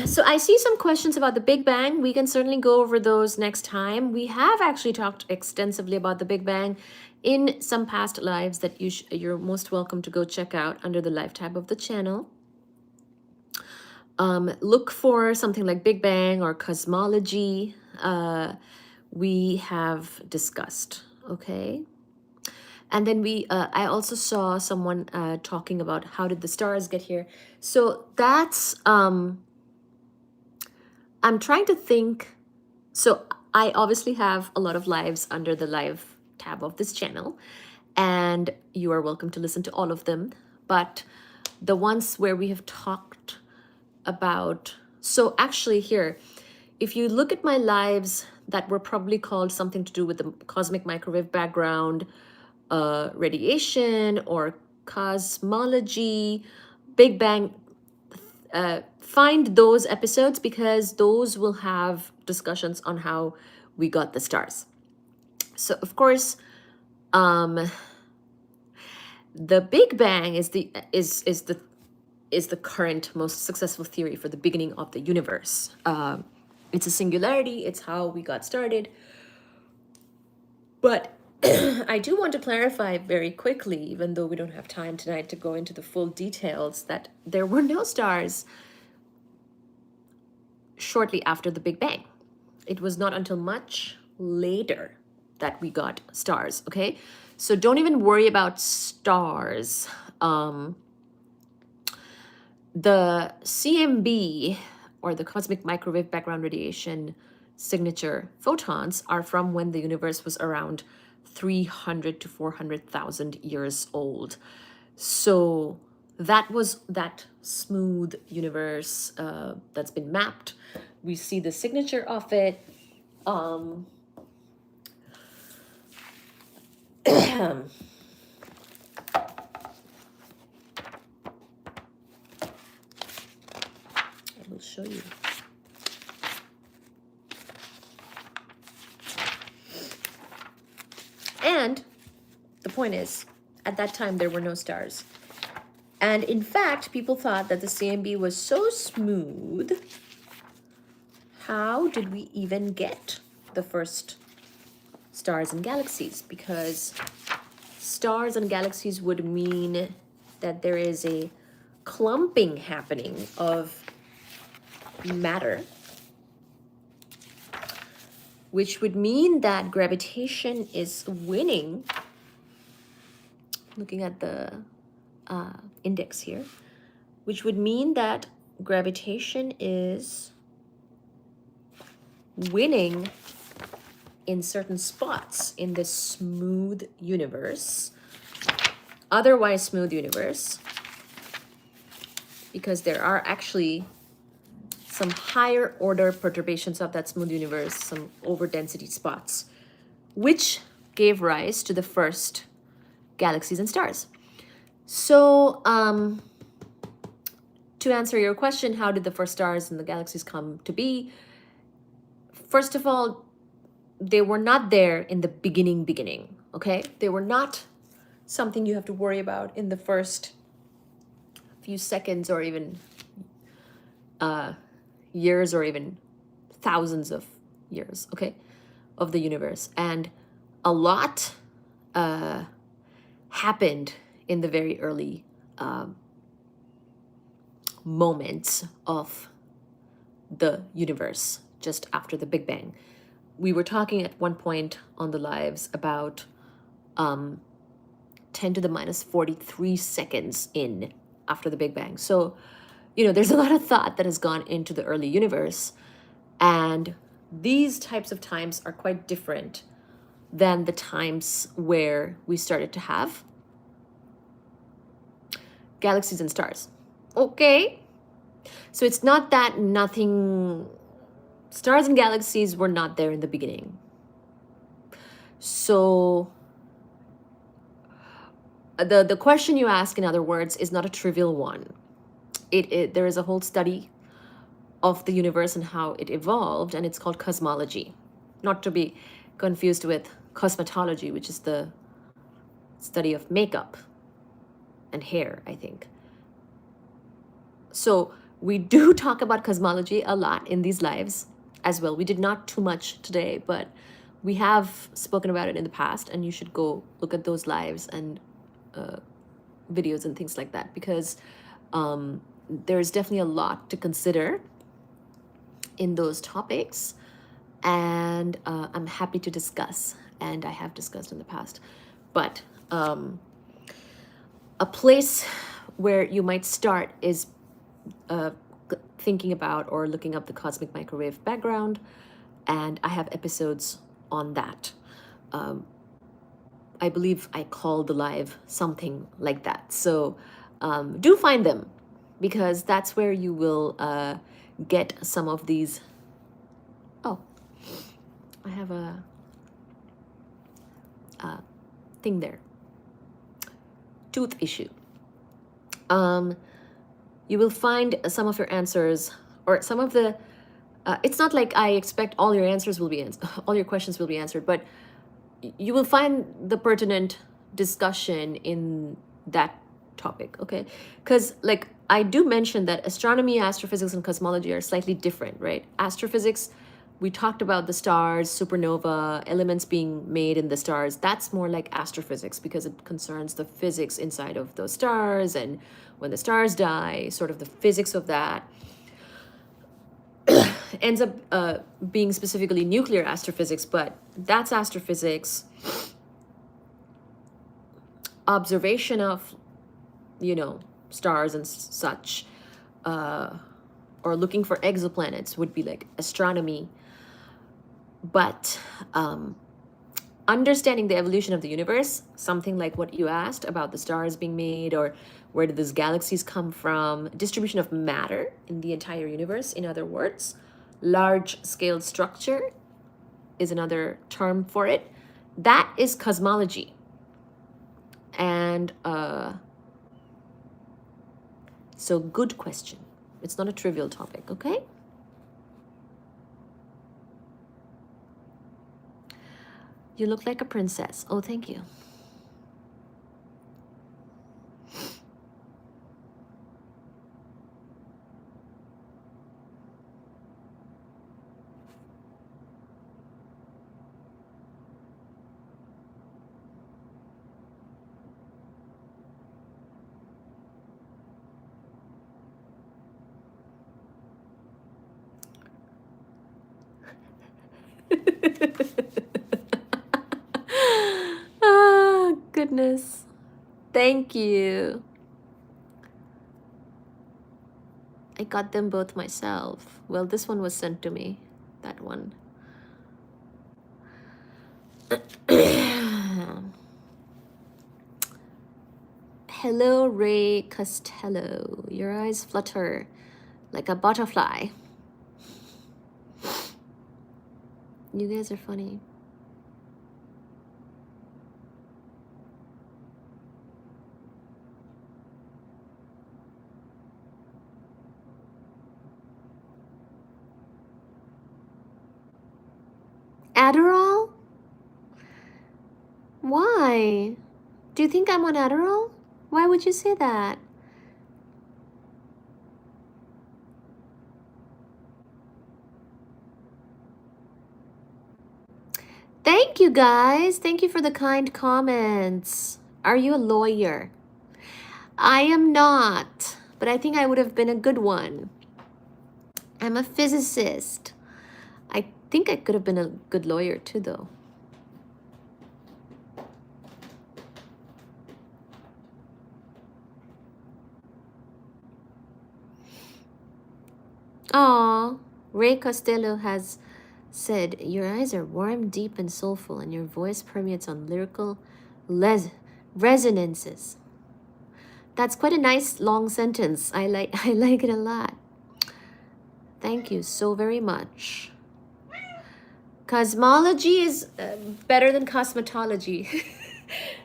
So I see some questions about the Big Bang. We can certainly go over those next time. We have actually talked extensively about the Big Bang in some past lives that you're most welcome to go check out under the live tab of the channel. Look for something like Big Bang or cosmology. We have discussed, okay? And then I also saw someone talking about how did the stars get here. So that's, I'm trying to think. So I obviously have a lot of lives under the live tab of this channel, and you are welcome to listen to all of them. But the ones where we have talked about, so actually here, if you look at my lives that were probably called something to do with the cosmic microwave background, radiation, or cosmology, Big Bang, find those episodes because those will have discussions on how we got the stars. So of course, the Big Bang is the current most successful theory for the beginning of the universe. It's a singularity. It's how we got started. But I do want to clarify very quickly, even though we don't have time tonight to go into the full details, that there were no stars shortly after the Big Bang. It was not until much later that we got stars, okay? So don't even worry about stars. The CMB, or the cosmic microwave background radiation signature photons, are from when the universe was around 300 to 400,000 years old. So that was that smooth universe that's been mapped. We see the signature of it. I will show you. And the point is, at that time, there were no stars. And in fact, people thought that the CMB was so smooth. How did we even get the first stars and galaxies? Because stars and galaxies would mean that there is a clumping happening of matter, which would mean that gravitation is winning. Looking at the index here, which would mean that gravitation is winning in certain spots in this smooth universe, otherwise smooth universe, because there are actually some higher order perturbations of that smooth universe, some overdensity spots, which gave rise to the first galaxies and stars. So to answer your question, how did the first stars and the galaxies come to be? First of all, they were not there in the beginning, okay? They were not something you have to worry about in the first few seconds or even years or even thousands of years, okay, of the universe. And a lot happened in the very early moments of the universe, just after the Big Bang. We were talking at one point on the lives about 10 to the minus 43 seconds in after the Big Bang. So, you know, there's a lot of thought that has gone into the early universe, and these types of times are quite different than the times where we started to have galaxies and stars. Okay? So it's not that nothing, stars and galaxies were not there in the beginning. So the question you ask, in other words, is not a trivial one. There is a whole study of the universe and how it evolved, and it's called cosmology, not to be confused with cosmetology, which is the study of makeup and hair, I think. So we do talk about cosmology a lot in these lives as well. We did not too much today, but we have spoken about it in the past, and you should go look at those lives and videos and things like that, because there's definitely a lot to consider in those topics, and I'm happy to discuss, and I have discussed in the past. But a place where you might start is thinking about or looking up the cosmic microwave background, and I have episodes on that. I believe I called the live something like that. So do find them, because that's where you will get some of these. Oh, I have a thing there. Tooth issue. You will find some of your answers, or some of the. It's not like I expect all your answers will be all your questions will be answered, but you will find the pertinent discussion in that topic, okay? Because like I do mention that astronomy, astrophysics, and cosmology are slightly different, right? Astrophysics, we talked about the stars, supernova, elements being made in the stars. That's more like astrophysics, because it concerns the physics inside of those stars, and when the stars die, sort of the physics of that. Ends up being specifically nuclear astrophysics, but that's astrophysics. Observation of, stars and such, or looking for exoplanets would be like astronomy. But understanding the evolution of the universe, something like what you asked about the stars being made, or where did these galaxies come from, distribution of matter in the entire universe, in other words, large-scale structure is another term for it. That is cosmology. And so good question. It's not a trivial topic, okay? You look like a princess. Oh, thank you. Oh, goodness. Thank you. I got them both myself. Well, this one was sent to me. That one. Hello, Ray Costello. Your eyes flutter like a butterfly. You guys are funny. Adderall? Why? Do you think I'm on Adderall? Why would you say that? Thank you, guys. Thank you for the kind comments. Are you a lawyer? I am not, but I think I would have been a good one. I'm a physicist. I think I could have been a good lawyer too, though. Aw, Ray Costello has said, your eyes are warm, deep, and soulful, and your voice permeates on lyrical resonances. That's quite a nice long sentence. I like it a lot. Thank you so very much. Cosmology is better than cosmetology.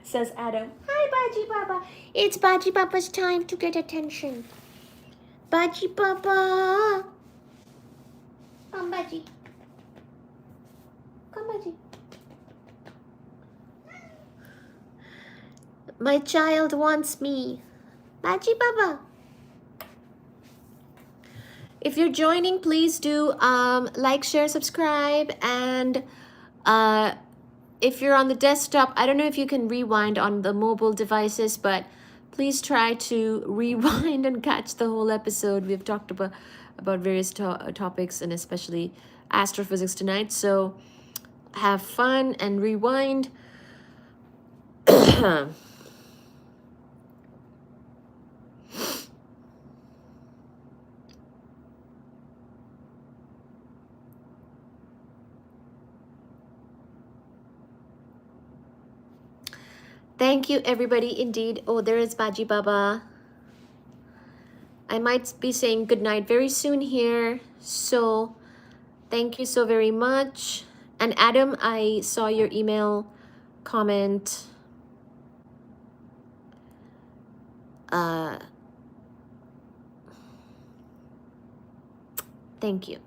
says Adam. Hi, Baji Baba. It's Baji Baba's time to get attention. Baji Baba. Come, Baji. Come, Baji. My child wants me. Baji Baba. If you're joining, please do like, share, subscribe, and if you're on the desktop, I don't know if you can rewind on the mobile devices, but please try to rewind and catch the whole episode. We've talked about various topics and especially astrophysics tonight. So have fun and rewind. Thank you, everybody. Indeed. Oh, there is Baji Baba. I might be saying goodnight very soon here. So thank you so very much. And Adam, I saw your email comment. Thank you.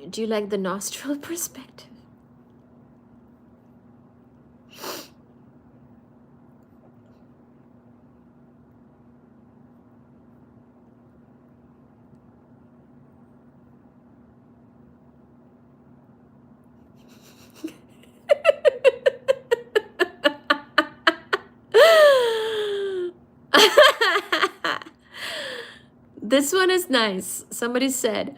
Do you like the nostril perspective? This one is nice. Somebody said,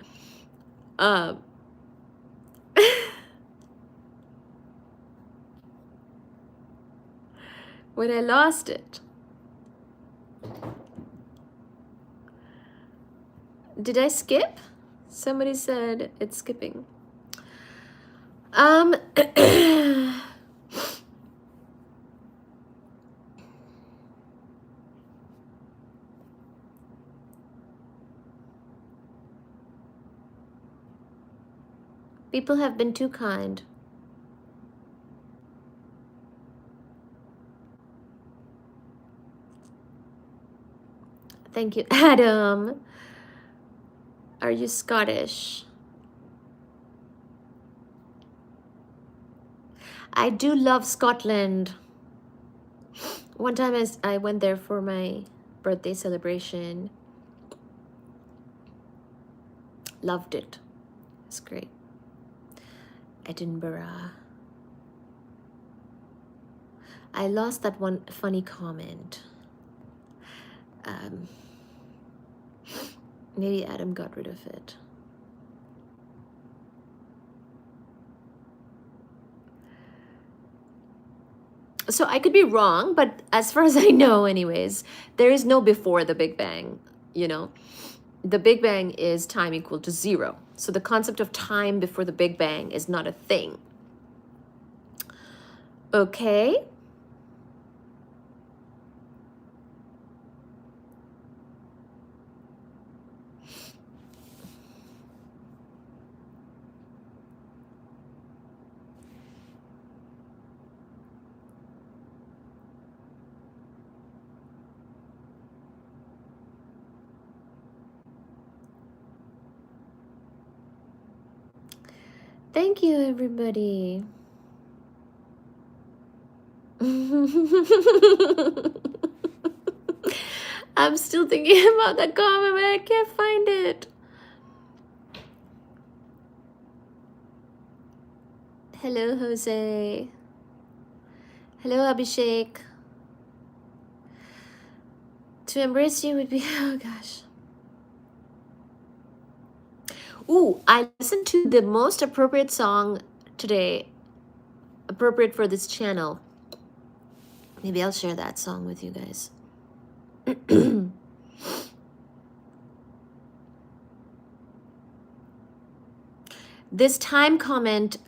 when I lost it. Did I skip? Somebody said it's skipping. People have been too kind. Thank you, Adam. Are you Scottish? I do love Scotland. One time I went there for my birthday celebration. Loved it. It's great. Edinburgh. I lost that one funny comment. Maybe Adam got rid of it. So I could be wrong, but as far as I know anyways, there is no before the Big Bang, you know. The Big Bang is time equal to 0. So the concept of time before the Big Bang is not a thing. Okay. Thank you, everybody. I'm still thinking about that comment, but I can't find it. Hello, Jose. Hello, Abhishek. To embrace you would be, oh gosh. Ooh, I listened to the most appropriate song today, appropriate for this channel. Maybe I'll share that song with you guys. This time comment,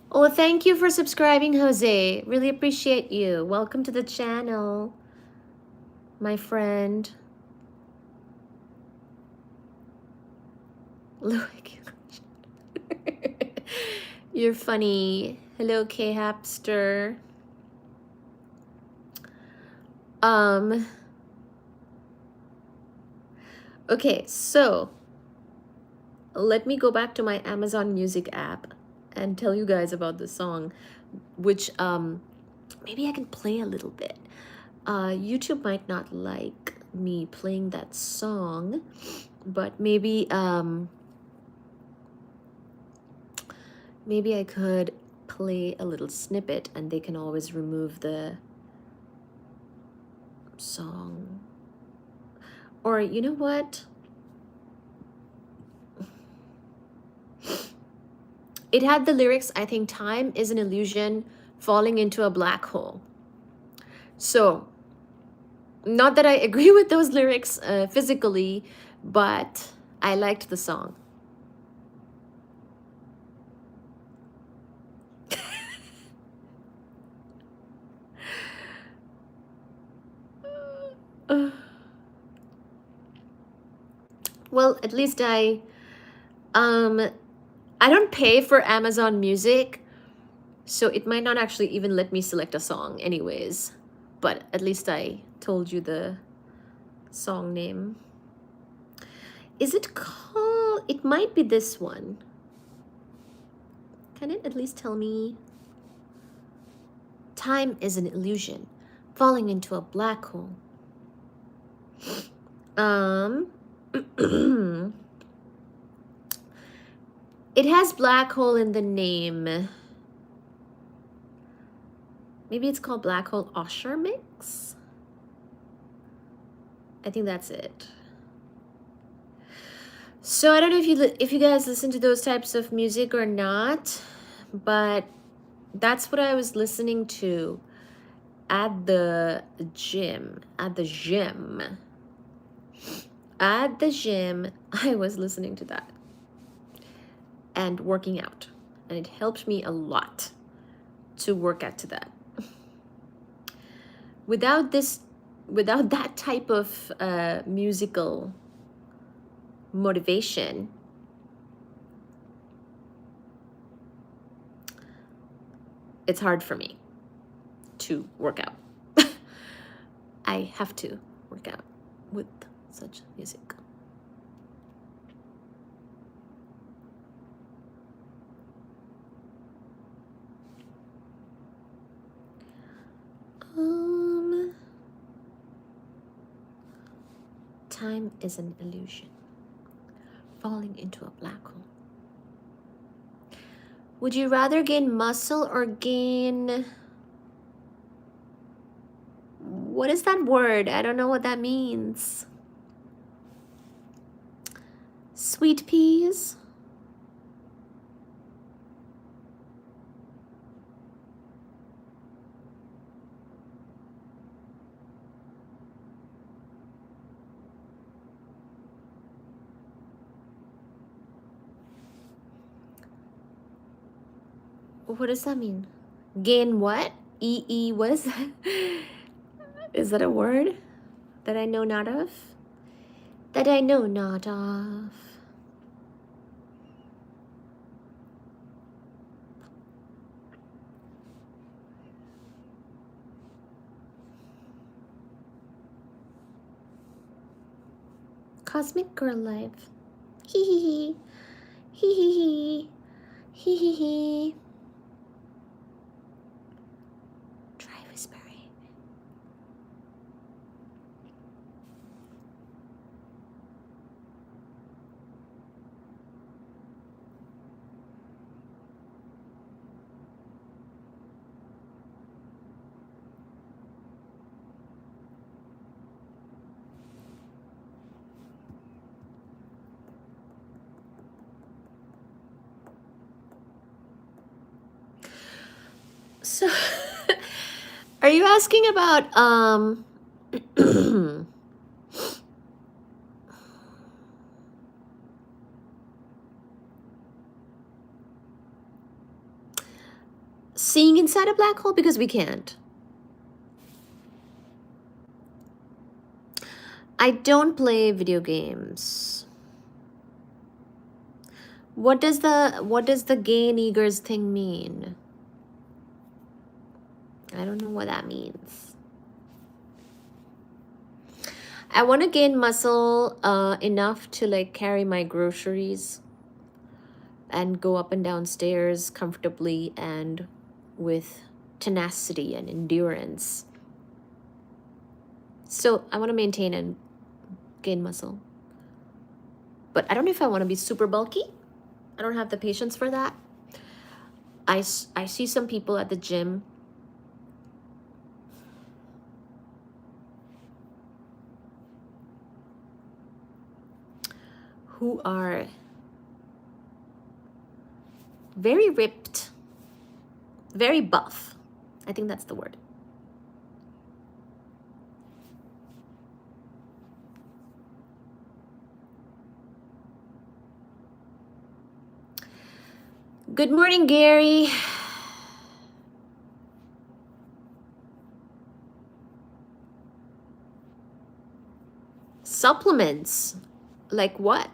oh, thank you for subscribing, Jose. Really appreciate you. Welcome to the channel, my friend. Loic. You're funny. Hello, K-Hapster. Okay, so let me go back to my Amazon Music app and tell you guys about the song, which maybe I can play a little bit. YouTube might not like me playing that song, but maybe maybe I could play a little snippet and they can always remove the song. Or you know what? It had the lyrics, I think, time is an illusion, falling into a black hole. So, not that I agree with those lyrics physically, but I liked the song. Well, at least I don't pay for Amazon Music, so it might not actually even let me select a song anyways. But at least I told you the song name. Is it called? It might be this one. Can it at least tell me? Time is an illusion, falling into a black hole. It has black hole in the name. Maybe it's called Black Hole Osher Mix? I think that's it. So I don't know if you guys listen to those types of music or not, but that's what I was listening to at the gym. At the gym, I was listening to that and working out, and it helped me a lot to work out to that. Without that type of musical motivation, it's hard for me to work out. I have to work out with such music. Time is an illusion, falling into a black hole. Would you rather gain muscle or gain... What is that word? I don't know what that means. Sweet peas? What does that mean? Gain what? What is that? Is that a word that I know not of? That I know not of. Cosmic girl life. Hee hee hee. Hee hee hee. Hee hee hee. Try whispering. So, are you asking about seeing inside a black hole? Because we can't. I don't play video games. What does the gain eagers thing mean? I don't know what that means. I want to gain muscle enough to like carry my groceries and go up and down stairs comfortably and with tenacity and endurance. So I want to maintain and gain muscle. But I don't know if I want to be super bulky. I don't have the patience for that. I see some people at the gym who are very ripped, very buff. I think that's the word. Good morning, Gary. Supplements? Like what?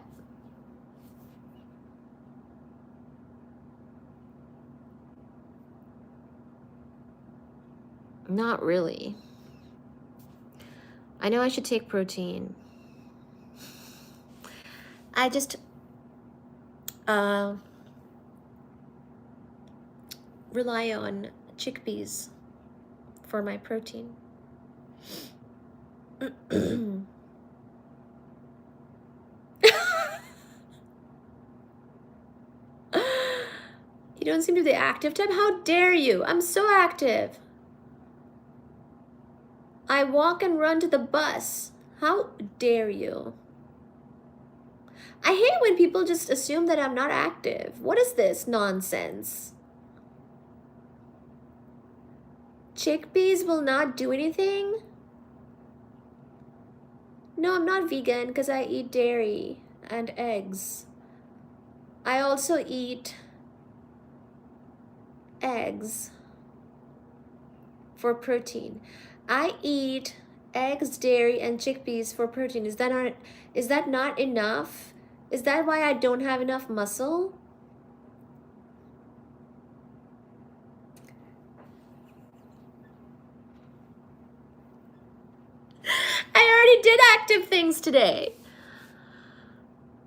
Not really. I know I should take protein. I just rely on chickpeas for my protein. You don't seem to be the active type. How dare you? I'm so active. I walk and run to the bus. How dare you? I hate when people just assume that I'm not active. What is this nonsense? Chickpeas will not do anything? No, I'm not vegan because I eat dairy and eggs. I also eat eggs for protein. I eat eggs, dairy, and chickpeas for protein. Is that not enough? Is that why I don't have enough muscle? I already did active things today.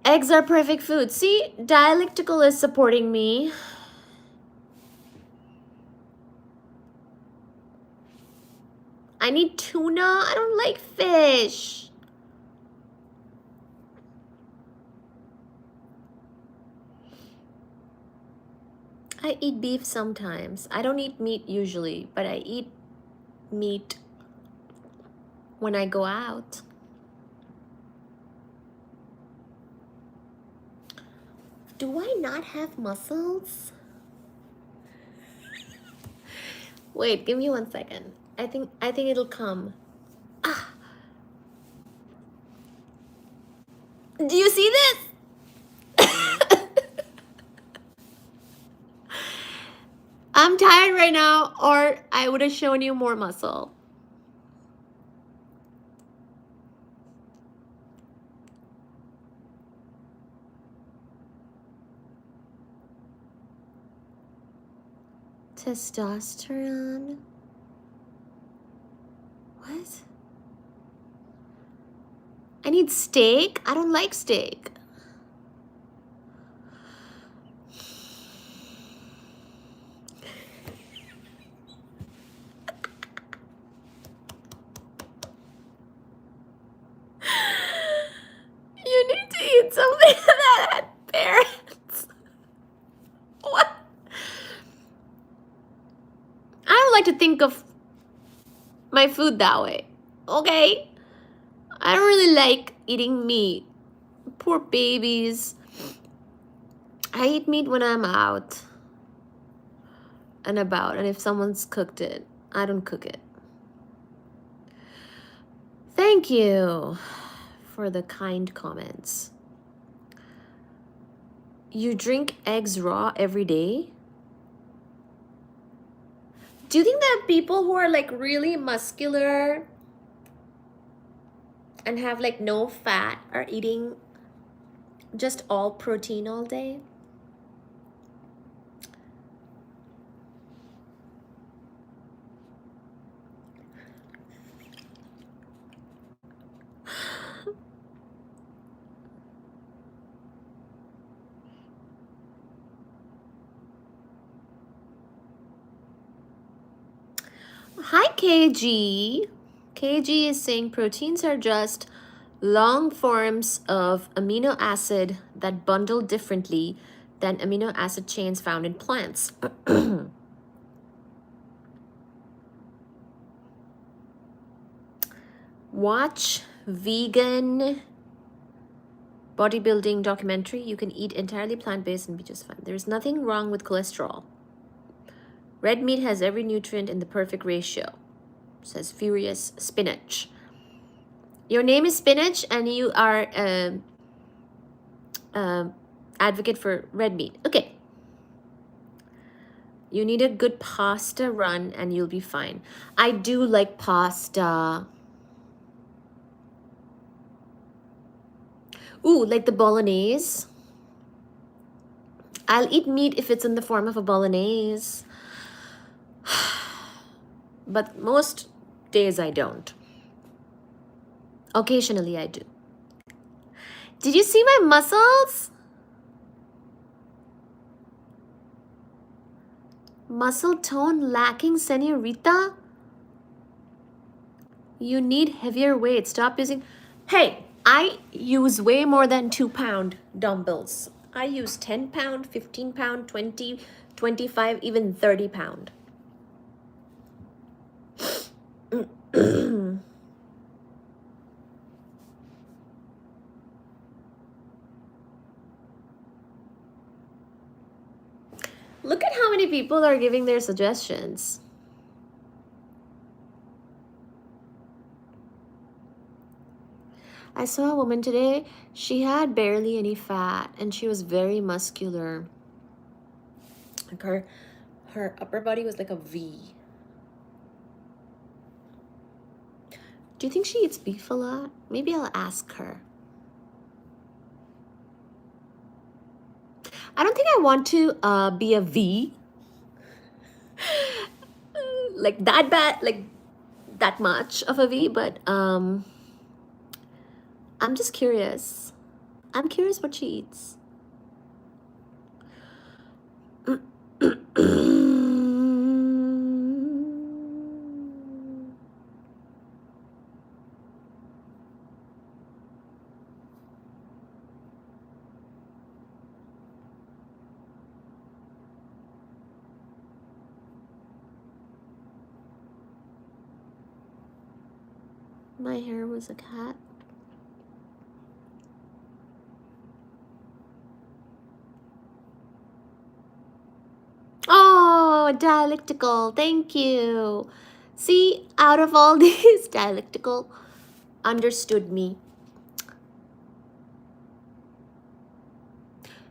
Eggs are perfect food. See, dialectical is supporting me. I need tuna. I don't like fish. I eat beef sometimes. I don't eat meat usually, but I eat meat when I go out. Do I not have muscles? Wait, give me 1 second. I think it'll come. Ah. Do you see this? I'm tired right now, or I would have shown you more muscle. Testosterone? What? I need steak? I don't like steak. You need to eat something that had parents. What? I don't like to think of my food that way. Okay? I don't really like eating meat. Poor babies. I eat meat when I'm out and about, and if someone's cooked it, I don't cook it. Thank you for the kind comments. You drink eggs raw every day? Do you think that people who are like really muscular and have like no fat are eating just all protein all day? Hi, KG. KG is saying proteins are just long forms of amino acid that bundle differently than amino acid chains found in plants. Watch vegan bodybuilding documentary. You can eat entirely plant-based and be just fine. There's nothing wrong with cholesterol. Red meat has every nutrient in the perfect ratio, says Furious Spinach. Your name is Spinach and you are an advocate for red meat. Okay. You need a good pasta run and you'll be fine. I do like pasta. Ooh, like the bolognese. I'll eat meat if it's in the form of a bolognese. But most days I don't. Occasionally I do. Did you see my muscles? Muscle tone lacking, senorita? You need heavier weight. Stop using... Hey, I use way more than 2-pound dumbbells. I use 10-pound, 15-pound, 20, 25, even 30-pound. Look at how many people are giving their suggestions. I saw a woman today. She had barely any fat and she was very muscular. Like her upper body was like a V. Do you think she eats beef a lot? Maybe I'll ask her. I don't think I want to be a V. Like that bad, like that much of a V, but I'm just curious. I'm curious what she eats. My hair was a cat. Oh, dialectical. Thank you. See, out of all these, dialectical understood me.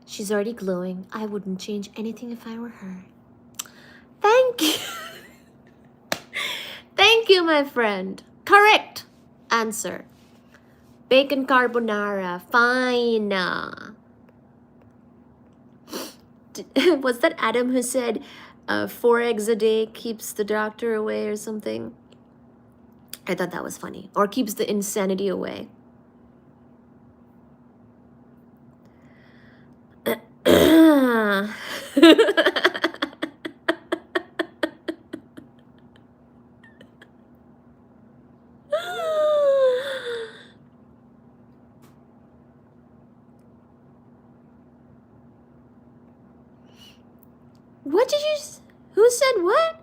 She's already glowing. I wouldn't change anything if I were her. Thank you. Thank you, my friend. Correct answer. Bacon carbonara. Fine. Was that Adam who said 4 eggs a day keeps the doctor away or something? I thought that was funny. Or keeps the insanity away. What did you... Who said what?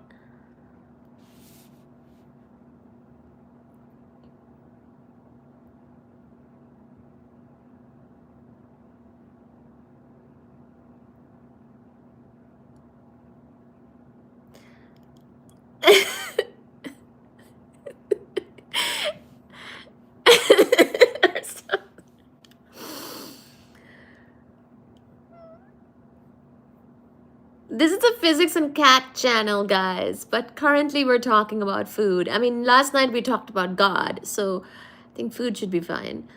This is a physics and cat channel, guys, but currently we're talking about food. I mean, last night we talked about God, so I think food should be fine.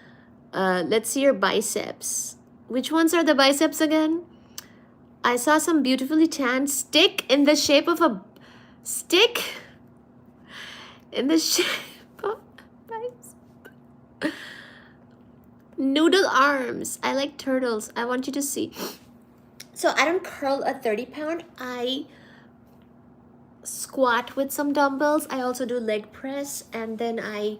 Let's see your biceps. Which ones are the biceps again? I saw some beautifully tanned stick in the shape of a stick in the shape of bicep. Noodle arms. I like turtles. I want you to see. So I don't curl a 30-pound. I squat with some dumbbells. I also do leg press, and then I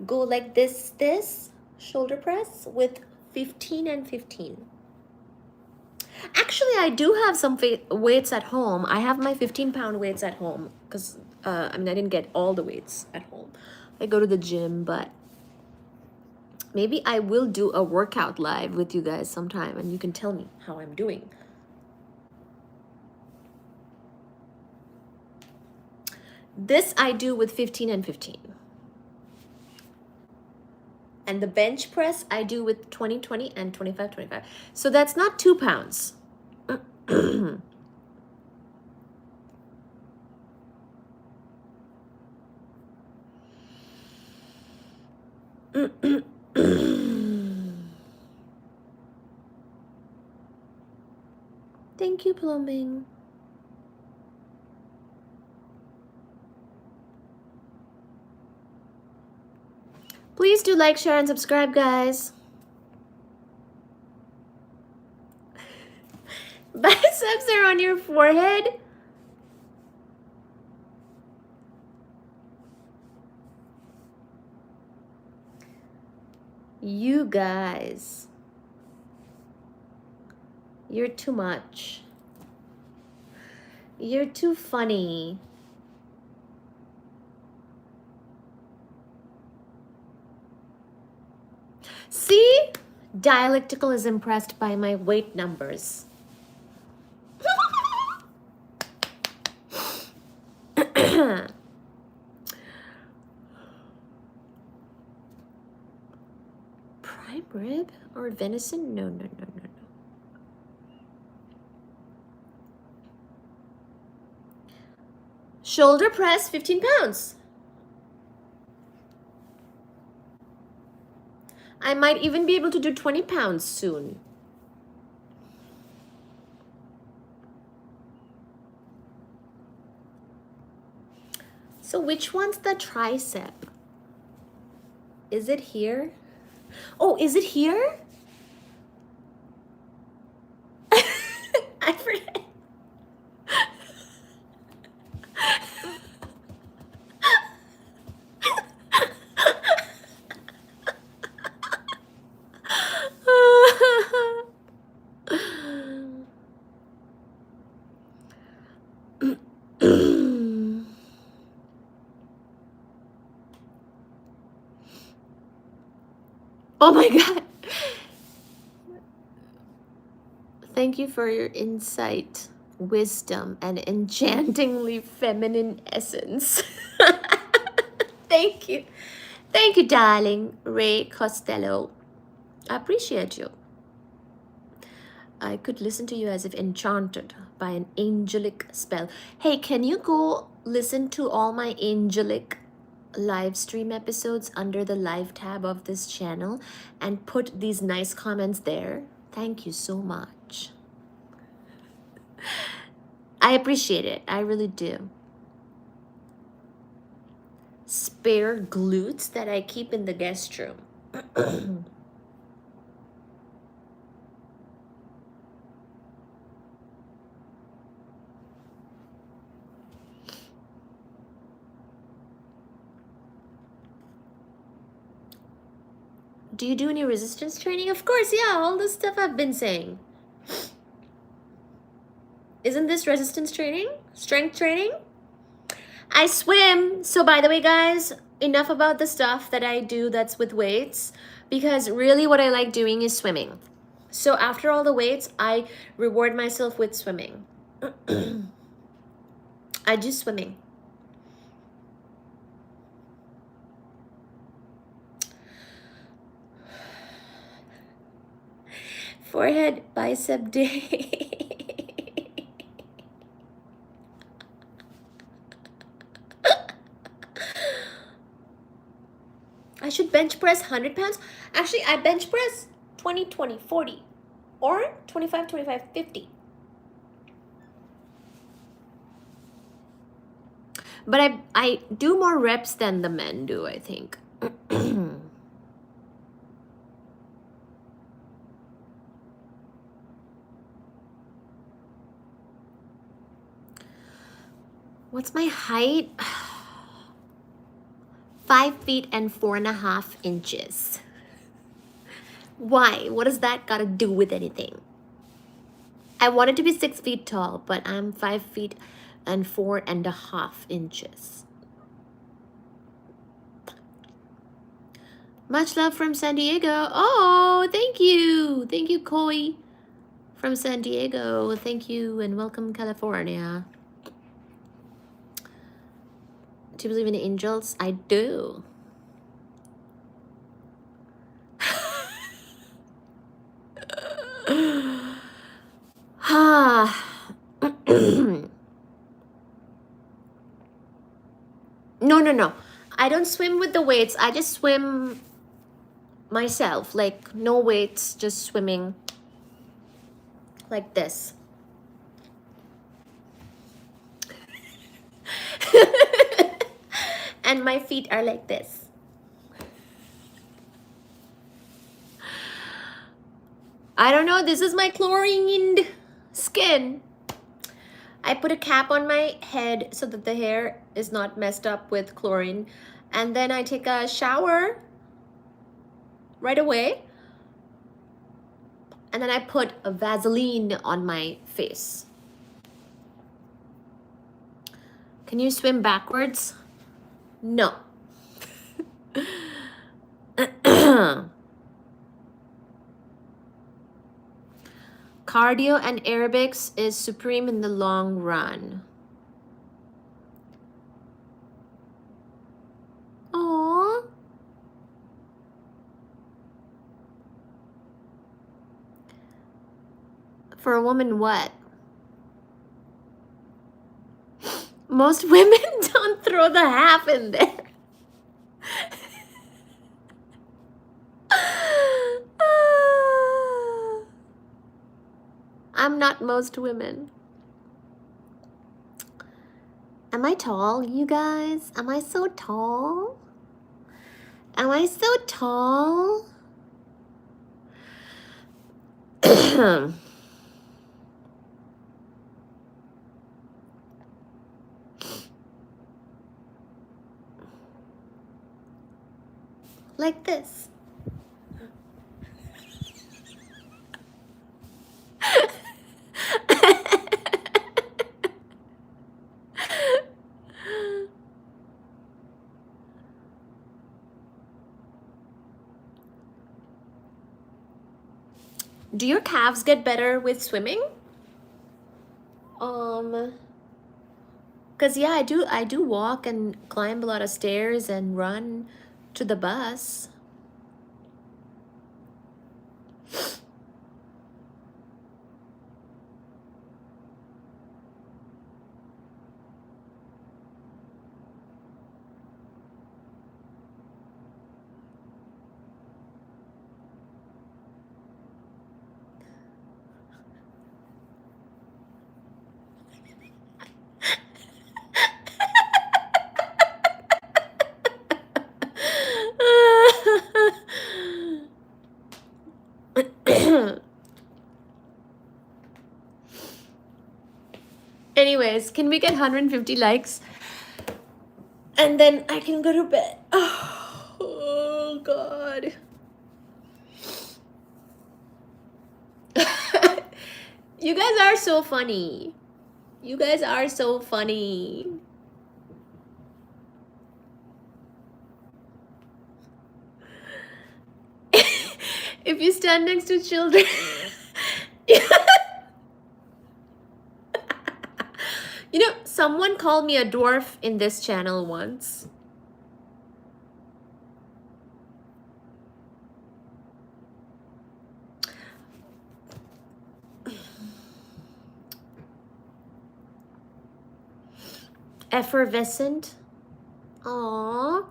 go like this shoulder press with 15 and 15. Actually, I do have some weights at home. I have my 15-pound weights at home because I mean, I didn't get all the weights at home. I go to the gym, but maybe I will do a workout live with you guys sometime, and you can tell me how I'm doing. This I do with 15 and 15. And the bench press I do with 20, 20 and 25, 25. So that's not 2 pounds. Thank you, Plumbing. Please do like, share, and subscribe, guys. Biceps are on your forehead? You guys. You're too much. You're too funny. See? Dialectical is impressed by my weight numbers. Prime rib or venison? No, no, no, no, no. Shoulder press, 15 pounds. I might even be able to do 20 pounds soon. So which one's the tricep? Is it here? Oh, is it here? I forget. Oh my God. Thank you for your insight, wisdom, and enchantingly feminine essence. Thank you. Thank you, darling. Ray Costello. I appreciate you. I could listen to you as if enchanted by an angelic spell. Hey, can you go listen to all my angelic live stream episodes under the live tab of this channel and put these nice comments there? Thank you so much. I appreciate it. I really do. Spare glutes that I keep in the guest room. Do you do any resistance training? Of course, yeah, all the stuff I've been saying. Isn't this resistance training? Strength training? I swim. So by the way, guys, enough about the stuff that I do that's with weights, because really what I like doing is swimming. So after all the weights, I reward myself with swimming. I do swimming. Forehead bicep day. I should bench press 100 pounds. Actually, I bench press 20, 20, 40 or 25, 25, 50. But I do more reps than the men do, I think. What's my height? 5 feet and 4.5 inches. Why? What does that got to do with anything? I wanted to be 6 feet tall, but I'm 5 feet and 4.5 inches. Much love from San Diego. Oh, thank you. Thank you, Koi from San Diego. Thank you and welcome, California. Do you believe in angels? I do. No. I don't swim with the weights. I just swim myself. Like, no weights, just swimming like this. And my feet are like this. I don't know. This is my chlorined skin. I put a cap on my head so that the hair is not messed up with chlorine. And then I take a shower right away. And then I put a Vaseline on my face. Can you swim backwards? No. Cardio and aerobics is supreme in the long run. Aww. For a woman, what? Most women don't throw the half in there. I'm not most women. Am I tall, you guys? Am I so tall? Am I so tall? Like this. Do your calves get better with swimming? Cause yeah, I do walk and climb a lot of stairs and run to the bus. Anyways, can we get 150 likes? And then I can go to bed. Oh God. You guys are so funny. You guys are so funny. If you stand next to children. You know, someone called me a dwarf in this channel once. Effervescent. Aww.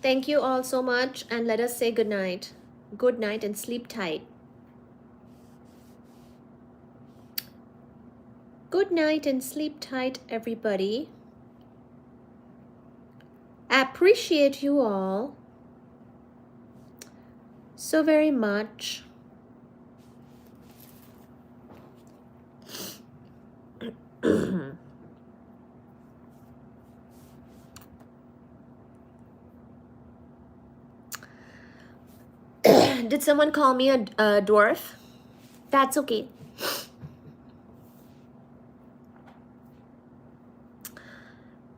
Thank you all so much, and let us say good night. Good night and sleep tight. Good night and sleep tight, everybody. I appreciate you all so very much. Did someone call me a dwarf? That's okay.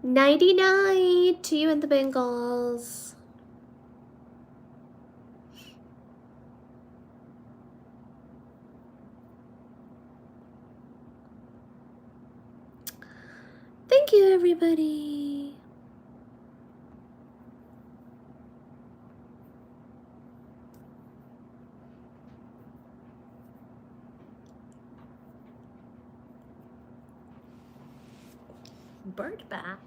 Nighty night to you and the Bengals. Thank you, everybody. Bird bath.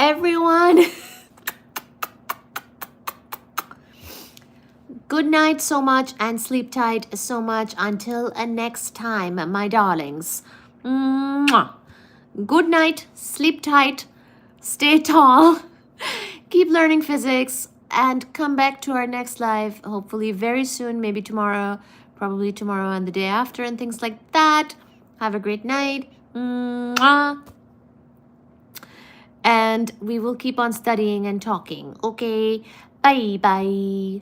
Everyone, good night so much and sleep tight so much until next time, my darlings. Mwah. Good night, sleep tight, stay tall, keep learning physics, and come back to our next live, hopefully very soon, maybe tomorrow, probably tomorrow and the day after, and things like that. Have a great night. Mwah. And we will keep on studying and talking. Okay, bye bye.